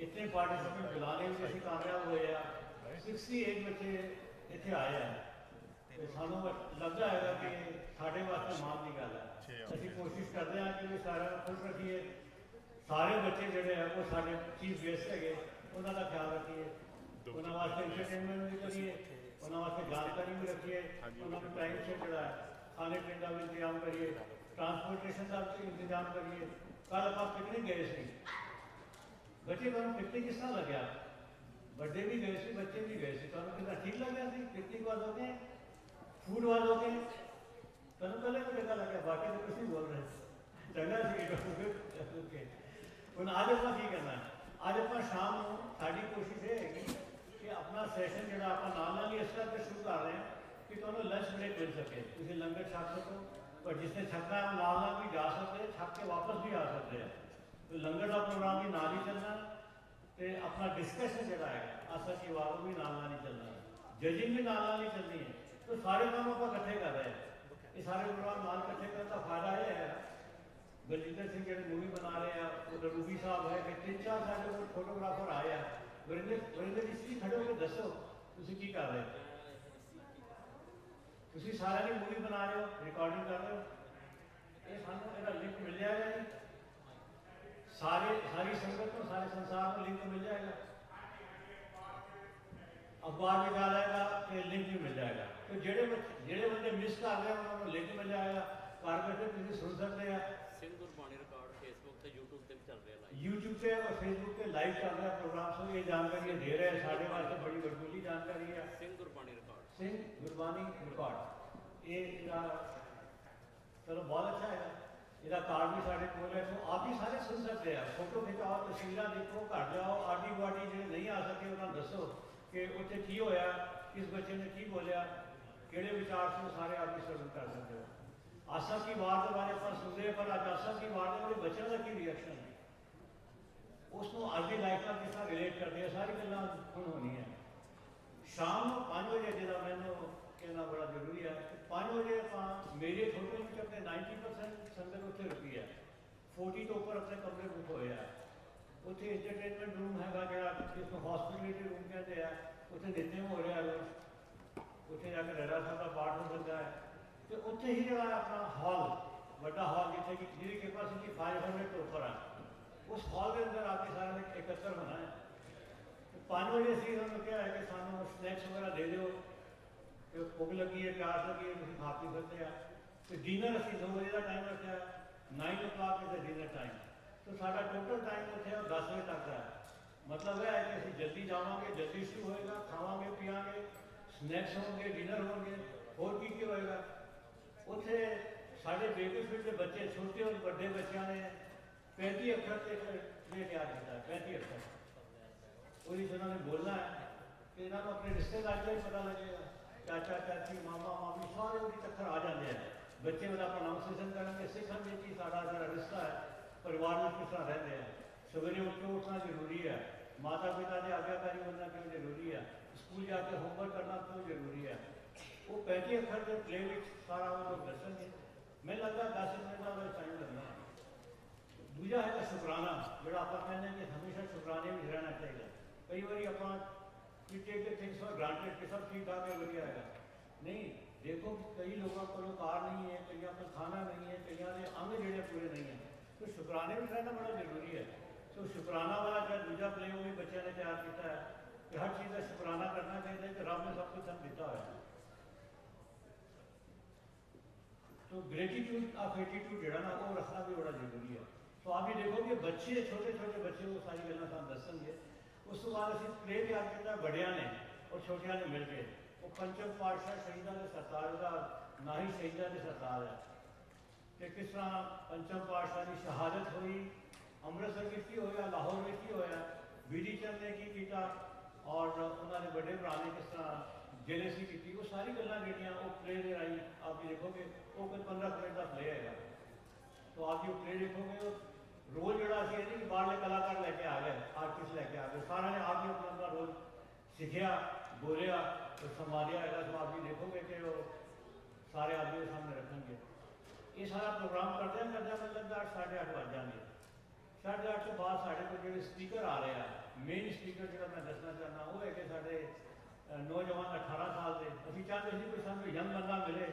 इतने पार्टिसिपेंट बुलाने में अभी कामयाब हुए हैं 68 बच्चे इतने आए हैं तो सानू लगता है कि साढ़े वास्ते मान की गल है ਅਸੀਂ ਕੋਸ਼ਿਸ਼ ਕਰਦੇ ਹਾਂ ਕਿ ਸਾਰਿਆਂ ਨੂੰ ਖੁਸ਼ ਰੱਖੀਏ ਸਾਰੇ ਬੱਚੇ ਜਿਹੜੇ ਆ ਉਹ ਸਾਡੇ ਚੀਫ ਗੈਸਟ ਹੈਗੇ ਉਹਨਾਂ ਦਾ ਖਿਆਲ ਰੱਖੀਏ ਉਹਨਾਂ ਵਾਸਤੇ ਐਂਟਰਟੇਨਮੈਂਟ ਵੀ ਕਰੀਏ ਉਹਨਾਂ ਵਾਸਤੇ ਜਾਣਕਾਰੀ ਵੀ ਰੱਖੀਏ ਉਹਨਾਂ ਨੂੰ ਟਾਈਮ ਸਿਰ ਜਿਹੜਾ ਖਾਣੇ ਪੀਣ ਦਾ ਵੀ ਇੰਤਜ਼ਾਮ ਕਰੀਏ ਟਰਾਂਸਪੋਰਟੇਸ਼ਨ ਦਾ ਵੀ ਇੰਤਜ਼ਾਮ ਕਰੀਏ ਕੱਲ੍ਹ ਆਪਾਂ ਪਿਕਨਿਕ ਗਏ ਸੀ ਬੱਚੇ ਤੁਹਾਨੂੰ ਪਿਕਨਿਕ ਕਿਸ ਤਰ੍ਹਾਂ ਲੱਗਿਆ ਵੱਡੇ ਵੀ ਗਏ ਸੀ ਬੱਚੇ ਵੀ ਗਏ ਸੀ ਤੁਹਾਨੂੰ ਕਿੰਨਾ ਠੀਕ ਲੱਗਿਆ ਸੀ ਪਿਕਨਿਕ ਵਾਲੋਂ ਕੇ फूड वालों के तनु पहले तो चंगा लगे बाकी तो कुछ नहीं बोल रहे चंगा सी आज अपना की करना है आज अपना शाम को साड़ी कोशिश ये है कि अपना सैशन जो आप नाल ही इस करके शुरू कर रहे हैं कि तुम्हें लंच ब्रेक मिल सके तुम लंगर छक सको पर जिसने छकना है नाल भी जा सकते हैं छक के वापस भी आ सकते हैं तो लंगर का प्रोग्राम भी नाल ही चलना तो अपना डिस्कशन जोड़ा है आसा की वालों भी नाल नहीं चलना जजिंग भी नाल नहीं चलनी है तो सारे काम आप इकट्ठे कर रहे हैं ये सारे प्रोग्राम नाल इकट्ठे करने का फायदा यह है बलजिंदर सिंह जो मूवी बना रहे हैं उधर रूबी साहब है कि 3-4 साढ़े को फोटोग्राफर आए हैं वरिंदर जी खड़े होकर दसो तुम की कर रहे हो तुम सारे ने मूवी बना रहे हो रिकॉर्डिंग कर रहे हो ये सानू इसका लिंक मिल जाएगा जी सारी संगत को सारे संसार को लिंक मिल जाएगा अखबार में डालेगा तो लिंक भी मिल जाएगा तो जेड़े बंदे मिस कर रहे हैं उन्होंने लिंक मिल जाएगा घर बैठे तुम सुन सकते हैं यूट्यूब पे और फेसबुक पे लाइव चल रहा है प्रोग्राम से ये जानकारी दे रहे हैं साढ़े वास्ते बड़ी बड़बूली जानकारी है सिंह गुरबानी रिकॉर्ड ये चलो बहुत अच्छा है इसका कार्ड भी साढ़े को है तो आप भी सारे सुन सकते हैं फोटो खिंचाओ तस्वीर देखो घर जाओ आडी गुआडी जो नहीं आ सके उन्होंने दसो कि उत्थे की होया किस बच्चे ने की बोलिया ਕਿਹੜੇ ਵਿਚਾਰ ਸੀ ਉਹ ਸਾਰੇ ਆਪ ਹੀ ਸਰਵ ਕਰ ਸਕਦੇ ਹੋ। ਆਸਾ ਕੀ ਵਾਰ ਦੇ ਬਾਰੇ ਆਪਾਂ ਸੁਣਦੇ ਪਰ ਅੱਜ ਆਸਾ ਕੀ ਵਾਰ ਦੇ ਬਾਰੇ ਬੱਚਿਆਂ ਦਾ ਕੀ ਰਿਐਕਸ਼ਨ ਹੈ, ਉਸ ਨੂੰ ਅੱਜ ਦੀ ਲਾਈਫ ਨਾਲ ਕਿਸ ਤਰ੍ਹਾਂ ਰਿਲੇਟ ਕਰਦੇ ਆ, ਸਾਰੀ ਗੱਲਾਂ ਹੁਣ ਹੋਣੀਆਂ। ਸ਼ਾਮ ਨੂੰ 5 ਵਜੇ ਜਿਹੜਾ ਮੈਨੂੰ कहना बड़ा जरूरी है कि 5 बजे आप मेरे छोटे में अपने 90% संगत उत्थे रुकी है, 40 तो ऊपर अपने कमरे बुक होए है। उत्थे एंटरटेनमेंट रूम हैगा जरा जिसको हॉस्पिटलिटी रूम कहते हैं, उत्थे नित्य हो रहा है रोज, उत्थे जाकर रहरा साहब का पाठ हो सकता है। तो उत्थे ही जरा अपना हॉल बड़ा हॉल जिथे कि जिसकी कैपेसिटी 500 तो ऊपर है, उस हॉल के अंदर आके सारे ने एकत्र होना है। तो 5 बजे असी उन्होंने क्या है कि सानू स्नैक्स वगैरह दे दो, भुख लगी है प्यास लगी है तुम खा पी सकते हैं। तो डिनर असी 2 बजे का टाइम रखा, 9 o'clock इज डिनर टाइम। तो साडा टोटल टाइम उत्थे 10 बजे तक का है। मतलब है कि असी जल्दी जावांगे, जल्दी शुरू होएगा, खावांगे पियाँगे, स्नैक्स होंगे, डिनर होंगे, होर की होएगा। उत्थे साढ़े बेकफिट के बच्चे छोटे और बड़े बच्चों ने 35 अक्षर से तैयार किया, 35 अक्षर वो जिन्होंने बोलना है कि इन्होंने अपने रिश्तेदार का ही पता लगेगा, चाचा चाची मामा मामी सारे वो चक्कर आ जाते हैं। बच्चे मतलब प्रोनाउंसिएशन करेंगे, सीखेंगे कि सारा जरा रिश्ता है, परिवार में किस तरह रहते हैं, सवेरे उठ के उठना जरूरी है, माता पिता ने आज्ञाकारी बनना क्यों जरूरी है, स्कूल जाके होमवर्क करना क्यों जरूरी है। वो 35 अखर के प्ले में सारा वो लोग दसेंगे। मैं लगता 10 मिनट का टाइम लगना है। दूजा है शुकराना, जो आप कहने कि हमेशा शुकराने में रहना चाहिए। कई बार आप You take the things for granted कि सब ठीक ठाक है, बढ़िया है। नहीं, देखो कई लोगों को कार नहीं है, कई को खाना नहीं है, कई के अंग जोड़े पूरे नहीं है, तो शुकराने में रहना बड़ा जरूरी है। तो शुकराना वाला जो दूजा प्ले वो भी बच्चे ने तैयार किया है कि हर चीज़ का शुकराना करना चाहिए कि रब ने सब कुछ हम दिता है। तो ग्रेटिट्यूड ऑफ एटीट्यूड जो ना वो रखना भी बड़ा जरूरी है। तो आप ये देखो कि बच्चे छोटे छोटे बच्चे वो सारी गल्लां सानूं दसणगे। उस तो बाद असीं प्ले तैयार किया बड़िया ने और छोटिया ने मिल के। वो पंचम पातशाह शहीदों के सरताज का ना ही शहीदों के सरताज है कि किस तरह पंचम पातशाह की शहादत हुई, अमृतसर में की होया, लाहौर में की होया, बीडी चंद ने की किया और उन्होंने बड़े भरा ने किस तरह जेलेसी की। वो सारी गल्लां जिहड़ियां वो प्ले दे राही आप देखोगे वो कोई 15 मिनट का प्ले है। तो आप जो प्ले देखोगे रोल जोड़ा असी नहीं कि बाहरले कलाकार लैके आ गए, आर्टिस्ट लैके आ गए, सारा ने आप ही अपना अपना रोल सीखिया, बोलिया तो संभालिया है। तो आप भी देखोगे कि वो सारे आदमी के सामने रखेंगे। ये सारा प्रोग्राम करते मतलब 8-8:30 बज जाएंगे। 8:30 के बाद साढ़े को जो स्पीकर आ रहे हैं, मेन स्पीकर जो मैं दसना चाहना वो है कि साढ़े नौजवान 18 साल के अभी चाहते थे कोई सानू यंग बंदा मिले।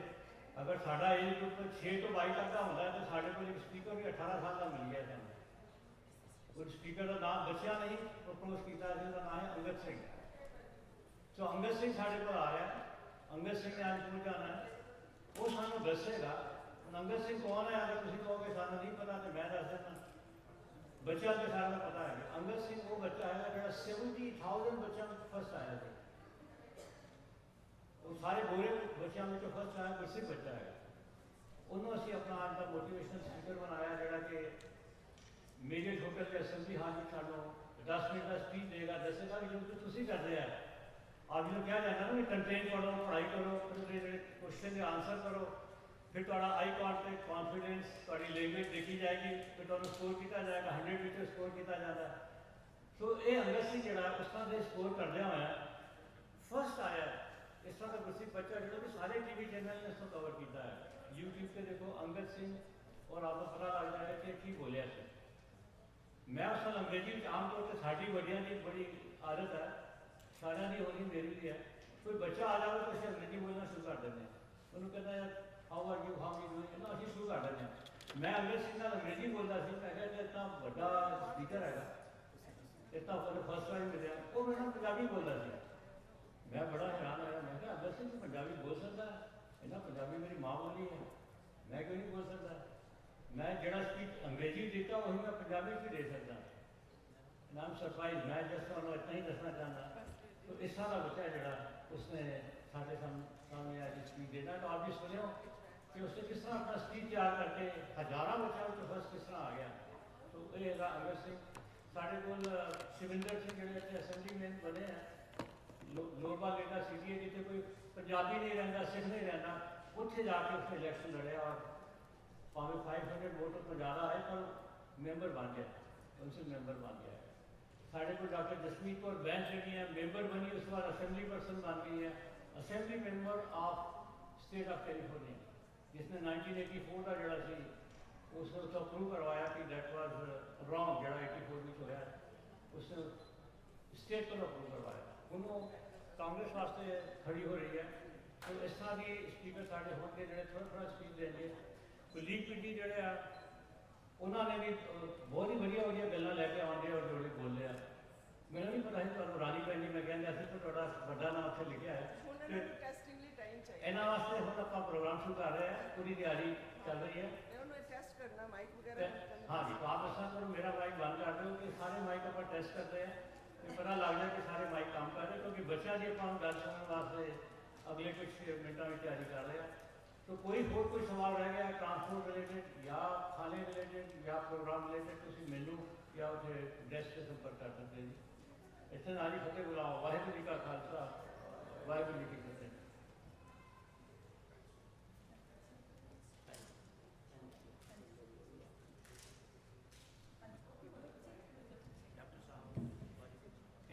अगर साढ़ा एज ग्रुप 6 to 22 तक का होता है तो साढ़े को एक स्पीकर भी 18 साल का मिल गया था। उस स्पीकर का नाम बच्चा नहीं प्रपोज किया, जिसका नाम है अंगद सिंह। तो अंगद सिंह साढ़े को आ रहा है, अंगद सिंह ने आज स्कूल जाना है, वो सानू दसेगा। अंगद सिंह कौन है? अगर तुम कहोगे सानू नहीं पता तो मैं दस देना। बच्चा तो सारा पता है। अंगद सिंह वो बच्चा है जो 70,000 बच्चों में फर्स्ट आया था। वो सारे गोरे बच्चों में जो फर्स्ट आया वो सिर्फ बच्चा है। उन्होंने असी अपना आज का मोटिवेशनल स्पीकर बनाया जोड़ा कि मेजर होटल के असेंबली हाल में सानू 10 मिनट का स्पीच देगा, दसेगा कि जो तुम कर रहे हैं आप जो क्या जाना ना कंटेंट पढ़ो, पढ़ाई करो, फिर क्वेश्चन के आंसर करो, फिर थोड़ा आई कॉन्टेक्ट कॉन्फिडेंस थोड़ी लैंग्वेज देखी जाएगी, फिर थोड़ा स्कोर किया जाएगा, 100 में स्कोर किया जाता है। तो ये अंगद सिंह जो उस तरह से स्कोर करदे होया फर्स्ट आया। इस तरह का गुरसिख बच्चा जो भी सारे टीवी चैनल ने इसको कवर किया है। यूट्यूब पे देखो अंगद सिंह और आपको पता लग जाएगा कि की बोलिया से। मैं उस साल अंग्रेजी में आमतौर पर साड़ी बड़िया की बड़ी आदत है, सारा नहीं होनी मेरी भी है। कोई बच्चा आ जाए तो उसे अंग्रेजी बोलना शुरू कर देते हैं, उन्होंने कहता है हाउ आर यू डूइंग, अभी शुरू कर देते हैं। मैं अंग्रेज सिंह अंग्रेजी बोलता सी, मैं कहता इतना बड़ा स्पीकर है, इतना फर्स्ट टाइम मिले, वो मैं पंजाबी बोलता सी। मैं बड़ा हैरान आया, मैं क्या अंगद सिंह पंजाबी बोल सकता है? इतना पंजाबी मेरी माँ बोली है, मैं क्यों नहीं बोल सकता? मैं जरा स्पीच अंग्रेजी देता वही मैं पंजाबी भी दे सकता। नाम सरप्राइज, मैं जस्ट इतना ही दसना चाहता। तो इस तरह का बच्चा जरा उसने साढ़े सामने आज स्पीच देना। तो आप भी सुने हो कि उसने किस तरह अपना स्पीच तैयार करके हज़ारों बच्चों तो फर्स्ट किस तरह आ गया। तो ये अंगद सिंह साढ़े को शिविंदर सिंह जो असेंबली मैन बने हैं लोगा लेगा सिटी है जितने कोई पंजाबी नहीं रहता, सिख नहीं रहता, उत्थे जाके उसने इलेक्शन लड़िया और भावें 500 वोट तो ज़्यादा है पर मैंबर बन गया, काउंसिल मैंबर बन गया। साढ़े को डॉक्टर जसमीत कौर बैंस जी है मैंबर बनी, उसके बाद असेंबली पर्सन बन गई है, assembly member of state of California, जिसने 1984 का जड़ा सी उसने उसको अप्रूव करवाया कि दैट वाज रॉन्ग जड़ा 84 में होया, उसने स्टेट को अप्रूव करवाया। उन्होंने कांग्रेस वास्ते खड़ी हो रही है। तो इस तरह की स्पीकर साढ़े होंगे जो थोड़ा थोड़ा स्पीच देंगे। कोई लीग पीटी जोड़े उन्होंने भी बहुत ही बढ़िया बढ़िया गल्लां लैके आउंदे और जोड़े बोले मैंने नहीं पता है तुहानू रानी पैनी मैं कहंदा सी तो थोड़ा बड़ा नाम उत्थे लिखिया है कि टेस्टिंग लिए टाइम चाहिए इन्हां वास्ते हुण आपां प्रोग्राम शुरू कर रहे हैं, पूरी तैयारी चल रही है। उन्होंने टेस्ट करना माइक वगैरह। हाँ जी, तो आप दसा करो मेरा माइक बंद कर दो कि सारे माइक आप टेस्ट करते हैं कि पता लग जाए कि सारे माइक काम कर रहे हैं, क्योंकि बच्चा जी आप गल सुनने वास्ते अगले कुछ मिनटों में तैयारी कर रहे हैं। तो कोई होर कोई सवाल रह गया ट्रांसपोर्ट रिलेटेड या खाने रिलेटेड या प्रोग्राम रिलेटेड तुम मैनू या उसे डेस्क से संपर्क कर सकते हैं जी। इतने नारी फतेह बुलाओ। वाहिगुरू जी का खालसा वाहिगुरू जी की फतेह।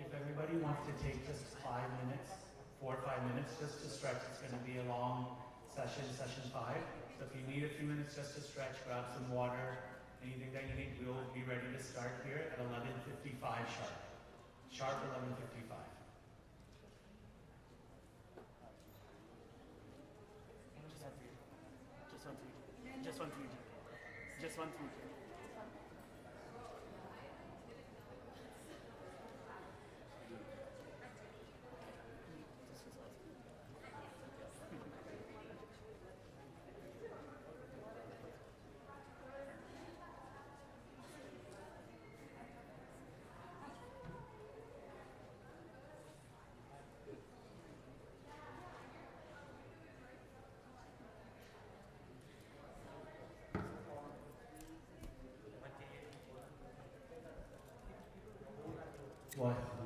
If everybody wants to take just 5 minutes, 4 or 5 minutes just to stretch, it's going to be a long session 5. So if you need a few minutes just to stretch, grab some water, anything that you need, we'll be ready to start here at 11:55 sharp. Sharp 11:55. Just one tweet. Just one tweet. What?